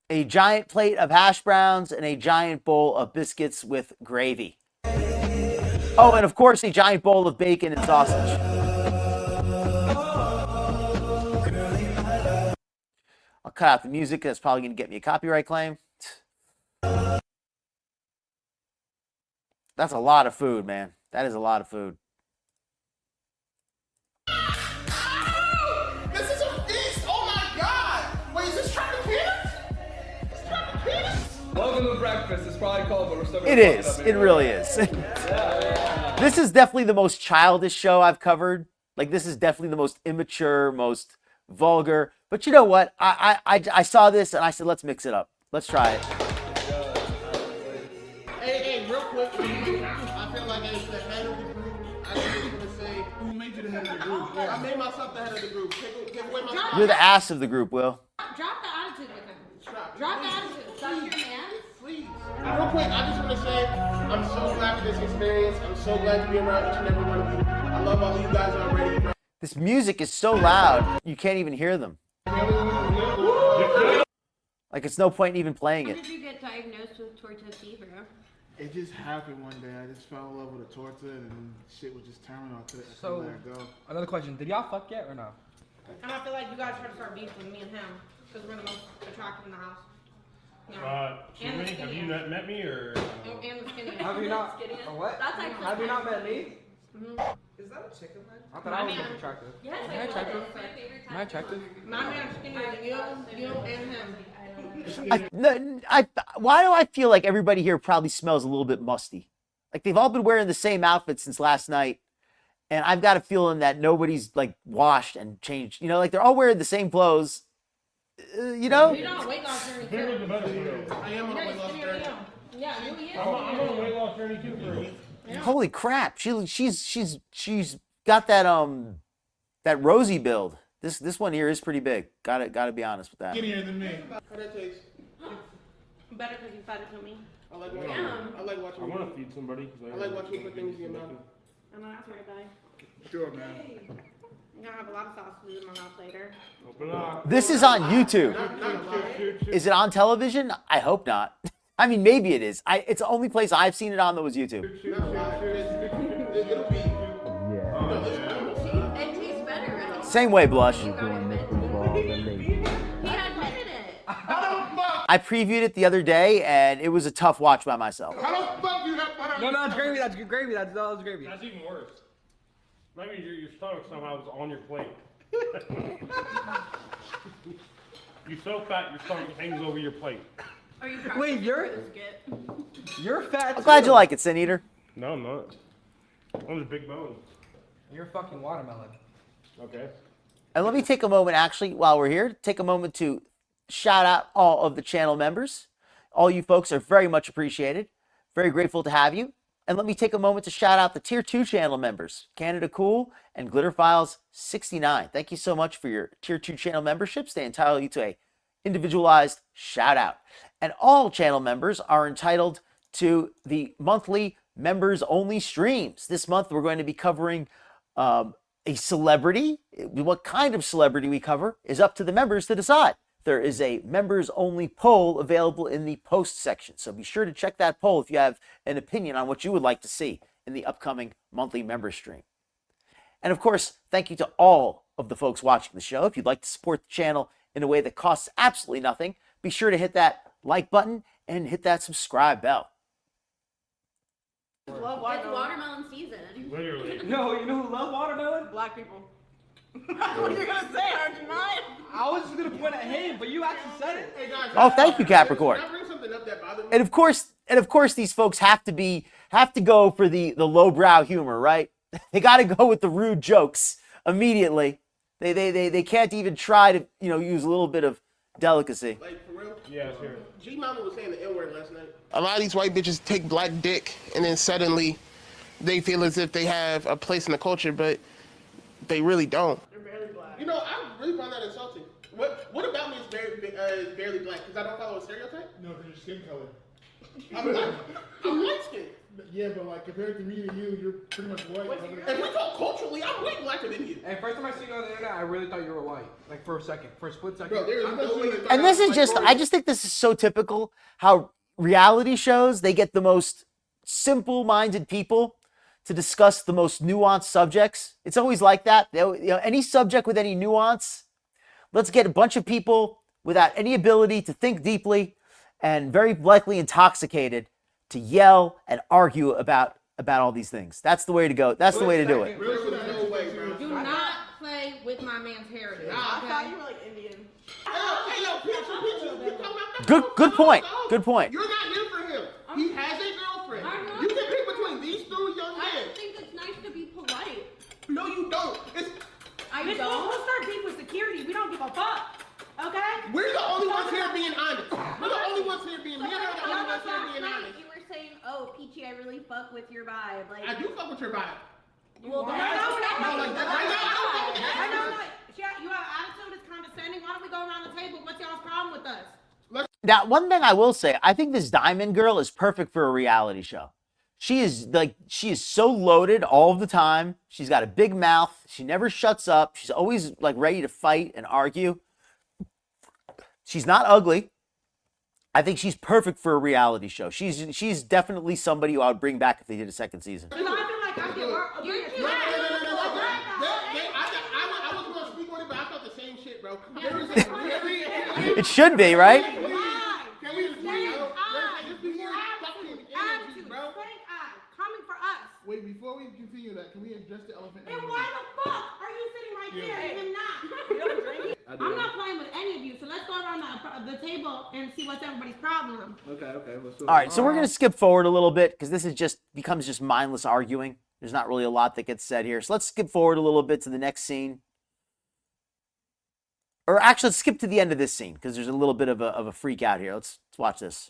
Speaker 1: a giant plate of hash browns, and a giant bowl of biscuits with gravy. Oh, and of course, a giant bowl of bacon and sausage. I'll cut out the music. That's probably going to get me a copyright claim. That's a lot of food, man. That is a lot of food.
Speaker 10: This is a feast! Oh my god! Wait, is this Tropicana?
Speaker 6: Welcome to breakfast. It's probably cold, but we're still gonna
Speaker 1: It is. It really is. This is definitely the most childish show I've covered. Like, this is definitely the most immature, most vulgar. But you know what? I saw this and I said, let's mix it up. Let's try it.
Speaker 10: Hey, real quick. I feel like as the head of the group, I just want to say, who made you the head of the group? I made myself the head of the group. Give away my spot.
Speaker 1: You're the ass of the group, Will.
Speaker 2: Drop the attitude with him. Drop the attitude. Stop your man.
Speaker 10: Please. Real quick, I just want to say, I'm so glad for this experience. I'm so glad to be around each and every one of you. I love all of you guys already.
Speaker 1: This music is so loud, you can't even hear them. Like, it's no point in even playing it.
Speaker 2: How did you get diagnosed with torta fever?
Speaker 11: It just happened one day. I just fell in love with a torta and shit was just terminal. I couldn't let it go.
Speaker 14: Another question. Did y'all fuck yet or no?
Speaker 5: And I feel like you guys try to start beef with me and him because we're the most attractive in the house.
Speaker 16: Excuse me, have you not met me or?
Speaker 5: And the skinny.
Speaker 14: Have you not? What?
Speaker 2: That's actually
Speaker 14: Have you not met me?
Speaker 5: Mm-hmm.
Speaker 14: Is that a chicken leg? I thought I was attractive.
Speaker 2: Yes,
Speaker 14: Am I attractive? Am I attractive?
Speaker 5: My man's skinnier than you and him.
Speaker 1: Why do I feel like everybody here probably smells a little bit musty? Like, they've all been wearing the same outfit since last night, and I've got a feeling that nobody's like washed and changed. You know, like they're all wearing the same clothes. You know?
Speaker 5: You're not a weight loss journey too.
Speaker 10: I am on a weight loss journey.
Speaker 5: Yeah, you is.
Speaker 16: I'm on a weight loss journey too for me.
Speaker 1: Holy crap! She's got that that rosy build. This one here is pretty big. Gotta be honest with that.
Speaker 11: Skinnier than me.
Speaker 10: How that taste?
Speaker 5: Better because you fed it to me.
Speaker 10: I like watching.
Speaker 16: I want to feed somebody.
Speaker 10: I like watching you put things in your mouth.
Speaker 5: I'm not after to die.
Speaker 11: Sure, man.
Speaker 5: I'm gonna have a lot of sausages in my mouth later.
Speaker 16: Open up.
Speaker 1: This is on YouTube. Is it on television? I hope not. I mean, maybe it is. It's the only place I've seen it on that was YouTube.
Speaker 10: It'll be.
Speaker 1: Same way, Blush. I previewed it the other day, and it was a tough watch by myself.
Speaker 15: How the fuck you have? No, that's gravy. That's good gravy. That's gravy.
Speaker 16: That's even worse. Maybe your stomach somehow was on your plate. You're so fat, your stomach hangs over your plate.
Speaker 8: Are you
Speaker 15: Wait, you're fat.
Speaker 1: I'm glad you like it, Sin Eater.
Speaker 16: No, I'm not. I'm just big bone.
Speaker 15: You're a fucking watermelon.
Speaker 16: Okay.
Speaker 1: And let me take a moment, actually, while we're here, take a moment to shout out all of the channel members. All you folks are very much appreciated. Very grateful to have you. And let me take a moment to shout out the Tier 2 channel members, Canada Cool and Glitter Files 69. Thank you so much for your Tier 2 channel memberships. They entitle you to a individualized shout out. And all channel members are entitled to the monthly members only streams. This month we're going to be covering a celebrity. What kind of celebrity we cover is up to the members to decide. There is a members only poll available in the post section. So be sure to check that poll if you have an opinion on what you would like to see in the upcoming monthly member stream. And of course, thank you to all of the folks watching the show. If you'd like to support the channel in a way that costs absolutely nothing, be sure to hit that like button and hit that subscribe bell.
Speaker 8: It's watermelon season.
Speaker 16: Literally.
Speaker 15: No, you know who love watermelon?
Speaker 8: Black people. What were you gonna say? Are you not?
Speaker 15: I was just gonna point at him, but you actually said it.
Speaker 10: Hey guys,
Speaker 1: Oh, thank you, Capricorn.
Speaker 10: Can I bring something up that bothered me?
Speaker 1: And of course, these folks have to go for the lowbrow humor, right? They got to go with the rude jokes immediately. They can't even try to use a little bit of delicacy.
Speaker 10: Like, for real?
Speaker 16: Yeah, sure.
Speaker 10: G Mama was saying the N-word last night. A lot of these white bitches take black dick, and then suddenly they feel as if they have a place in the culture, but they really don't.
Speaker 8: They're barely black.
Speaker 10: You know, I really find that insulting. What about me is barely black? Because I don't follow a stereotype?
Speaker 17: No, because your skin color.
Speaker 10: I'm white. I'm light skinned.
Speaker 17: Yeah, but like compared to me and you, you're pretty much white.
Speaker 10: If we talk culturally, I'm way blacker than you.
Speaker 15: And first time I seen you on the internet, I really thought you were white. Like for a second, for a split second.
Speaker 10: Bro, there is no way.
Speaker 1: And this is just, I just think this is so typical how reality shows, they get the most simple-minded people to discuss the most nuanced subjects. It's always like that. Any subject with any nuance, let's get a bunch of people without any ability to think deeply and very likely intoxicated to yell and argue about all these things. That's the way to go. That's the way to do it.
Speaker 10: No way, bro.
Speaker 8: Do not play with my man's heritage.
Speaker 10: Nah,
Speaker 8: okay?
Speaker 10: I thought you were like Indian.
Speaker 1: Good point. Good point.
Speaker 10: You're not here for him. He has a girlfriend. You can pick between these two young men.
Speaker 8: I think it's nice to be polite.
Speaker 10: No, you don't.
Speaker 8: I don't.
Speaker 2: We'll start beef with security. We don't give a fuck. Okay?
Speaker 10: We're the only ones here being honest. We're the only ones here being. Me and her are the only ones here being honest.
Speaker 8: You were saying, "Oh, Peachy, I really fuck with your vibe." Like,
Speaker 10: I do fuck with your vibe.
Speaker 8: well,
Speaker 10: No, like that. Right now,
Speaker 2: I know. You have attitude. It's condescending. Why don't we go around the table? What's y'all's problem with us?
Speaker 1: Now, one thing I will say, I think this Diamond girl is perfect for a reality show. She is so loaded all of the time. She's got a big mouth. She never shuts up. She's always like ready to fight and argue. She's not ugly. I think she's perfect for a reality show. She's definitely somebody who I would bring back if they did a second season.
Speaker 10: I wasn't gonna speak on it, but I felt the same shit, bro.
Speaker 1: It should be, right?
Speaker 10: Can we
Speaker 2: Coming for us.
Speaker 17: Wait, before we continue that, can we address the elephant?
Speaker 2: And why the fuck are you sitting right there and him not? I'm not playing with any of you, so let's go around the table and see what's everybody's problem.
Speaker 15: Okay.
Speaker 1: All right, so we're going to skip forward a little bit because this is becomes just mindless arguing. There's not really a lot that gets said here. So let's skip forward a little bit to the next scene. Or actually, let's skip to the end of this scene because there's a little bit of a freak out here. Let's watch this.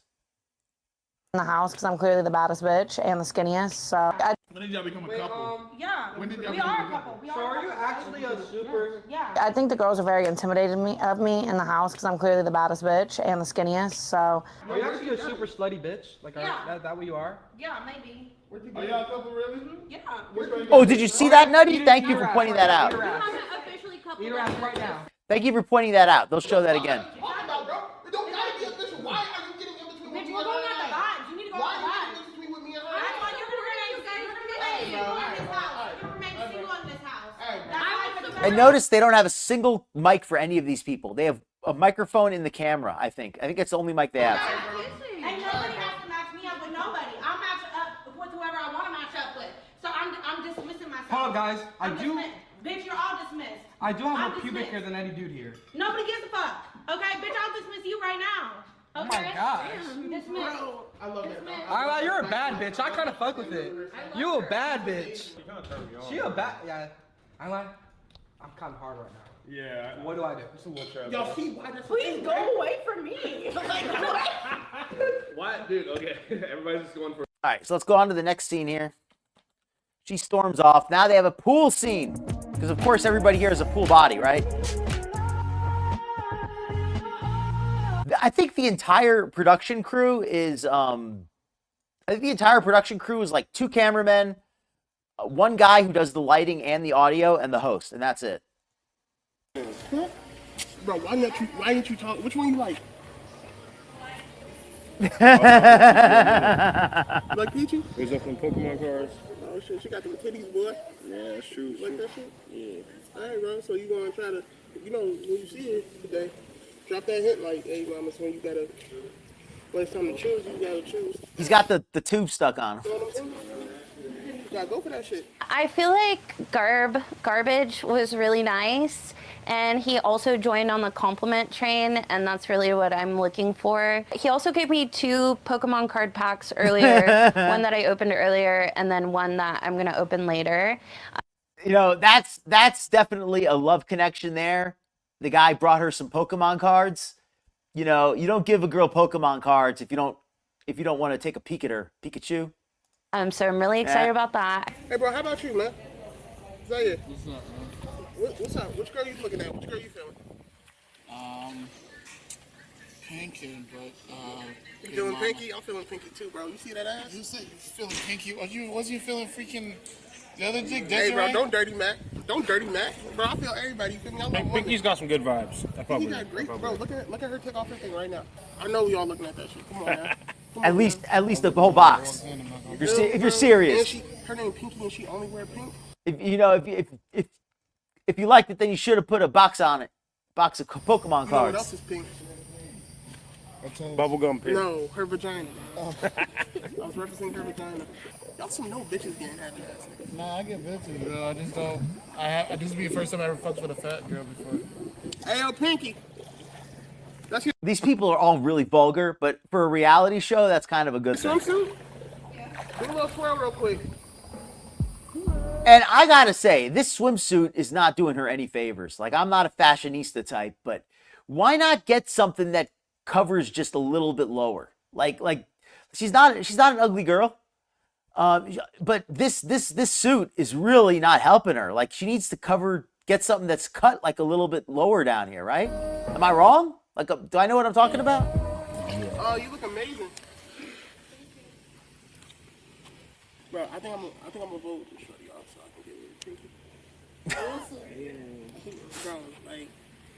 Speaker 13: In the house because I'm clearly the baddest bitch and the skinniest. So
Speaker 17: When did y'all become a couple?
Speaker 2: Yeah,
Speaker 17: When did y'all
Speaker 2: we
Speaker 17: become
Speaker 2: are
Speaker 17: a
Speaker 2: a couple. We
Speaker 15: So are you actually a super?
Speaker 2: Yeah.
Speaker 13: I think the girls are very intimidated of me in the house because I'm clearly the baddest bitch and the skinniest. So
Speaker 15: Are you actually a super slutty bitch? Like,
Speaker 2: Yeah.
Speaker 15: that what you are?
Speaker 2: Yeah, maybe.
Speaker 17: Are y'all a couple really?
Speaker 2: Yeah.
Speaker 1: Oh, did you see that, Nutty? Thank you for pointing that out.
Speaker 8: we haven't officially coupled
Speaker 15: Eat her ass right now.
Speaker 1: Thank you for pointing that out. They'll show that again.
Speaker 10: Talk about, bro. It don't gotta be official. Why are you getting in between with me
Speaker 2: We're
Speaker 10: and
Speaker 2: going at the
Speaker 10: her?
Speaker 2: vibes. You need to go
Speaker 10: Why
Speaker 2: at the
Speaker 10: are
Speaker 2: vibes.
Speaker 10: you getting in between with me and her?
Speaker 2: That's why you're gonna remain single in this house. You're gonna remain single in this house. That's why
Speaker 1: And notice they don't have a single mic for any of these people. They have a microphone in the camera, I think. I think it's the only mic they have.
Speaker 8: And nobody has to match me up with nobody. I'll match up with whoever I want to match up with. So I'm dismissing myself.
Speaker 15: Hold on, guys.
Speaker 8: Bitch, you're all dismissed.
Speaker 15: I do have more pubic hair than any dude here.
Speaker 8: Nobody gives a fuck. Okay, bitch, I'll dismiss you right now. Okay?
Speaker 15: Oh my gosh.
Speaker 8: Dismiss.
Speaker 17: I love that.
Speaker 15: Alright, you're a bad bitch. I kind of fuck with it. You a bad bitch. She a bad. Yeah. I'm kind of hard right now.
Speaker 16: Yeah.
Speaker 15: What do I do?
Speaker 16: It's a little trap.
Speaker 17: Y'all see why that's
Speaker 2: Please go away from me.
Speaker 16: What? Dude, okay. Everybody's just going for.
Speaker 1: All right, so let's go on to the next scene here. She storms off. Now they have a pool scene. Because, of course, everybody here is a pool body, right? I think the entire production crew is, like 2 cameramen, 1 guy who does the lighting and the audio, and the host, and that's it.
Speaker 10: Bro, why didn't you talk? Which one you like? Like Peachy?
Speaker 16: There's up some Pokemon cards.
Speaker 10: Oh shit, she got them titties, boy.
Speaker 16: Yeah, that's true.
Speaker 10: Like that shit?
Speaker 16: Yeah.
Speaker 10: Alright, bro. So you gonna try to, when you see it today, drop that hint like, hey, mama, so when it's time to choose, you gotta choose.
Speaker 1: He's got the tube stuck on him.
Speaker 10: You know what I'm saying? You gotta go for that shit.
Speaker 7: I feel like Garbage was really nice. And he also joined on the compliment train, and that's really what I'm looking for. He also gave me 2 Pokemon card packs earlier, one that I opened earlier, and then one that I'm gonna open later.
Speaker 1: That's definitely a love connection there. The guy brought her some Pokemon cards. You don't give a girl Pokemon cards if you don't want to take a peek at her. Pikachu.
Speaker 7: So I'm really excited about that.
Speaker 10: Hey, bro, how about you, man? Zaya. What's up, man? What's up? Which girl you looking at? Which girl you feeling?
Speaker 17: Pinky, but
Speaker 10: You feeling pinky? I'm feeling pinky too, bro. You see that ass?
Speaker 17: You said you feeling pinky. Was you feeling freaking the other dick?
Speaker 10: Hey, bro, don't dirty Mac. Don't dirty Mac. Bro, I feel everybody. You feel me? I love women.
Speaker 16: Pinky's got some good vibes. I fuck
Speaker 10: Pinky
Speaker 16: with
Speaker 10: got
Speaker 16: her.
Speaker 10: great, bro. Look at her take off her thing right now. I know we all looking at that shit. Come on, man.
Speaker 1: At least the whole box. If you're serious.
Speaker 10: And her name Pinky, and she only wear pink.
Speaker 1: If you liked it, then you should have put a box on it. Box of Pokemon
Speaker 10: You know what
Speaker 1: cards.
Speaker 10: else is pink?
Speaker 16: Bubblegum pink.
Speaker 10: No, her vagina. I was referencing her vagina. Y'all some no bitches getting happy ass niggas.
Speaker 17: Nah, I get bitches, bro. I just don't. This will be the first time I ever fucked with a fat girl before.
Speaker 10: Hey, yo, Pinky.
Speaker 1: These people are all really vulgar, but for a reality show, that's kind of a good thing.
Speaker 10: Swimsuit? Do a little twirl real quick.
Speaker 1: And I gotta say, this swimsuit is not doing her any favors. Like, I'm not a fashionista type, but why not get something that covers just a little bit lower? Like she's not an ugly girl, but this suit is really not helping her. Like, she needs to get something that's cut like a little bit lower down here, right? Am I wrong? Like, do I know what I'm talking about?
Speaker 10: Oh, you look amazing. Bro, I think I'm gonna vote with this shorty off so I can get rid of Pinky. Bro, like,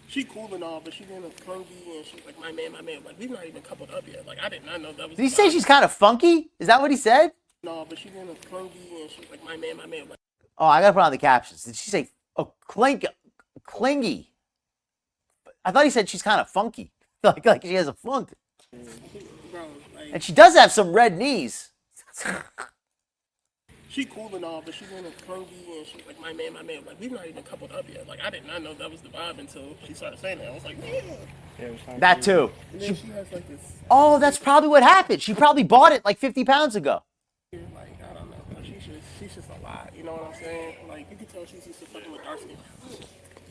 Speaker 10: she cool and all, but she being a clunky and she's like, my man. Like, we've not even coupled up yet. Like, I did not know that was.
Speaker 1: Did he say she's kind of funky? Is that what he said?
Speaker 10: No, but she being a clunky and she's like, my man. Like,
Speaker 1: Oh, I gotta put on the captions. Did she say clingy? I thought he said she's kind of funky. Like she has a funk.
Speaker 10: bro, like,
Speaker 1: And she does have some red knees.
Speaker 10: she cool and all, but she being a clunky and she's like, my man. Like, we've not even coupled up yet. Like, I did not know that was the vibe until she started saying that. I was like, yeah.
Speaker 1: That too.
Speaker 10: And then she has like this.
Speaker 1: Oh, that's probably what happened. She probably bought it like 50 pounds ago.
Speaker 10: Like, I don't know. Like, she's just a lot. You know what I'm saying? Like, you can tell she's used to fucking with dark skin.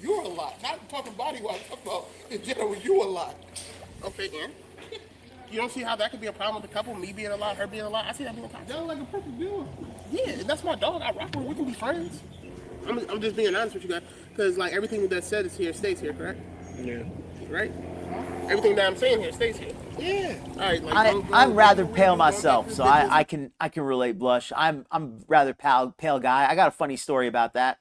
Speaker 17: You're a lot. Not talking body wise. I'm talking about in general. You a lot.
Speaker 10: Okay, and you don't see how that could be a problem with the couple? Me being a lot, her being a lot. I see that being a problem.
Speaker 17: Y'all like a perfect deal.
Speaker 10: Yeah, and that's my dog. I rock with her. We can be friends. I'm just being honest with you guys, because like everything that's said is here stays here, correct?
Speaker 16: Yeah.
Speaker 10: Right? Everything that I'm saying here stays here.
Speaker 17: Yeah.
Speaker 10: All right. Like,
Speaker 1: I'm rather pale myself, so I can relate. Blush. I'm rather pale guy. I got a funny story about that.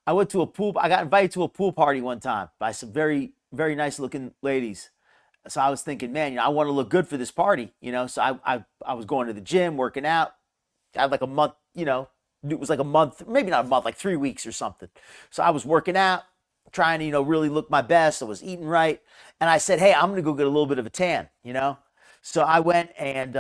Speaker 1: I got invited to a pool party one time by some very, very nice looking ladies. So I was thinking, man, I want to look good for this party, So I was going to the gym, working out. I had like a month, it was like a month, maybe not a month, like 3 weeks or something. So I was working out, trying to, really look my best. I was eating right. And I said, hey, I'm going to go get a little bit of a tan, So I went and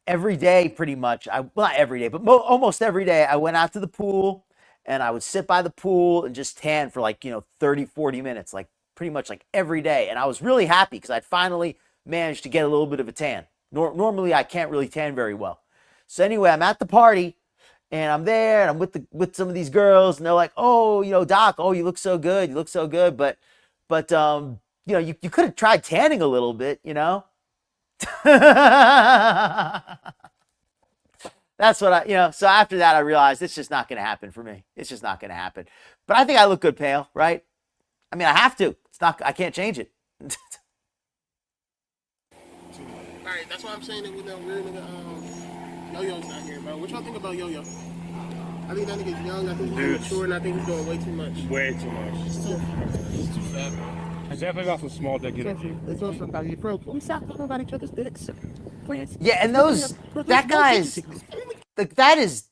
Speaker 1: every day pretty much, well, not every day, but almost every day, I went out to the pool and I would sit by the pool and just tan for like, 30, 40 minutes, like pretty much like every day. And I was really happy because I'd finally managed to get a little bit of a tan. Normally, I can't really tan very well. So anyway, I'm at the party and I'm there and I'm with some of these girls and they're like, oh, Doc, oh, you look so good. You look so good. But you could have tried tanning a little bit, That's what so after that, I realized it's just not going to happen for me. It's just not going to happen. But I think I look good pale, right? I mean, I have to. I can't change it.
Speaker 10: All right, that's why I'm saying that we're nigga, Yo-Yo's not here, bro. What y'all think about Yo-Yo? I think that nigga's young, I think he's mature, and I think he's doing way too much.
Speaker 16: Way too much.
Speaker 10: He's too fat, bro.
Speaker 16: I definitely got some small dick energy.
Speaker 10: It's also about you, bro. We stop talking about each other's dicks. Please.
Speaker 1: Yeah, and that guy's, like, that is,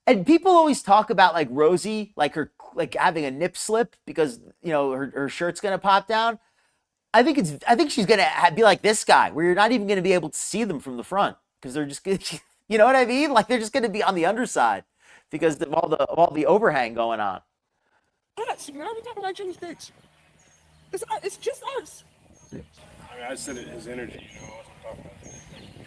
Speaker 1: and people always talk about, like, Rosie, like having a nip slip because, her shirt's going to pop down. I think she's going to be like this guy, where you're not even going to be able to see them from the front because they're just going to, you know what I mean? Like, they're just going to be on the underside because of all the overhang going on.
Speaker 10: Us, man. We talking about each other's dicks. It's just us.
Speaker 16: I mean, I said it, his energy, I wasn't talking about that.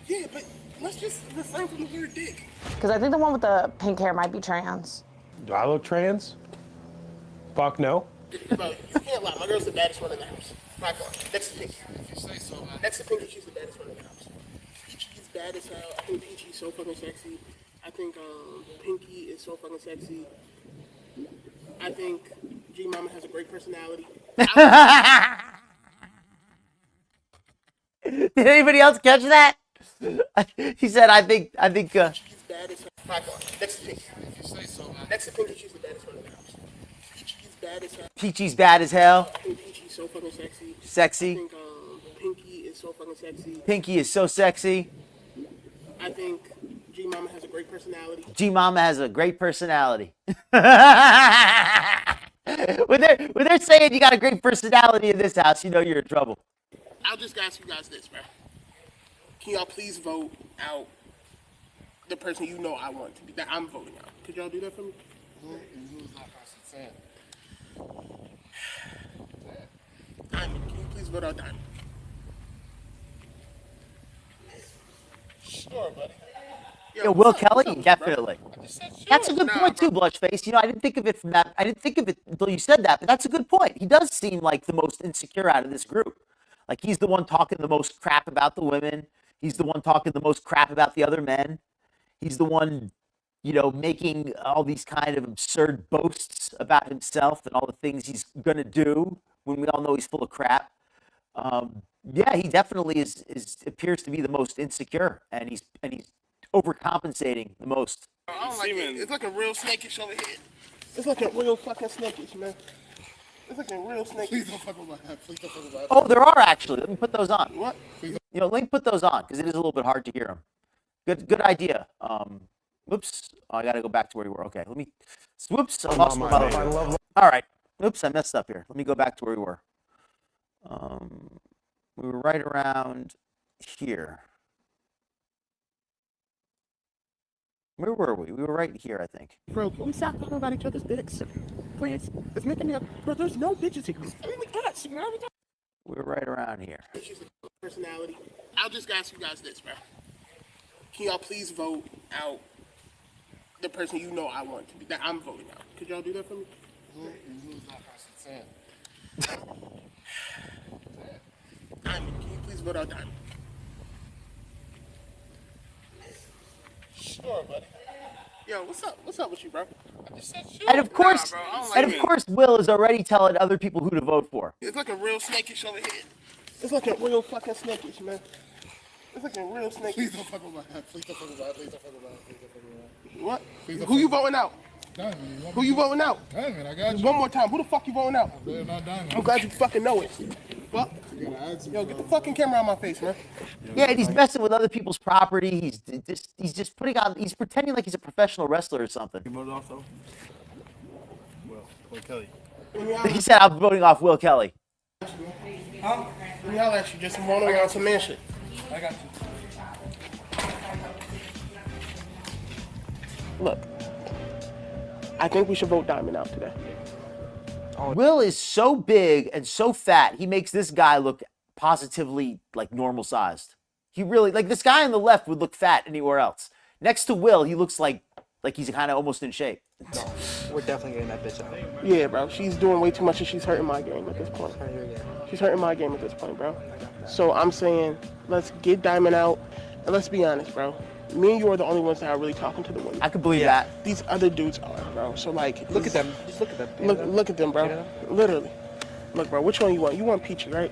Speaker 10: Yeah, but let's just refrain from the word dick.
Speaker 13: Because I think the one with the pink hair might be trans.
Speaker 12: Do I look trans? Fuck no.
Speaker 10: Bro, you can't lie. My girl's the baddest one in the house. My God. Next to Pinky. If you say so, man. Next to Pinky, she's the baddest one in the house. Peachy's bad as hell. I think Peachy's so fucking sexy. I think Pinky is so fucking sexy. I think G Mama has a great personality.
Speaker 1: Did anybody else catch that? He said, I think.
Speaker 10: She's bad as hell. My God. Next to Pinky. If you say so, man. Next to Pinky, she's the baddest one in the house. Peachy's bad as hell.
Speaker 1: Peachy's bad as hell.
Speaker 10: I think Peachy's so fucking sexy.
Speaker 1: Sexy.
Speaker 10: I think Pinky is so fucking sexy.
Speaker 1: Pinky is so sexy.
Speaker 10: I think G Mama has a great personality.
Speaker 1: G Mama has a great personality. When they're saying you got a great personality in this house, you're in trouble.
Speaker 10: I'll just ask you guys this, bro. Can y'all please vote out the person I want to be, that I'm voting out? Could y'all do that for me?
Speaker 17: Who's that person saying?
Speaker 10: Diamond, can you please vote out Diamond? Sure, buddy.
Speaker 1: Yo, Will Kelly, definitely. That's a good point too, Blushface. I didn't think of it from that. I didn't think of it until you said that, but that's a good point. He does seem like the most insecure out of this group. Like, he's the one talking the most crap about the women. He's the one talking the most crap about the other men. He's the one, making all these kind of absurd boasts about himself and all the things he's gonna do when we all know he's full of crap. Yeah, he definitely appears to be the most insecure, and he's overcompensating the most.
Speaker 10: I don't like it. It's looking real snakish over here. It's looking real fucking snakish, man. It's looking real snakish. Please don't fuck about that. Please don't fuck about that.
Speaker 1: Oh, there are actually. Let me put those on.
Speaker 10: What?
Speaker 1: Link, put those on because it is a little bit hard to hear them. Good idea. Whoops. Oh, I got to go back to where we were. Okay, let me. Whoops. I lost my mother. All right. Oops, I messed up here. Let me go back to where we were. We were right around here. Where were we? We were right here, I think.
Speaker 10: Bro, can we stop talking about each other's dicks? Please. It's making me bro, there's no bitches here.
Speaker 1: We were right around here.
Speaker 10: Personality. I'll just ask you guys this, bro. Can y'all please vote out the person I want to be, that I'm voting out? Could y'all do that for me?
Speaker 17: Who's that person saying?
Speaker 10: Diamond, can you please vote out Diamond? Sure, buddy. Yo, what's up with you, bro? I just said sure.
Speaker 1: And of course,
Speaker 10: Nah, bro,
Speaker 1: Will is already telling other people who to vote for.
Speaker 10: It's looking real snakish over here. It's looking real fucking snakish, man. It's looking real snakish.
Speaker 17: Please don't fuck about that. Please don't fuck about that. Please don't fuck about that. Please don't fuck about that.
Speaker 10: What?
Speaker 17: Please
Speaker 10: Who you voting out?
Speaker 17: Diamond.
Speaker 10: Who you voting out?
Speaker 17: Diamond, I got you.
Speaker 10: One more time. Who the fuck you voting out?
Speaker 17: Not Diamond.
Speaker 10: I'm glad you fucking know it. Fuck. Yo, get the fucking camera on my face, man.
Speaker 1: Yeah, and he's messing with other people's property. He's just putting on. He's pretending like he's a professional wrestler or something.
Speaker 16: You voted also? Well. Will Kelly.
Speaker 1: He said I'm voting off Will Kelly.
Speaker 10: Huh? Let me holler at you. Just rolling around some man shit.
Speaker 15: I got you.
Speaker 10: Look, I think we should vote Diamond out today.
Speaker 1: Will is so big and so fat, he makes this guy look positively like normal sized. He really, like this guy on the left would look fat anywhere else. Next to Will, he looks like he's kind of almost in shape.
Speaker 15: No, we're definitely getting that bitch out.
Speaker 10: Yeah, bro. She's doing way too much and she's hurting my game at this point. She's hurting my game at this point, bro. So I'm saying, let's get Diamond out. And let's be honest, bro. Me and you are the only ones that are really talking to the women.
Speaker 1: I could believe that.
Speaker 10: These other dudes are, bro. So like,
Speaker 15: Look at them. Just look at them.
Speaker 10: Look at them, bro. Literally. Look, bro. Which one you want? You want Peachy, right?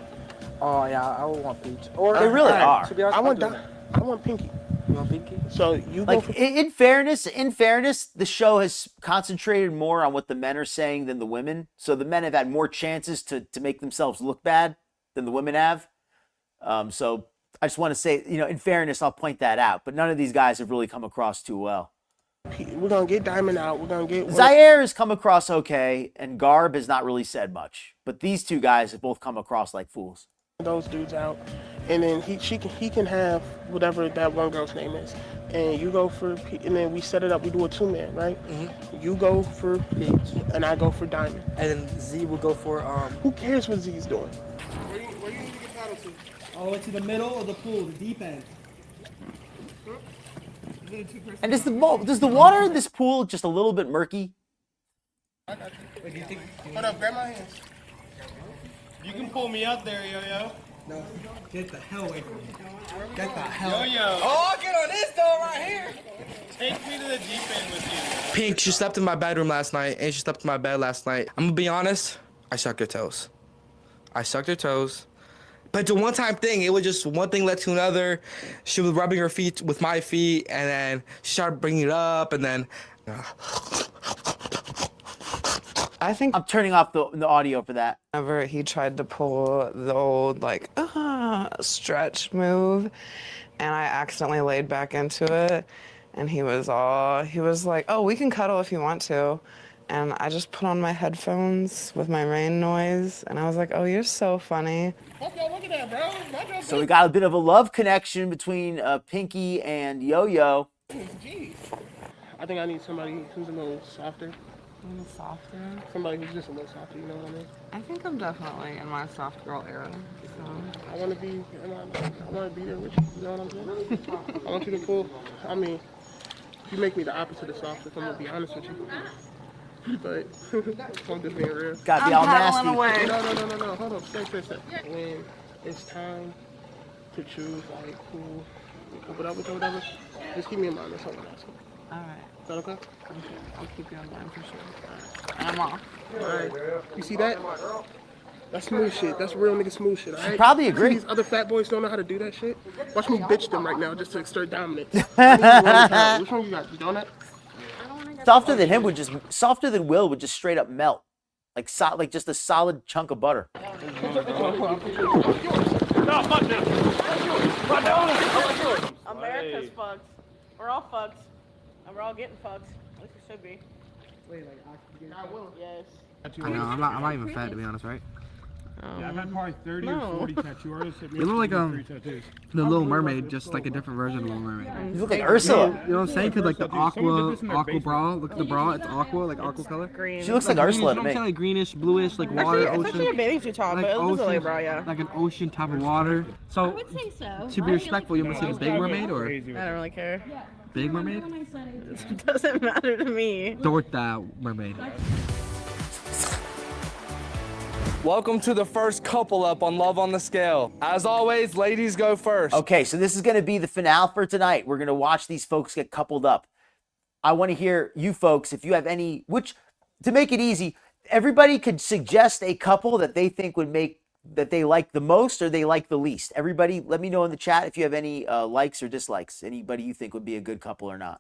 Speaker 15: Oh yeah, I would want Peach. Or
Speaker 1: They really are.
Speaker 15: To be honest,
Speaker 10: I want Pinky.
Speaker 15: You want Pinky?
Speaker 10: So you
Speaker 1: Like
Speaker 10: go for
Speaker 1: in fairness, the show has concentrated more on what the men are saying than the women. So the men have had more chances to make themselves look bad than the women have. So I just want to say, in fairness, I'll point that out. But none of these guys have really come across too well.
Speaker 10: We're gonna get Diamond out. We're gonna get
Speaker 1: Zaire has come across okay, and Garb has not really said much. But these two guys have both come across like fools.
Speaker 10: Those dudes out, and then he can have whatever that one girl's name is, and you go for, and then we set it up. We do a 2-man, right?
Speaker 15: Mm-hmm.
Speaker 10: You go for Peach, and I go for Diamond.
Speaker 15: And then Z will go for
Speaker 10: Who cares what Z's doing?
Speaker 17: Where you need to get paddle to? All the way to the middle of the pool, the deep end.
Speaker 1: And does the water in this pool just a little bit murky?
Speaker 10: I got you. Wait, do you think? Hold up, grab my hands.
Speaker 16: You can pull me up there, Yo-Yo.
Speaker 17: No, get the hell away from me. Get the hell.
Speaker 16: Yo-Yo.
Speaker 15: Oh, get on this door right here.
Speaker 16: Take me to the deep end with you.
Speaker 14: Pink, she slept in my bedroom last night, and she slept in my bed last night. I'm gonna be honest, I sucked her toes. But it's a one-time thing. It was just one thing led to another. She was rubbing her feet with my feet, and then she started bringing it up, and then...
Speaker 9: I think
Speaker 1: I'm turning off the audio for that.
Speaker 9: whenever he tried to pull the old stretch move, and I accidentally laid back into it, and he was like, "Oh, we can cuddle if you want to," and I just put on my headphones with my rain noise, and I was like, "Oh, you're so funny."
Speaker 10: Okay, look at that, bro.
Speaker 1: So we got a bit of a love connection between Pinky and Yo-Yo.
Speaker 10: Jeez. I think I need somebody who's a little softer.
Speaker 9: A little softer?
Speaker 10: Somebody who's just a little softer, you know what I mean?
Speaker 9: I think I'm definitely in my soft girl era. So.
Speaker 10: I want to be there with you, you know what I'm saying? I want you to pull, you make me the opposite of soft, if I'm going to be honest with you. But, I'm just being real.
Speaker 1: Gotta be all nasty.
Speaker 9: Away.
Speaker 10: No, hold on, stay. When it's time to choose, like, whatever, just keep me in mind, that's all I'm asking.
Speaker 9: All right.
Speaker 10: Is that okay?
Speaker 9: Okay. I'll keep you in mind for sure. And I'm off.
Speaker 10: All right. You see that? That's smooth shit. That's real nigga smooth shit, all right?
Speaker 1: Probably agree.
Speaker 10: See these other fat boys don't know how to do that shit? Watch me bitch them right now just to exert dominance. Which one you got? You doing that?
Speaker 1: Softer than Will would just straight up melt. Like just a solid chunk of butter.
Speaker 16: No, fuck no.
Speaker 8: America's fucked. We're all fucked. And we're all getting fucked. At least we should be.
Speaker 17: Wait, like,
Speaker 8: Yes.
Speaker 17: I know, I'm not even fat, to be honest, right?
Speaker 16: Yeah, I've had probably 30 or 40 tattoo artists hit me.
Speaker 17: You look like
Speaker 16: tattoos.
Speaker 17: the Little Mermaid, just like a different version of Little Mermaid.
Speaker 1: You look like Ursula.
Speaker 17: You know what I'm saying? Cause like the aqua bra, look at the bra, it's aqua, like aqua color.
Speaker 8: Green.
Speaker 1: She looks like Ursula to
Speaker 17: You know what I'm
Speaker 1: me.
Speaker 17: saying? Like greenish, bluish, like water,
Speaker 8: It's actually a
Speaker 17: ocean.
Speaker 8: bathing suit top,
Speaker 17: Like
Speaker 8: but it was a
Speaker 17: ocean,
Speaker 8: bra, yeah.
Speaker 17: like an ocean type of water. So,
Speaker 8: I would say so.
Speaker 17: to be respectful, you want to say the Big Mermaid or
Speaker 8: I don't really care.
Speaker 17: Big Mermaid?
Speaker 8: It doesn't matter to me.
Speaker 17: Docta Mermaid.
Speaker 14: Welcome to the first couple up on Love on the Scale. As always, ladies go first.
Speaker 1: Okay, so this is going to be the finale for tonight. We're going to watch these folks get coupled up. I want to hear you folks, if you have any, to make it easy, everybody could suggest a couple that they think would make, that they like the most or they like the least. Everybody, let me know in the chat if you have any likes or dislikes. Anybody you think would be a good couple or not.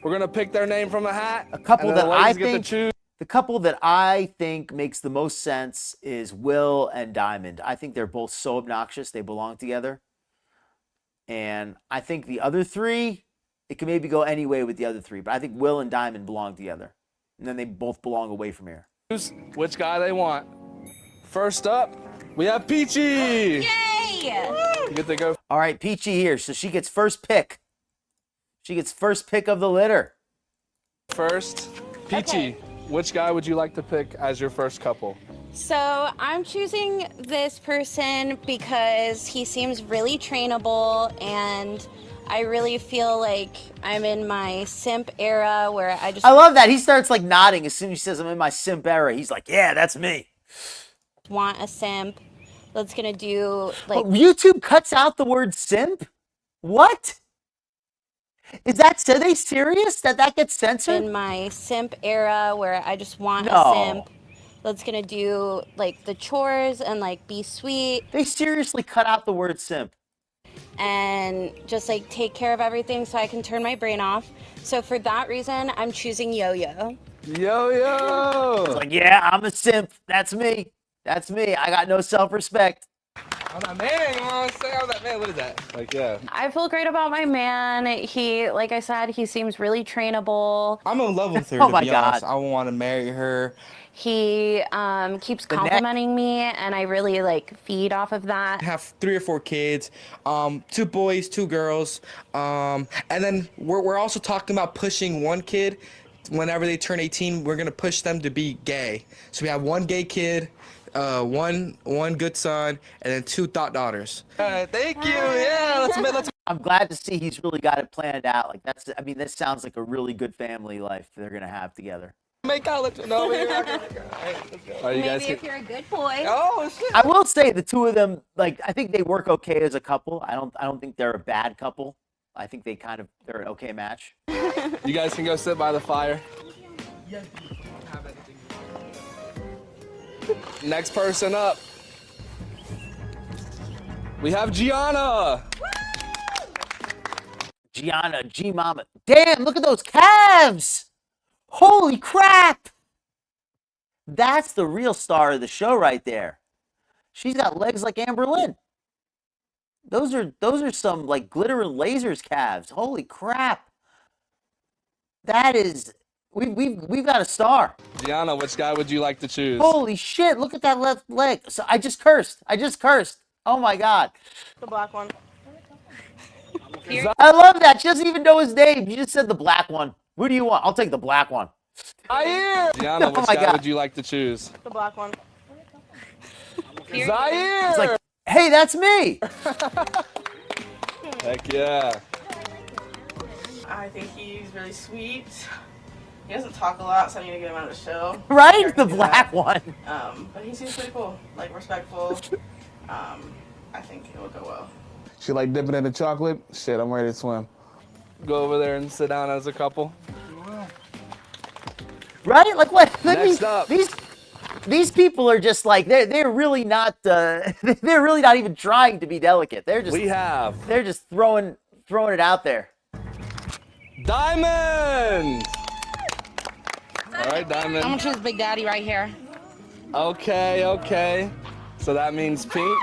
Speaker 14: We're going to pick their name from a hat.
Speaker 1: A couple
Speaker 14: and then
Speaker 1: that
Speaker 14: the ladies
Speaker 1: I
Speaker 14: get to
Speaker 1: think...
Speaker 14: choose.
Speaker 1: The couple that I think makes the most sense is Will and Diamond. I think they're both so obnoxious. They belong together. And I think the other three, it can maybe go any way with the other three. But I think Will and Diamond belong together. and then they both belong away from here.
Speaker 6: Which guy they want. First up, we have Peachy.
Speaker 7: Yay!
Speaker 6: You get to go.
Speaker 1: All right, Peachy here. So she gets first pick. She gets first pick of the litter.
Speaker 6: First, Peachy, which guy would you like to pick as your first couple?
Speaker 7: So I'm choosing this person because he seems really trainable, and I really feel like I'm in my simp era where I
Speaker 1: love that. He starts like nodding as soon as he says I'm in my simp era. He's like, yeah, that's me.
Speaker 7: want a simp that's gonna do like.
Speaker 1: Oh, YouTube cuts out the word simp? What? Is that, are they serious that gets censored?
Speaker 7: In my simp era where I just want
Speaker 1: No.
Speaker 7: a simp that's gonna do like the chores and like be sweet.
Speaker 1: They seriously cut out the word simp.
Speaker 7: And just like take care of everything so I can turn my brain off. So for that reason, I'm choosing Yo-Yo.
Speaker 6: Yo-Yo!
Speaker 1: It's like, yeah, I'm a simp. That's me. That's me. I got no self-respect.
Speaker 14: I'm that man, you know what I'm saying? I'm that man, what is that?
Speaker 6: Like, yeah.
Speaker 7: I feel great about my man. He, like I said, he seems really trainable.
Speaker 14: I'm in love with her,
Speaker 1: Oh
Speaker 14: to
Speaker 1: my
Speaker 14: be
Speaker 1: God.
Speaker 14: honest. I want to marry her.
Speaker 7: He keeps complimenting me, and I really like feed off of that.
Speaker 14: I have 3 or 4 kids, 2 boys, 2 girls, and then we're also talking about pushing one kid. Whenever they turn 18, we're gonna push them to be gay. So we have 1 gay kid, one good son, and then 2 thought daughters. Thank you. Yeah, let's.
Speaker 1: I'm glad to see he's really got it planned out. Like that's, I mean, this sounds like a really good family life they're gonna have together.
Speaker 14: Make out. Let's no, we're not gonna make out. All right, let's go.
Speaker 1: Are you
Speaker 7: Maybe
Speaker 1: guys
Speaker 7: if you're a good boy.
Speaker 14: Oh shit.
Speaker 1: I will say the two of them, like, I think they work okay as a couple. I don't think they're a bad couple. I think they're an okay match.
Speaker 6: You guys can go sit by the fire. Next person up. We have Gianna.
Speaker 1: Gianna, G-Mama. Damn, look at those calves. Holy crap. That's the real star of the show right there. She's got legs like Amber Lynn. Those are some like glitter and lasers calves. Holy crap. That is, we've got a star.
Speaker 6: Gianna, which guy would you like to choose?
Speaker 1: Holy shit, look at that left leg. So I just cursed. Oh my God.
Speaker 8: The black one.
Speaker 1: I love that. She doesn't even know his name. You just said the black one. Who do you want? I'll take the black one.
Speaker 6: Zaire! Gianna, which guy would you like to choose?
Speaker 8: The black one.
Speaker 6: Zaire!
Speaker 1: It's like, hey, that's me.
Speaker 6: Heck yeah.
Speaker 8: I think he's really sweet. He doesn't talk a lot, so I need to get him out of the show.
Speaker 1: Right? The black one.
Speaker 8: But he seems pretty cool, like respectful. I think it would go well.
Speaker 11: She like dipping in the chocolate. Shit, I'm ready to swim.
Speaker 6: Go over there and sit down as a couple.
Speaker 1: Right? Like what?
Speaker 6: Next up.
Speaker 1: These people are just like they're really not they're really not even trying to be delicate. They're just throwing it out there.
Speaker 6: Diamond. All right, Diamond.
Speaker 13: I'm gonna choose Big Daddy right here.
Speaker 6: Okay. So that means pink.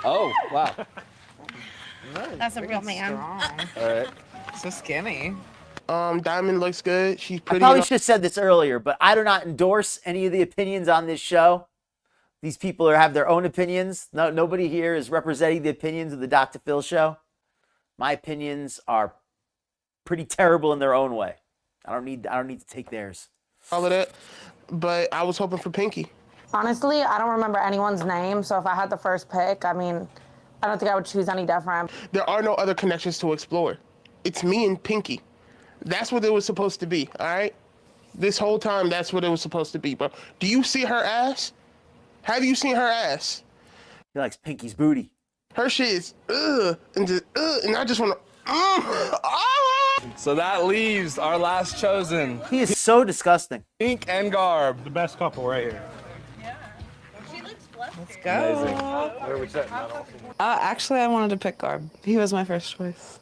Speaker 6: Oh, wow.
Speaker 13: That's a real man.
Speaker 6: All right.
Speaker 9: So skinny.
Speaker 10: Diamond looks good. She's
Speaker 1: I
Speaker 10: pretty.
Speaker 1: probably should have said this earlier, but I do not endorse any of the opinions on this show. These people have their own opinions. Nobody here is representing the opinions of the Dr. Phil show. My opinions are pretty terrible in their own way. I don't need to take theirs.
Speaker 10: All of that, but I was hoping for Pinky.
Speaker 13: Honestly, I don't remember anyone's name, so if I had the first pick, I mean, I don't think I would choose any different.
Speaker 10: There are no other connections to explore. It's me and Pinky. That's what it was supposed to be, all right? This whole time, that's what it was supposed to be, bro. Do you see her ass? Have you seen her ass?
Speaker 1: He likes Pinky's booty.
Speaker 10: Her shit is, and I just want to,
Speaker 6: So that leaves our last chosen.
Speaker 1: He is so disgusting.
Speaker 6: Pink and Garb.
Speaker 16: The best couple right here.
Speaker 9: Let's go.
Speaker 6: Amazing.
Speaker 16: Where are we sitting?
Speaker 9: Actually, I wanted to pick Garb. He was my first choice.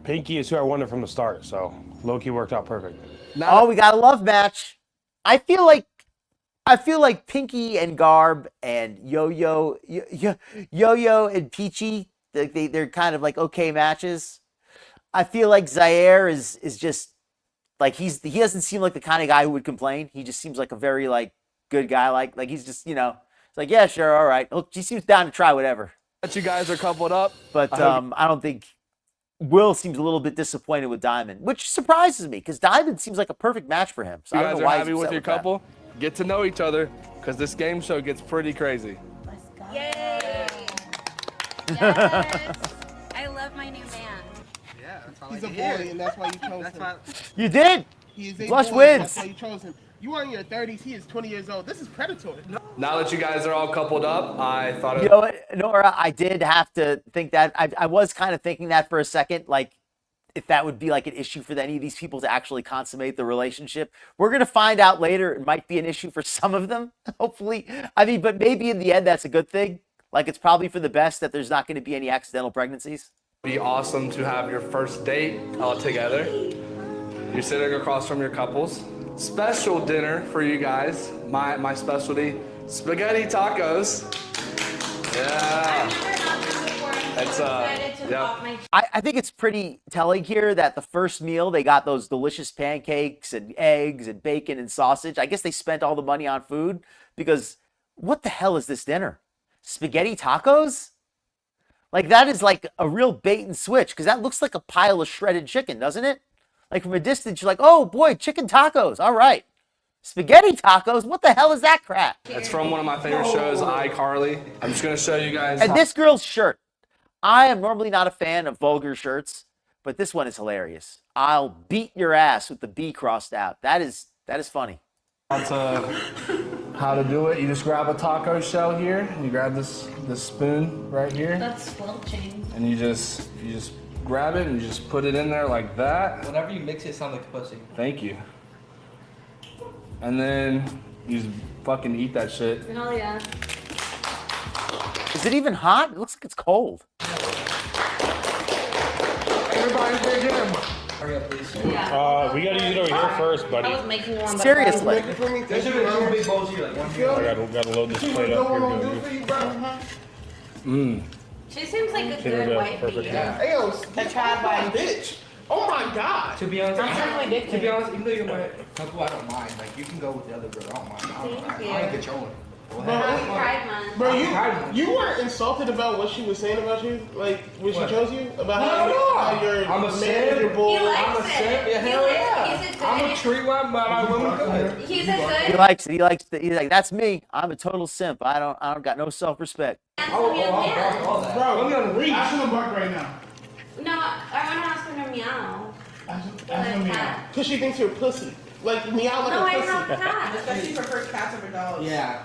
Speaker 12: Pinky is who I wanted from the start, so Loki worked out perfect.
Speaker 1: Oh, we got a love match. I feel like Pinky and Garb and Yo-Yo and Peachy, they're kind of like okay matches. I feel like Zaire is just Like he doesn't seem like the kind of guy who would complain. He just seems like a very like good guy. Like he's just, you know, it's like, yeah, sure, all right. Look, he seems down to try whatever.
Speaker 6: That you guys are coupled up.
Speaker 1: But I don't think Will seems a little bit disappointed with Diamond, which surprises me because Diamond seems like a perfect match for him. So
Speaker 6: You
Speaker 1: I don't
Speaker 6: guys
Speaker 1: know
Speaker 6: are
Speaker 1: why
Speaker 6: happy
Speaker 1: he's
Speaker 6: with
Speaker 1: upset
Speaker 6: your
Speaker 1: that.
Speaker 6: couple? Get to know each other because this game show gets pretty crazy.
Speaker 18: Yay! Yes. I love my new man.
Speaker 10: Yeah, he's a boy, and that's why you chose him.
Speaker 1: You did.
Speaker 10: He is a
Speaker 1: Flush
Speaker 10: boy,
Speaker 1: wins.
Speaker 10: That's why you chose him. You are in your 30s. He is 20 years old. This is predatory.
Speaker 6: Now that you guys are all coupled up, I thought
Speaker 1: You know what, Nora, I did have to think that. I was kind of thinking that for a second, like if that would be like an issue for any of these people to actually consummate the relationship. We're going to find out later. It might be an issue for some of them, hopefully. I mean, but maybe in the end, that's a good thing. Like it's probably for the best that there's not going to be any accidental pregnancies.
Speaker 6: It'd be awesome to have your first date all together. You're sitting across from your couples. Special dinner for you guys. My specialty, spaghetti tacos. Yeah. It's yeah.
Speaker 1: I think it's pretty telling here that the first meal they got those delicious pancakes and eggs and bacon and sausage. I guess they spent all the money on food because what the hell is this dinner? Spaghetti tacos? Like that is like a real bait and switch because that looks like a pile of shredded chicken, doesn't it? Like from a distance, you're like, oh boy, chicken tacos. All right. Spaghetti tacos? What the hell is that crap?
Speaker 6: It's from one of my favorite shows, iCarly. I'm just going to show you guys.
Speaker 1: And this girl's shirt. I am normally not a fan of vulgar shirts, but this one is hilarious. I'll beat your ass with the B crossed out. That is funny.
Speaker 6: That's how to do it. You just grab a taco shell here. And you grab this spoon right here.
Speaker 18: That's squelching.
Speaker 6: And you just grab it and you just put it in there like that.
Speaker 14: Whenever you mix it, it sounds like pussy.
Speaker 6: Thank you. And then you just fucking eat that shit.
Speaker 18: Hell yeah.
Speaker 1: Is it even hot? It looks like it's cold.
Speaker 6: Everybody's big in.
Speaker 14: Hurry up, please.
Speaker 16: We gotta use it over here first, buddy.
Speaker 18: I was making one.
Speaker 1: Seriously.
Speaker 14: There should be two big bowls here, like one here.
Speaker 16: I gotta load this plate up here.
Speaker 18: She seems like a
Speaker 16: Shit
Speaker 18: good
Speaker 16: is
Speaker 18: wife.
Speaker 16: perfect.
Speaker 14: Yeah.
Speaker 10: Hey, yo,
Speaker 18: The child by
Speaker 10: bitch. Oh my God.
Speaker 14: To be honest,
Speaker 18: to
Speaker 14: be honest, even though you're my couple, I don't mind. Like you can go with the other girl. I don't mind. I get your one.
Speaker 18: Pride Month.
Speaker 10: Bro, you weren't insulted about what she was saying about you? Like, when she chose you? About how you're
Speaker 14: I'm a
Speaker 10: manageable?
Speaker 18: He likes
Speaker 14: I'm a
Speaker 18: it.
Speaker 14: simp. Yeah,
Speaker 18: He
Speaker 14: hell
Speaker 18: likes-
Speaker 14: yeah.
Speaker 18: he's a good-
Speaker 14: I'm a treat one, but my woman good.
Speaker 18: He's a good.
Speaker 1: He likes it. He's like, that's me. I'm a total simp. I don't got no self-respect.
Speaker 18: Handsome young man.
Speaker 10: Bro, let me on the reach. Ask him to bark right now.
Speaker 18: No, I want to ask her to meow.
Speaker 10: Ask him meow. Because she thinks you're a pussy. Like, meow like
Speaker 18: No,
Speaker 10: a
Speaker 18: I
Speaker 10: pussy.
Speaker 18: have cats.
Speaker 5: Especially prefers cats over dogs.
Speaker 14: Yeah.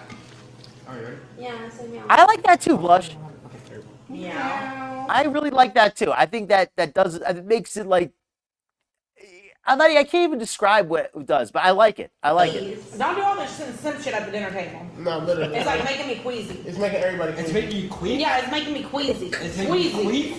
Speaker 14: Are you ready?
Speaker 18: Yeah, so meow.
Speaker 1: I like that too, Blush.
Speaker 18: Meow.
Speaker 1: I really like that too. I think that does it makes it like I can't even describe what it does, but I like it. I like it.
Speaker 5: Don't do all this simp shit at the dinner table.
Speaker 10: No, literally.
Speaker 5: It's like making me queasy.
Speaker 10: It's making everybody
Speaker 14: It's making you queasy.
Speaker 5: Yeah, it's making me queasy.
Speaker 14: It's making you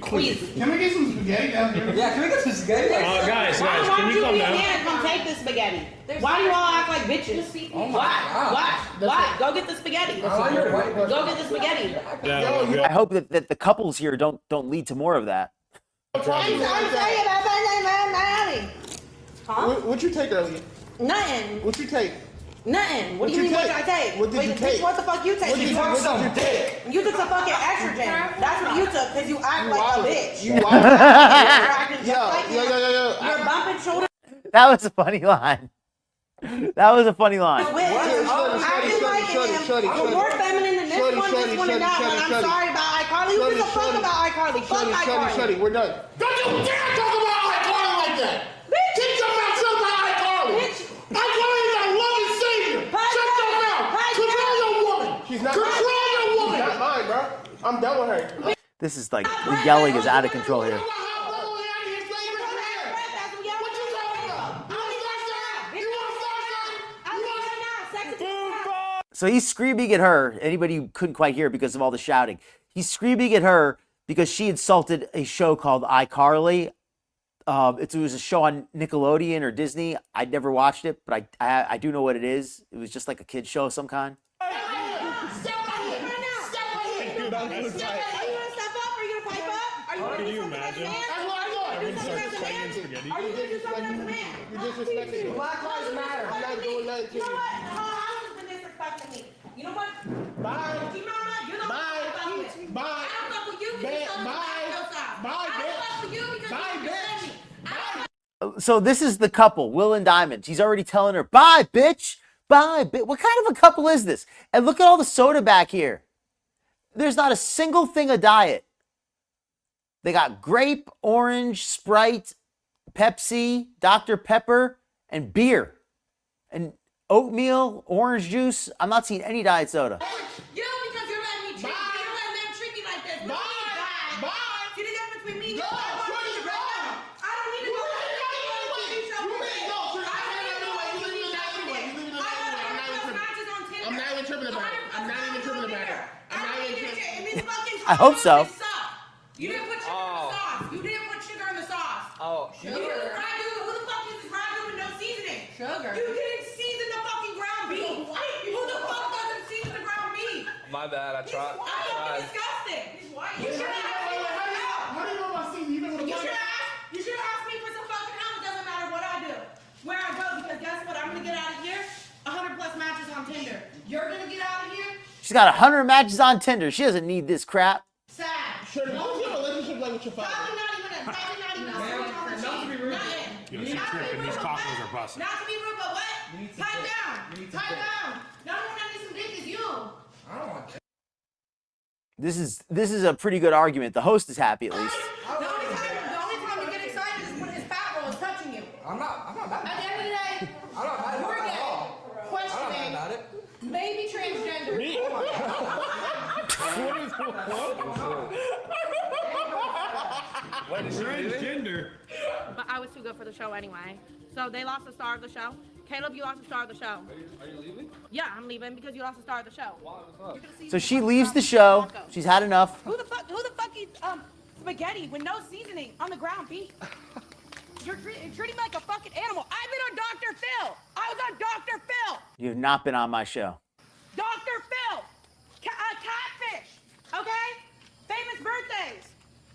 Speaker 5: Queasy.
Speaker 10: Can we get some spaghetti down here?
Speaker 14: Yeah, can we get some spaghetti?
Speaker 16: Guys,
Speaker 5: Why
Speaker 16: can
Speaker 5: don't
Speaker 16: you
Speaker 5: you
Speaker 16: come
Speaker 5: be a
Speaker 16: down?
Speaker 5: man and come take the spaghetti? Why do you all act like bitches?
Speaker 14: Oh my
Speaker 5: Why?
Speaker 14: God.
Speaker 5: Why? Go get the spaghetti.
Speaker 14: Oh, you're white.
Speaker 5: Go get the spaghetti.
Speaker 16: Yeah,
Speaker 1: I hope that the couples here don't lead to more of that.
Speaker 5: I'm saying that. Huh?
Speaker 10: What'd you take earlier?
Speaker 5: Nothing.
Speaker 10: What'd you take?
Speaker 5: Nothing. What do you
Speaker 10: What'd
Speaker 5: mean?
Speaker 10: you
Speaker 5: What did I
Speaker 10: take?
Speaker 5: take?
Speaker 10: What did you
Speaker 5: Wait,
Speaker 10: take?
Speaker 5: What the fuck you take?
Speaker 10: What did you take?
Speaker 5: You took some fucking estrogen. That's what you took because you act like a bitch.
Speaker 10: You
Speaker 5: You're
Speaker 10: wild.
Speaker 5: acting just like him.
Speaker 10: Yo.
Speaker 5: You're bumping shoulders.
Speaker 1: That was a funny line. That was a funny line.
Speaker 5: Acting like him. I'm more feminine than this one, this one, and that one. I'm sorry about iCarly. Who gives a fuck about iCarly? Fuck iCarly.
Speaker 10: Shorty, we're done. Don't you dare talk about iCarly like that!
Speaker 5: Bitch.
Speaker 10: Keep your mouth shut about iCarly!
Speaker 5: Bitch.
Speaker 10: iCarly is our love and savior! Shut your mouth! Control your woman! She's not Control your woman! She's not mine, bro. I'm done with her.
Speaker 1: This is like the yelling is out of control here. So he's screaming at her. Anybody who couldn't quite hear because of all the shouting. He's screaming at her because she insulted a show called iCarly. It was a show on Nickelodeon or Disney. I'd never watched it, but I do know what it is. It was just like a kid's show of some kind.
Speaker 16: Could you imagine?
Speaker 5: do something as a man? Are you gonna do something as a man?
Speaker 10: You're disrespecting me.
Speaker 5: Black Lives Matter.
Speaker 10: I'm not doing nothing to
Speaker 5: You know
Speaker 10: you.
Speaker 5: what? How has been disrespecting me? You know what?
Speaker 10: Bye.
Speaker 5: Kimona, you're the one
Speaker 10: Bye.
Speaker 5: who fuck with me.
Speaker 10: Bye.
Speaker 5: I don't fuck with you because you're selling the side.
Speaker 10: Bye,
Speaker 5: I don't
Speaker 10: bitch.
Speaker 5: fuck with you because
Speaker 10: Bye,
Speaker 5: you
Speaker 10: bitch.
Speaker 5: me. I don't
Speaker 1: So this is the couple, Will and Diamond. He's already telling her, bye, bitch. Bye, bitch. What kind of a couple is this? And look at all the soda back here. There's not a single thing of diet. They got grape, orange, Sprite, Pepsi, Dr. Pepper, and beer. And oatmeal, orange juice. I'm not seeing any diet soda.
Speaker 5: You because you're letting me treat you. You're letting them treat me like this. Bye. Bye. See the difference between me and you? I don't need to go. I don't need to go.
Speaker 10: I'm not even tripping about it. I'm not even tripping about it. I'm not even tripping.
Speaker 1: I hope so.
Speaker 5: You didn't put sugar in the sauce. You didn't put sugar in the sauce.
Speaker 15: Oh,
Speaker 5: You used ragu. Who the fuck uses ragu with no seasoning? Sugar. You didn't season the fucking ground beef. Who the fuck doesn't season the ground beef?
Speaker 6: My bad. I tried.
Speaker 5: That's fucking disgusting. You should have asked me for some help.
Speaker 10: How do you know about season? You even
Speaker 5: You should have asked me for some fucking help. It doesn't matter what I do, where I go, because guess what? I'm gonna get out of here. 100 plus matches on Tinder. You're gonna get out of here.
Speaker 1: She's got 100 matches on Tinder. She doesn't need this crap.
Speaker 5: Sad.
Speaker 10: Sure. What was your relationship like with your father?
Speaker 5: Probably not even a
Speaker 16: You know, she's tripping. These tacos are busting.
Speaker 5: Not to be rude, but what? Pipe down. Pipe down. Not one I need some dick is you.
Speaker 14: I don't want
Speaker 1: This is a pretty good argument. The host is happy at least.
Speaker 5: The only time you get excited is when his fat roll is touching you.
Speaker 14: I'm not mad.
Speaker 5: At the end of the day,
Speaker 14: I'm not mad
Speaker 5: we're
Speaker 14: at
Speaker 5: gay.
Speaker 14: all.
Speaker 5: Questioning.
Speaker 14: I'm not mad at it.
Speaker 5: Maybe transgender.
Speaker 16: Me?
Speaker 6: What is
Speaker 16: Transgender.
Speaker 8: But I was too good for the show anyway. So they lost the star of the show. Caleb, you lost the star of the show.
Speaker 6: Are you leaving?
Speaker 8: Yeah, I'm leaving because you lost the star of the show.
Speaker 1: So she leaves the show. She's had enough.
Speaker 8: Who the fuck eats spaghetti with no seasoning on the ground beef? You're treating me like a fucking animal. I've been on Dr. Phil. I was on Dr. Phil.
Speaker 1: You have not been on my show.
Speaker 8: Dr. Phil. Catfish. Okay? Famous birthdays.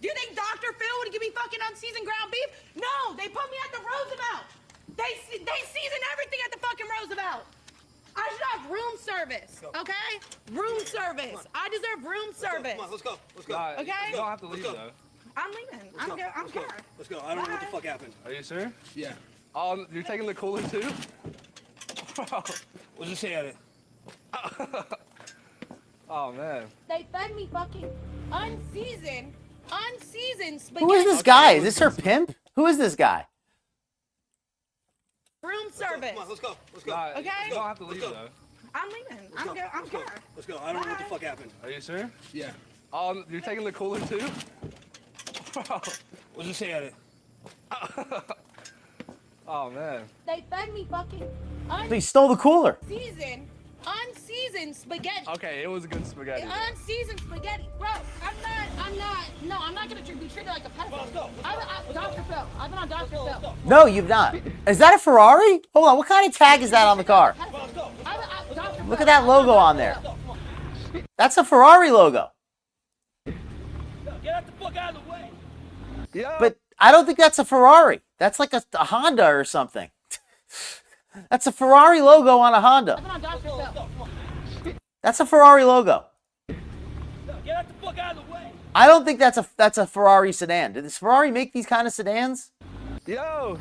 Speaker 8: Do you think Dr. Phil would give me fucking unseasoned ground beef? No, they put me at the Roosevelt. They season everything at the fucking Roosevelt. I should have room service, okay? Room service. I deserve room service.
Speaker 15: Come on, let's go. Let's go.
Speaker 8: Okay?
Speaker 6: You don't have to leave though.
Speaker 8: I'm leaving. I'm scared.
Speaker 15: Let's go. I don't know what the fuck happened.
Speaker 6: Are you sure?
Speaker 15: Yeah.
Speaker 6: Oh, you're taking the cooler too?
Speaker 15: We'll just say it.
Speaker 6: Oh man.
Speaker 8: They fed me fucking unseasoned spaghetti.
Speaker 1: Who is this guy? Is this her pimp? Who is this guy?
Speaker 8: Room service.
Speaker 15: Come on, let's go. Let's go.
Speaker 8: Okay?
Speaker 6: You don't have to leave though.
Speaker 8: I'm leaving. I'm scared.
Speaker 15: Let's go. I don't know what the fuck happened.
Speaker 6: Are you sure?
Speaker 15: Yeah.
Speaker 6: Oh, you're taking the cooler too?
Speaker 15: We'll just say it.
Speaker 6: Oh man.
Speaker 8: They fed me fucking
Speaker 1: They stole the cooler.
Speaker 8: unseasoned spaghetti.
Speaker 6: Okay, it was good spaghetti.
Speaker 8: Unseasoned spaghetti. Bro, I'm not gonna be treated like a pedophile. Dr. Phil. I've been on Dr. Phil.
Speaker 1: No, you've not. Is that a Ferrari? Hold on. What kind of tag is that on the car? Look at that logo on there. That's a Ferrari logo.
Speaker 15: Get out the fuck out of the way.
Speaker 6: Yeah.
Speaker 1: But I don't think that's a Ferrari. That's like a Honda or something. That's a Ferrari logo on a Honda.
Speaker 8: I've been on Dr. Phil.
Speaker 1: That's a Ferrari logo.
Speaker 15: Get out the fuck out of the way.
Speaker 1: I don't think that's a Ferrari sedan. Does Ferrari make these kind of sedans?
Speaker 6: Yo.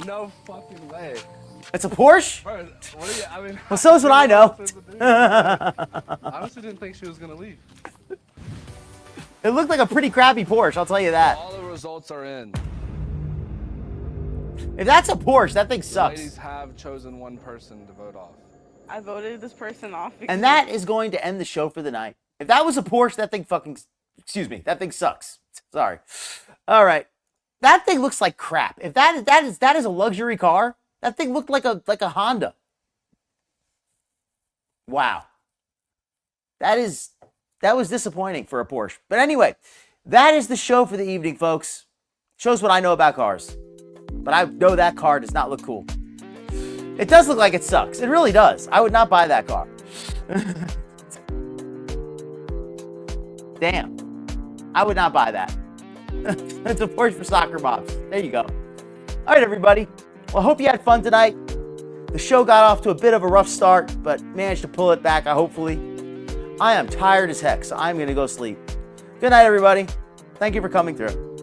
Speaker 6: No fucking way.
Speaker 1: It's a Porsche?
Speaker 6: Bro, what do you, I mean,
Speaker 1: Well, so is what I know.
Speaker 6: I honestly didn't think she was gonna leave.
Speaker 1: It looked like a pretty crappy Porsche, I'll tell you that.
Speaker 6: All the results are in.
Speaker 1: If that's a Porsche, that thing
Speaker 6: The
Speaker 1: sucks.
Speaker 6: ladies have chosen one person to vote off.
Speaker 9: I voted this person off.
Speaker 1: And that is going to end the show for the night. If that was a Porsche, that thing fucking, excuse me, that thing sucks. Sorry. All right. That thing looks like crap. If that is a luxury car, that thing looked like a Honda. Wow. That was disappointing for a Porsche. But anyway, that is the show for the evening, folks. Shows what I know about cars. But I know that car does not look cool. It does look like it sucks. It really does. I would not buy that car. Damn. I would not buy that. It's a Porsche for soccer moms. There you go. All right, everybody. Well, I hope you had fun tonight. The show got off to a bit of a rough start, but managed to pull it back, hopefully. I am tired as heck, so I'm going to go sleep. Good night, everybody. Thank you for coming through.